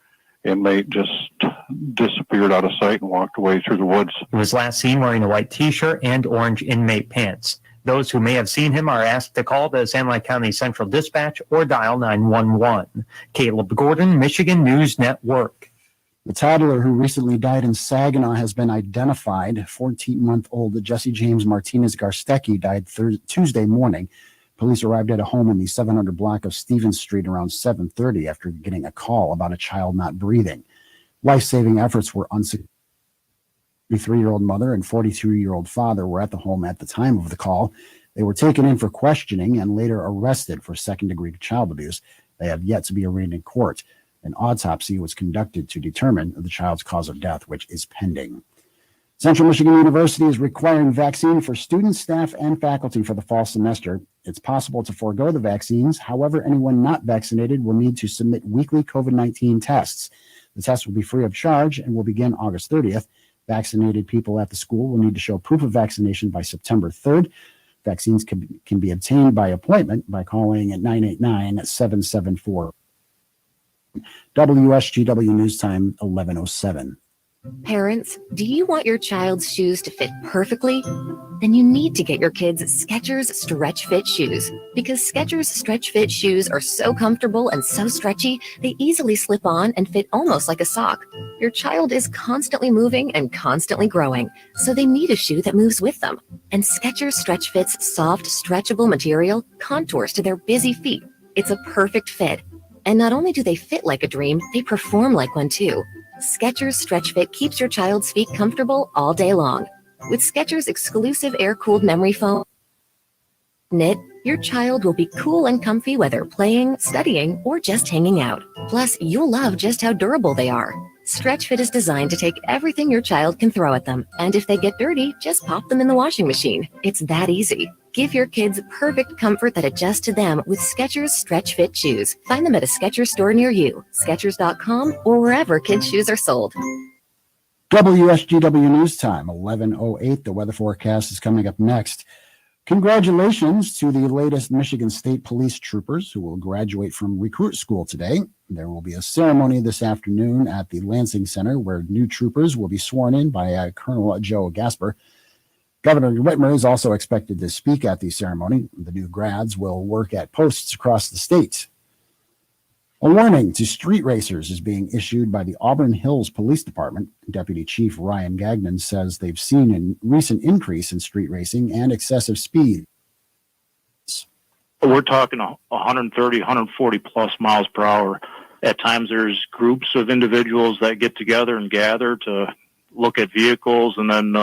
inmate just disappeared out of sight and walked away through the woods. He was last seen wearing a white t-shirt and orange inmate pants. Those who may have seen him are asked to call the San Luis County Central Dispatch or dial 911. Caleb Gordon, Michigan News Network. The toddler who recently died in Saginaw has been identified. 14-month-old Jesse James Martinez Garstecki died Tuesday morning. Police arrived at a home in the 700 block of Stevens Street around 7:30 after getting a call about a child not breathing. Life-saving efforts were unsuccessful. 33-year-old mother and 42-year-old father were at the home at the time of the call. They were taken in for questioning and later arrested for second-degree child abuse. They have yet to be arraigned in court. An autopsy was conducted to determine the child's cause of death, which is pending. Central Michigan University is requiring vaccine for students, staff, and faculty for the fall semester. It's possible to forego the vaccines. However, anyone not vaccinated will need to submit weekly COVID-19 tests. The tests will be free of charge and will begin August 30th. Vaccinated people at the school will need to show proof of vaccination by September 3rd. Vaccines can be obtained by appointment by calling at 989-774. WSGW News Time, 11:07. Parents, do you want your child's shoes to fit perfectly? Then you need to get your kids Skechers Stretchfit shoes, because Skechers Stretchfit shoes are so comfortable and so stretchy, they easily slip on and fit almost like a sock. Your child is constantly moving and constantly growing, so they need a shoe that moves with them. And Skechers Stretchfit's soft, stretchable material contours to their busy feet. It's a perfect fit. And not only do they fit like a dream, they perform like one too. Skechers Stretchfit keeps your child's feet comfortable all day long. With Skechers' exclusive air-cooled memory foam knit, your child will be cool and comfy whether playing, studying, or just hanging out. Plus, you'll love just how durable they are. Stretchfit is designed to take everything your child can throw at them, and if they get dirty, just pop them in the washing machine. It's that easy. Give your kids perfect comfort that adjusts to them with Skechers Stretchfit shoes. Find them at a Skechers store near you, Skechers.com, or wherever kids' shoes are sold. WSGW News Time, 11:08. The weather forecast is coming up next. Congratulations to the latest Michigan State Police troopers who will graduate from recruit school today. There will be a ceremony this afternoon at the Lansing Center where new troopers will be sworn in by Colonel Joe Gasper. Governor Whitmer is also expected to speak at the ceremony. The new grads will work at posts across the state. A warning to street racers is being issued by the Auburn Hills Police Department. Deputy Chief Ryan Gagnon says they've seen a recent increase in street racing and excessive speed. We're talking 130, 140 plus miles per hour. At times there's groups of individuals that get together and gather to look at vehicles, and then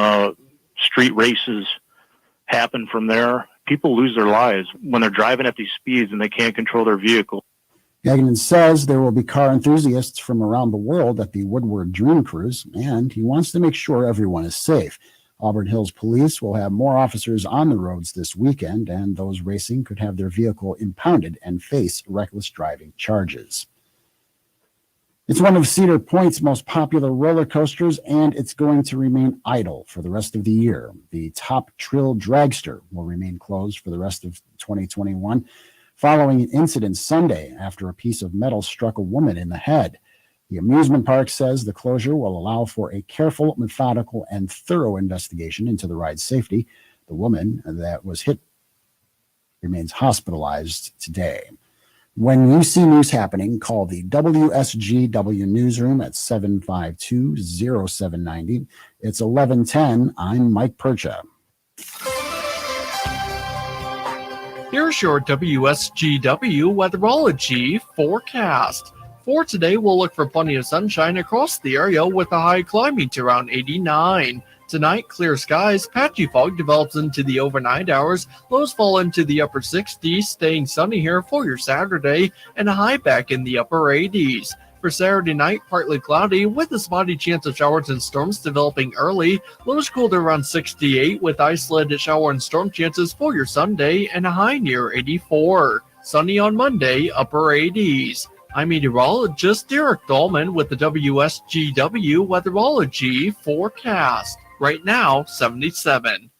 street races happen from there. People lose their lives when they're driving at these speeds and they can't control their vehicle. Gagnon says there will be car enthusiasts from around the world at the Woodward Dream Cruise, and he wants to make sure everyone is safe. Auburn Hills Police will have more officers on the roads this weekend, and those racing could have their vehicle impounded and face reckless driving charges. It's one of Cedar Point's most popular roller coasters, and it's going to remain idle for the rest of the year. The Top Trill Dragster will remain closed for the rest of 2021. following an incident Sunday after a piece of metal struck a woman in the head. The amusement park says the closure will allow for a careful, methodical, and thorough investigation into the ride's safety. The woman that was hit remains hospitalized today. When you see news happening, call the WSGW newsroom at 752-0790. It's 1110. I'm Mike Percha. Here's your WSGW Weatherology Forecast. For today, we'll look for plenty of sunshine across the area with a high climbing to around 89. Tonight, clear skies, patchy fog develops into the overnight hours, lows fall into the upper 60s, staying sunny here for your Saturday, and a high back in the upper 80s. For Saturday night, partly cloudy with a spotty chance of showers and storms developing early, lows cool to around 68 with isolated shower and storm chances for your Sunday, and a high near 84. Sunny on Monday, upper 80s. I'm meteorologist Derek Dahlman with the WSGW Weatherology Forecast. Right now, 77.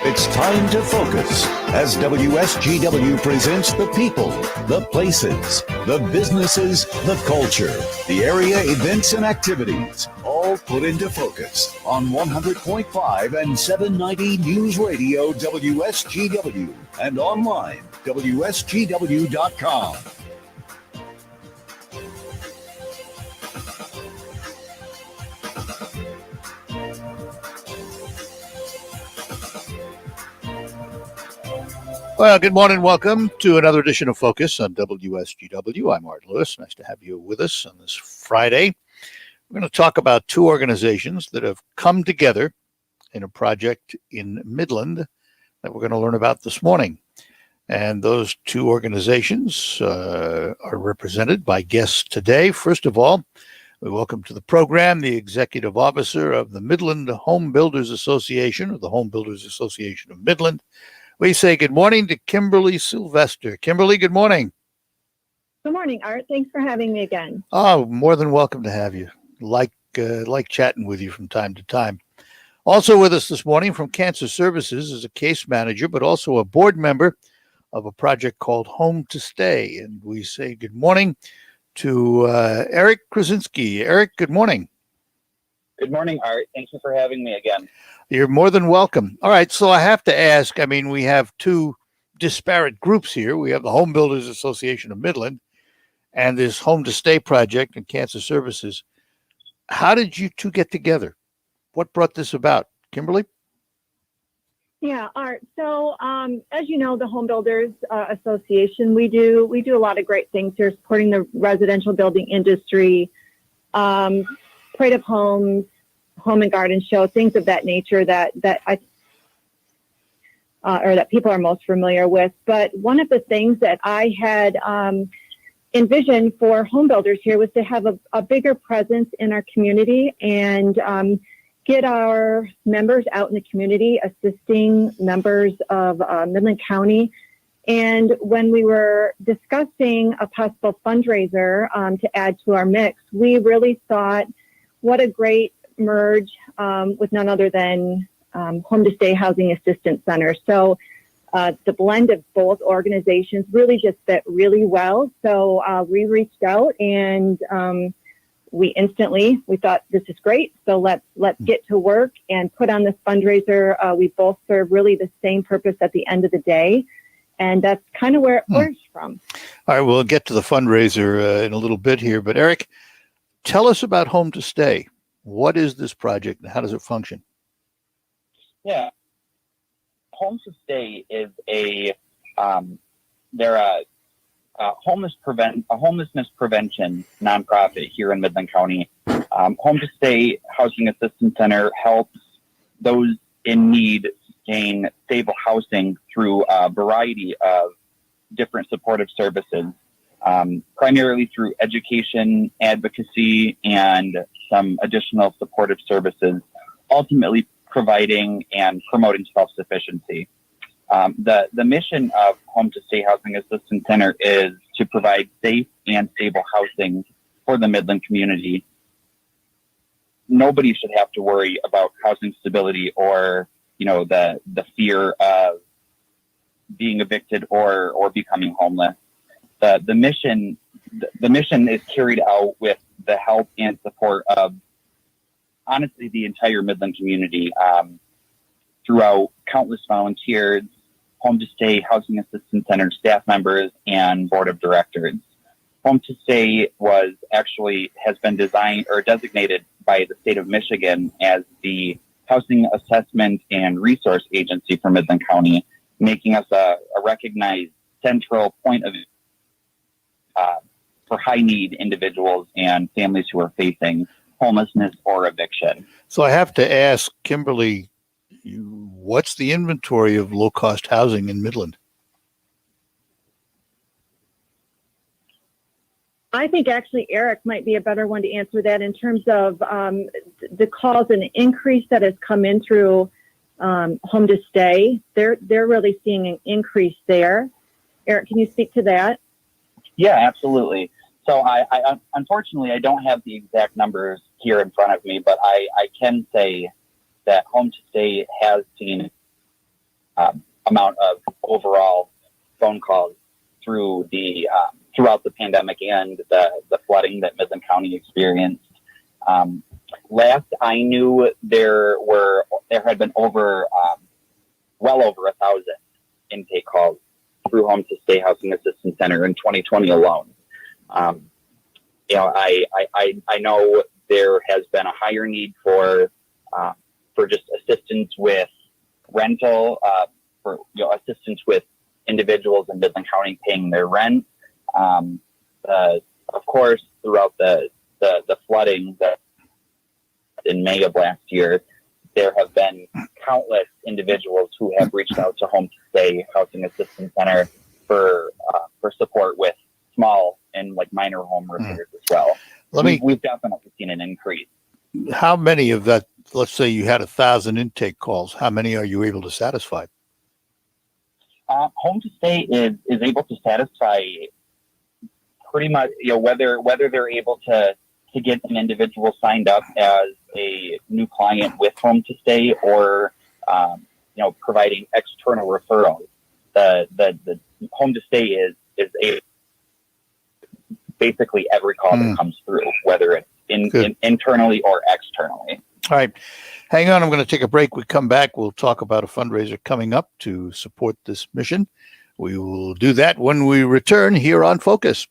It's time to focus as WSGW presents the people, the places, the businesses, the culture, the area events and activities, all put into focus on 100.5 and 790 News Radio WSGW and online WSGW.com. Well, good morning. Welcome to another edition of Focus on WSGW. I'm Art Lewis. Nice to have you with us on this Friday. We're going to talk about two organizations that have come together in a project in Midland that we're going to learn about this morning. And those two organizations are represented by guests today. First of all, we welcome to the program the Executive Officer of the Midland Home Builders Association, or the Home Builders Association of Midland. We say good morning to Kimberly Sylvester. Kimberly, good morning. Good morning, Art. Thanks for having me again. Oh, more than welcome to have you. Like chatting with you from time to time. Also with us this morning from Cancer Services is a case manager, but also a board member of a project called Home to Stay. And we say good morning to Eric Krasinski. Eric, good morning. Good morning, Art. Thank you for having me again. You're more than welcome. All right, so I have to ask, I mean, we have two disparate groups here. We have the Home Builders Association of Midland and this Home to Stay project and Cancer Services. How did you two get together? What brought this about? Kimberly? Yeah, Art. So as you know, the Home Builders Association, we do a lot of great things here supporting the residential building industry, Parade of Homes, Home and Garden Show, things of that nature that people are most familiar with. But one of the things that I had envisioned for home builders here was to have a bigger presence in our community and get our members out in the community, assisting members of Midland County. And when we were discussing a possible fundraiser to add to our mix, we really thought, what a great merge with none other than Home to Stay Housing Assistance Center. So the blend of both organizations really just fit really well. So we reached out and we thought this is great. So let's get to work and put on this fundraiser. We both serve really the same purpose at the end of the day. And that's kind of where it flourished from. All right, we'll get to the fundraiser in a little bit here. But Eric, tell us about Home to Stay. What is this project and how does it function? Yeah, Home to Stay is they're a homelessness prevention nonprofit here in Midland County. Home to Stay Housing Assistance Center helps those in need gain stable housing through a variety of different supportive services. Primarily through education, advocacy, and some additional supportive services, ultimately providing and promoting self-sufficiency. The mission of Home to Stay Housing Assistance Center is to provide safe and stable housing for the Midland community. Nobody should have to worry about housing stability or, the fear of being evicted or becoming homeless. The mission is carried out with the help and support of, honestly, the entire Midland community, throughout countless volunteers, home to stay, housing assistance center staff members, and board of directors. Home to Stay has been designed or designated by the state of Michigan as the housing assessment and resource agency for Midland County, making us a recognized central point of for high need individuals and families who are facing homelessness or eviction. So I have to ask Kimberly, what's the inventory of low-cost housing in Midland? I think actually Eric might be a better one to answer that in terms of the calls and increase that has come in through home to stay. They're really seeing an increase there. Eric, can you speak to that? Yeah, absolutely. So I unfortunately, I don't have the exact numbers here in front of me, but I can say that home to stay has seen amount of overall phone calls through throughout the pandemic and the flooding that Midland County experienced. Last I knew, there had been well over 1,000 intake calls through Home to Stay Housing Assistance Center in 2020 alone. I know there has been a higher need for just assistance with rental, for assistance with individuals in Midland County paying their rent. Of course, throughout the flooding that in May of last year, there have been countless individuals who have reached out to Home to Stay Housing Assistance Center for support with small and minor home repairs as well. We've definitely seen an increase. How many of that, let's say you had 1,000 intake calls, how many are you able to satisfy? Home to Stay is able to satisfy pretty much, whether they're able to get an individual signed up as a new client with Home to Stay or, providing external referrals. The Home to Stay is basically every call that comes through, whether it's internally or externally. All right. Hang on. I'm going to take a break. We come back. We'll talk about a fundraiser coming up to support this mission. We will do that when we return here on Focus.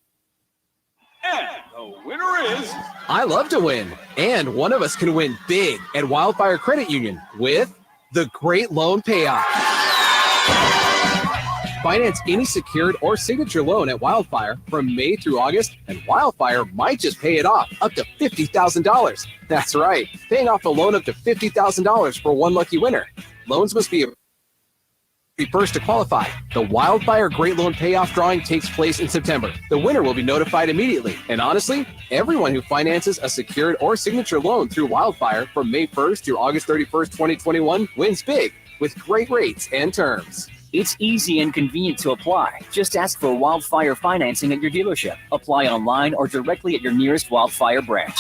And the winner is... I love to win. And one of us can win big at Wildfire Credit Union with the Great Loan Payoff. Finance any secured or signature loan at Wildfire from May through August, and Wildfire might just pay it off up to $50,000. That's right, paying off a loan up to $50,000 for one lucky winner. Loans must be first to qualify. The Wildfire Great Loan Payoff drawing takes place in September. The winner will be notified immediately. And honestly, everyone who finances a secured or signature loan through Wildfire from May 1st through August 31st, 2021 wins big with great rates and terms. It's easy and convenient to apply. Just ask for Wildfire financing at your dealership. Apply online or directly at your nearest Wildfire branch.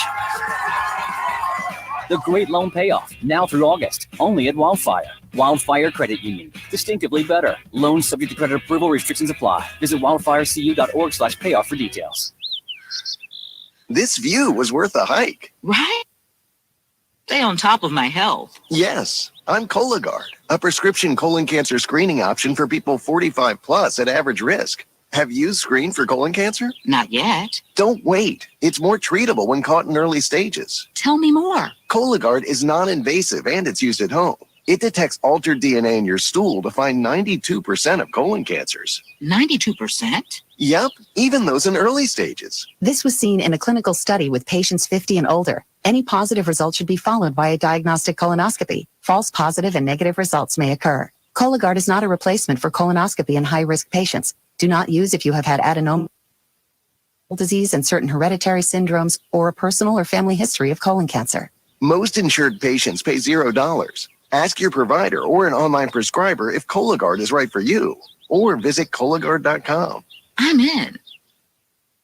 The Great Loan Payoff, now through August, only at Wildfire. Wildfire Credit Union, distinctively better. Loans subject to credit approval, restrictions apply. Visit wildfirecu.org/payoff for details. This view was worth a hike. Right? Stay on top of my health. Yes, I'm Cologuard, a prescription colon cancer screening option for people 45 plus at average risk. Have you screened for colon cancer? Not yet. Don't wait. It's more treatable when caught in early stages. Tell me more. Cologuard is non-invasive and it's used at home. It detects altered DNA in your stool to find 92% of colon cancers. 92%? Yep, even those in early stages. This was seen in a clinical study with patients 50 and older. Any positive result should be followed by a diagnostic colonoscopy. False positive and negative results may occur. Cologuard is not a replacement for colonoscopy in high-risk patients. Do not use if you have had adenoma disease and certain hereditary syndromes or a personal or family history of colon cancer. Most insured patients pay $0. Ask your provider or an online prescriber if Cologuard is right for you, or visit Cologuard.com. I'm in.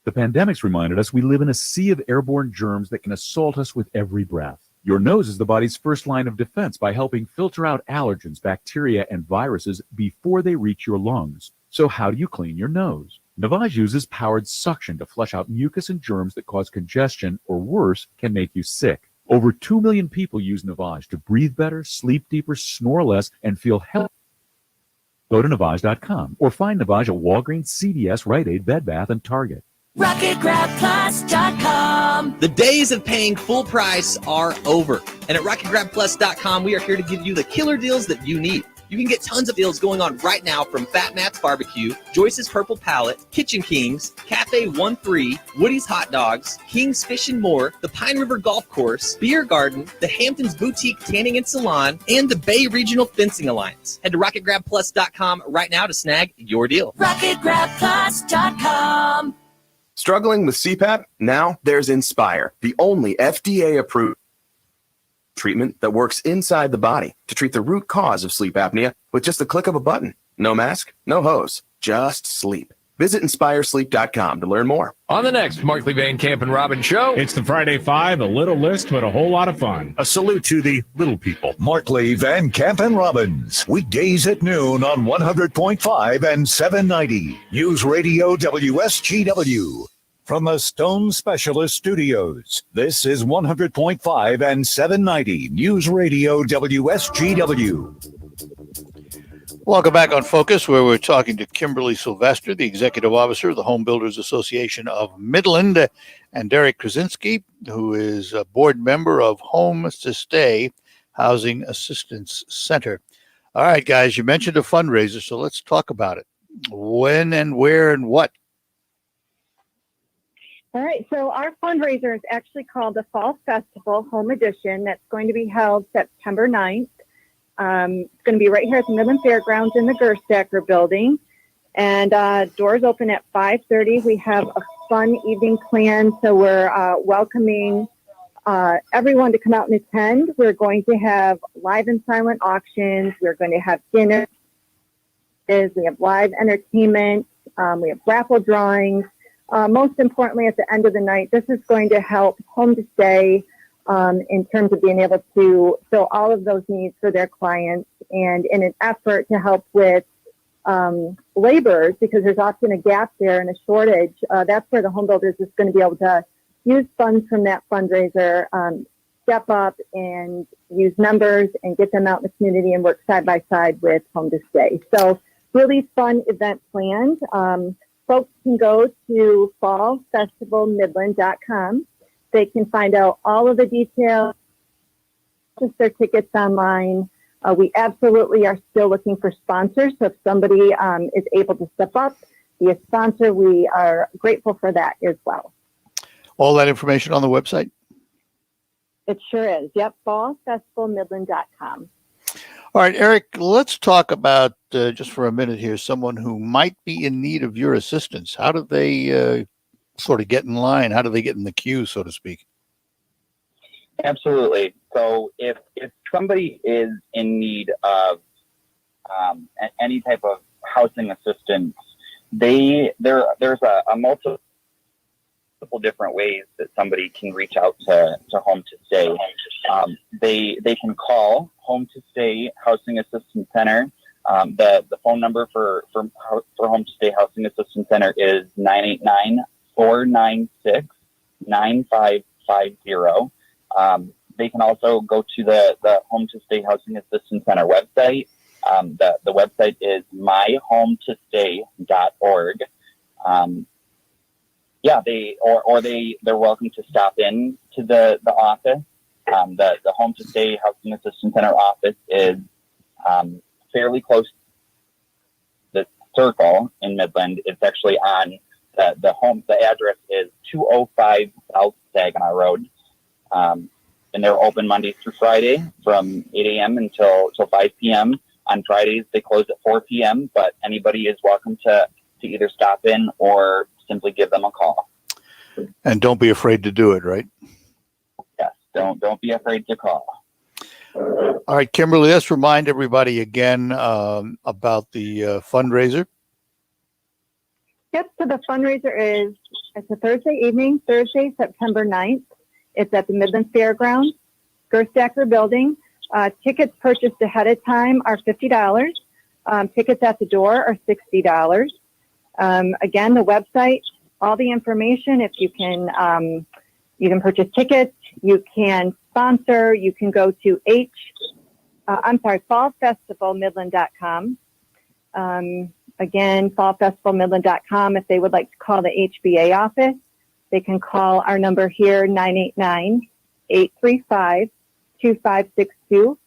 The pandemic's reminded us we live in a sea of airborne germs that can assault us with every breath. Your nose is the body's first line of defense by helping filter out allergens, bacteria, and viruses before they reach your lungs. So how do you clean your nose? Navage uses powered suction to flush out mucus and germs that cause congestion or worse, can make you sick. Over 2 million people use Navage to breathe better, sleep deeper, snore less, and feel healthy. Go to Navage.com or find Navage at Walgreens, CVS, Rite Aid, Bed Bath, and Target. RocketGrabPlus.com. The days of paying full price are over. And at RocketGrabPlus.com, we are here to give you the killer deals that you need. You can get tons of deals going on right now from Fat Matt's Barbecue, Joyce's Purple Palette, Kitchen Kings, Cafe 1-3, Woody's Hot Dogs, King's Fish and More, the Pine River Golf Course, Beer Garden, the Hamptons Boutique Tanning and Salon, and the Bay Regional Fencing Alliance. Head to RocketGrabPlus.com right now to snag your deal. RocketGrabPlus.com. Struggling with CPAP? Now there's Inspire, the only FDA-approved treatment that works inside the body to treat the root cause of sleep apnea with just the click of a button. No mask, no hose, just sleep. Visit InspireSleep.com to learn more. On the next Markley Van Camp and Robin show, it's the Friday Five, a little list, but a whole lot of fun. A salute to the little people. Markley, Van Camp, and Robbins. Weekdays at noon on 100.5 and 790. News Radio WSGW. From the Stone Specialist Studios, this is 100.5 and 790 News Radio WSGW. Welcome back on Focus, where we're talking to Kimberly Sylvester, the Executive Officer of the Home Builders Association of Midland, and Derek Krasinski, who is a board member of Home to Stay Housing Assistance Center. All right, guys, you mentioned a fundraiser, so let's talk about it. When and where and what? All right, so our fundraiser is actually called the Fall Festival Home Edition. That's going to be held September 9th. It's going to be right here at the Midland Fairgrounds in the Gerstacker building. And doors open at 5:30. We have a fun evening planned, so we're welcoming everyone to come out and attend. We're going to have live and silent auctions. We're going to have dinner. We have live entertainment. We have raffle drawings. Most importantly, at the end of the night, this is going to help Home to Stay in terms of being able to fill all of those needs for their clients, and in an effort to help with laborers, because there's often a gap there and a shortage. That's where the Home Builders is going to be able to use funds from that fundraiser, step up and use members and get them out in the community and work side by side with Home to Stay. So really fun event planned. Folks can go to fallfestivalmidland.com. They can find out all of the details, purchase their tickets online. We absolutely are still looking for sponsors. So if somebody is able to step up, be a sponsor, we are grateful for that as well. All that information on the website? It sure is. Yep, fallfestivalmidland.com. All right, Eric, let's talk about, just for a minute here, someone who might be in need of your assistance. How do they sort of get in line? How do they get in the queue, so to speak? Absolutely. So if somebody is in need of any type of housing assistance, there's a multiple different ways that somebody can reach out to Home to Stay. They can call Home to Stay Housing Assistance Center. The phone number for Home to Stay Housing Assistance Center is 989-496-9550. They can also go to the Home to Stay Housing Assistance Center website. The website is myhometostay.org. They're welcome to stop in to the office. The Home to Stay Housing Assistance Center office is fairly close to the Circle in Midland. It's actually on the address is 205 South Saginaw Road. And they're open Monday through Friday from 8 a.m. until 5 p.m. On Fridays, they close at 4 p.m., but anybody is welcome to either stop in or simply give them a call. And don't be afraid to do it, right? Yes, don't be afraid to call. All right, Kimberly, let's remind everybody again about the fundraiser. Yep, so the fundraiser it's a Thursday evening, Thursday, September 9th. It's at the Midland Fairgrounds, Gerstacker Building. Tickets purchased ahead of time are $50. Tickets at the door are $60. Again, the website, all the information. If you can purchase tickets, you can sponsor, you can go to fallfestivalmidland.com. Again, fallfestivalmidland.com. If they would like to call the HBA office, they can call our number here, 989-835-2562.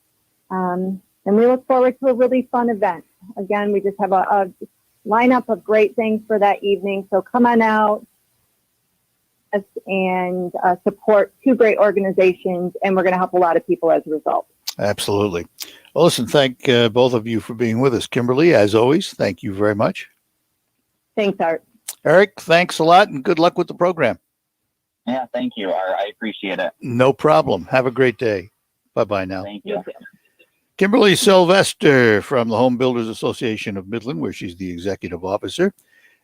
And we look forward to a really fun event. Again, we just have a lineup of great things for that evening. So come on out and support two great organizations, and we're going to help a lot of people as a result. Absolutely. Well, listen, thank both of you for being with us. Kimberly, as always, thank you very much. Thanks, Art. Eric, thanks a lot, and good luck with the program. Yeah, thank you, Art. I appreciate it. No problem. Have a great day. Bye-bye now. Thank you. Kimberly Sylvester from the Home Builders Association of Midland, where she's the executive officer.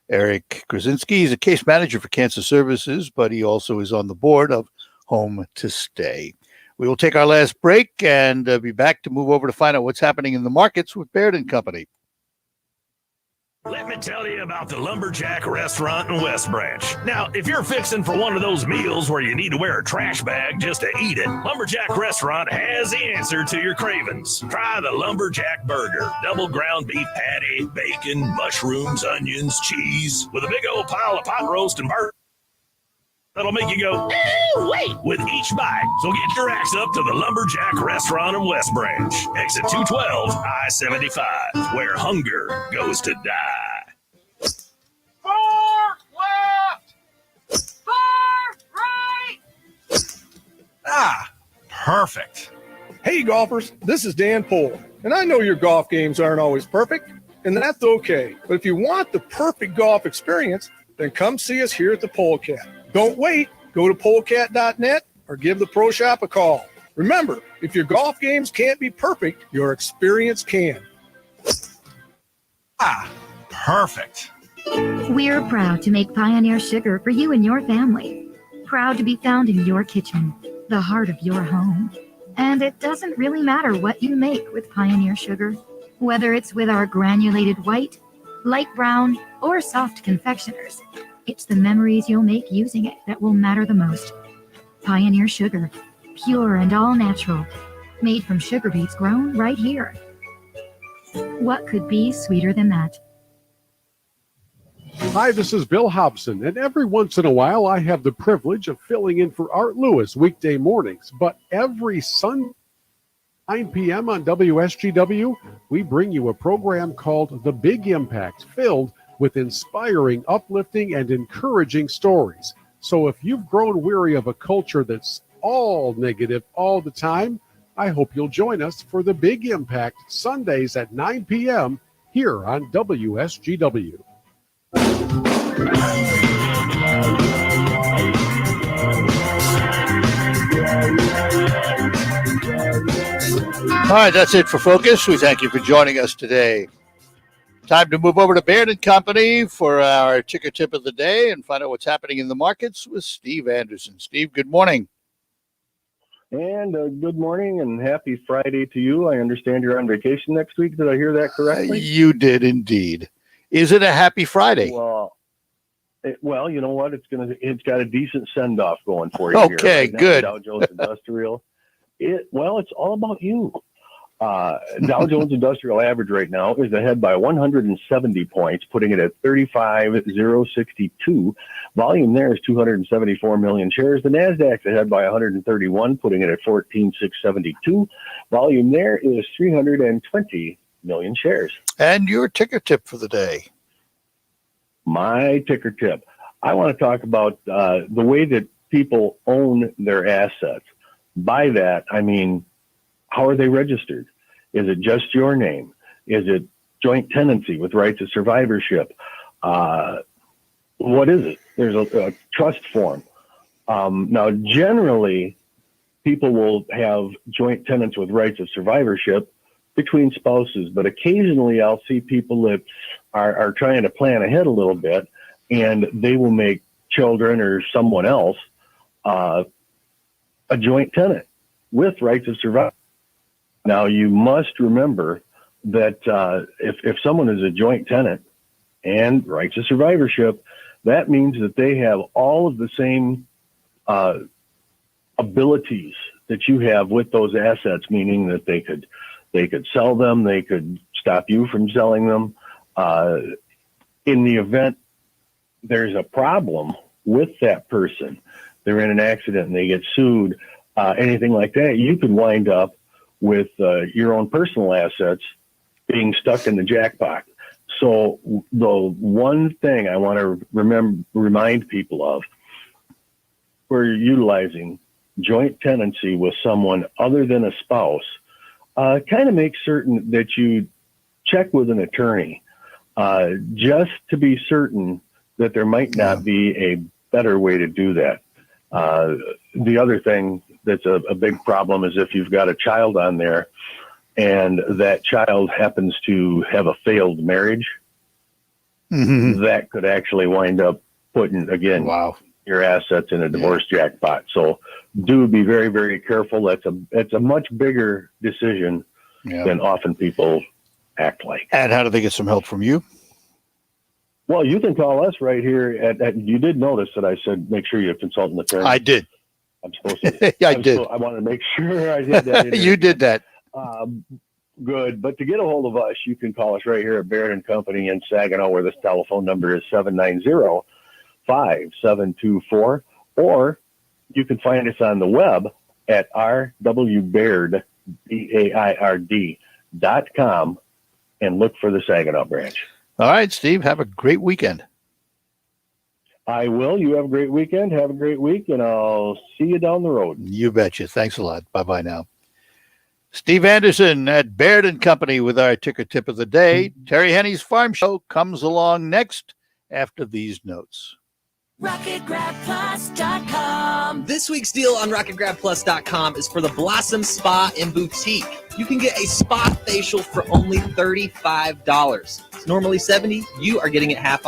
Eric Krasinski is a case manager for Cancer Services, but he also is on the board of Home to Stay. We will take our last break and be back to move over to find out what's happening in the markets with Baird & Company. Let me tell you about the Lumberjack Restaurant in West Branch. Now, if you're fixing for one of those meals where you need to wear a trash bag just to eat it, Lumberjack Restaurant has the answer to your cravings. Try the Lumberjack Burger. Double ground beef patty, bacon, mushrooms, onions, cheese, with a big old pile of pot roast and burger. That'll make you go, "Ew, wait," with each bite. So get your axe up to the Lumberjack Restaurant in West Branch, exit 212, I-75, where hunger goes to die. 4 left! 4 right! Ah, perfect. Hey, golfers, this is Dan Pohl, and I know your golf games aren't always perfect, and that's okay. But if you want the perfect golf experience, then come see us here at the Polecat. Don't wait. Go to polecat.net or give the Pro Shop a call. Remember, if your golf games can't be perfect, your experience can. Ah, perfect. We're proud to make Pioneer Sugar for you and your family. Proud to be found in your kitchen, the heart of your home. And it doesn't really matter what you make with Pioneer Sugar, whether it's with our granulated white, light brown, or soft confectioners. It's the memories you'll make using it that will matter the most. Pioneer Sugar, pure and all natural, made from sugar beets grown right here. What could be sweeter than that? Hi, this is Bill Hobson, and every once in a while I have the privilege of filling in for Art Lewis weekday mornings. But every Sunday, 9 p.m. on WSGW, we bring you a program called The Big Impact, filled with inspiring, uplifting, and encouraging stories. So if you've grown weary of a culture that's all negative all the time, I hope you'll join us for The Big Impact, Sundays at 9 p.m. here on WSGW. All right, that's it for Focus. We thank you for joining us today. Time to move over to Baird & Company for our ticker tip of the day and find out what's happening in the markets with Steve Anderson. Steve, good morning. And good morning and happy Friday to you. I understand you're on vacation next week. Did I hear that correctly? You did indeed. Is it a happy Friday? Well, you know what? It's got a decent send off going for you. Okay, here. good. Dow Jones Industrial. It's all about you. Dow Jones Industrial average right now is ahead by 170 points, putting it at 35,062. Volume there is 274 million shares. The Nasdaq's ahead by 131, putting it at 14,672. Volume there is 320 million shares. And your ticker tip for the day? My ticker tip. I want to talk about the way that people own their assets. By that, I mean, how are they registered? Is it just your name? Is it joint tenancy with rights of survivorship? What is it? There's a trust form. Now, generally, people will have joint tenants with rights of survivorship between spouses, but occasionally I'll see people that are trying to plan ahead a little bit, and they will make children or someone else a joint tenant. with rights of survivorship. Now, you must remember that if someone is a joint tenant and rights of survivorship, that means that they have all of the same abilities that you have with those assets, meaning that they could sell them, they could stop you from selling them. In the event there's a problem with that person, they're in an accident and they get sued, anything like that, you could wind up with your own personal assets being stuck in the jackpot. So the one thing I want to remind people of, we're utilizing joint tenancy with someone other than a spouse, kind of make certain that you check with an attorney, just to be certain that there might not be a better way to do that. The other thing that's a big problem is if you've got a child on there and that child happens to have a failed marriage, that could actually wind up putting, again, your assets in a divorce jackpot. So do be very, very careful. It's a much bigger decision than often people act like. And how do they get some help from you? Well, you can call us right here you did notice that I said make sure you consult an attorney. I did. I'm supposed to. I did. I wanted to make sure I did that. You did that. Good. But to get a hold of us, you can call us right here at Baird & Company in Saginaw, where this telephone number is 790-5724. Or you can find us on the web at rwbaird.com and look for the Saginaw branch. All right, Steve, have a great weekend. I will. You have a great weekend. Have a great week, and I'll see you down the road. You betcha. Thanks a lot. Bye-bye now. Steve Anderson at Baird & Company with our ticker tip of the day. Terry Henney's Farm Show comes along next after these notes. RocketGrabPlus.com. This week's deal on RocketGrabPlus.com is for the Blossom Spa and Boutique. You can get a spa facial for only $35. It's normally $70. You are getting it half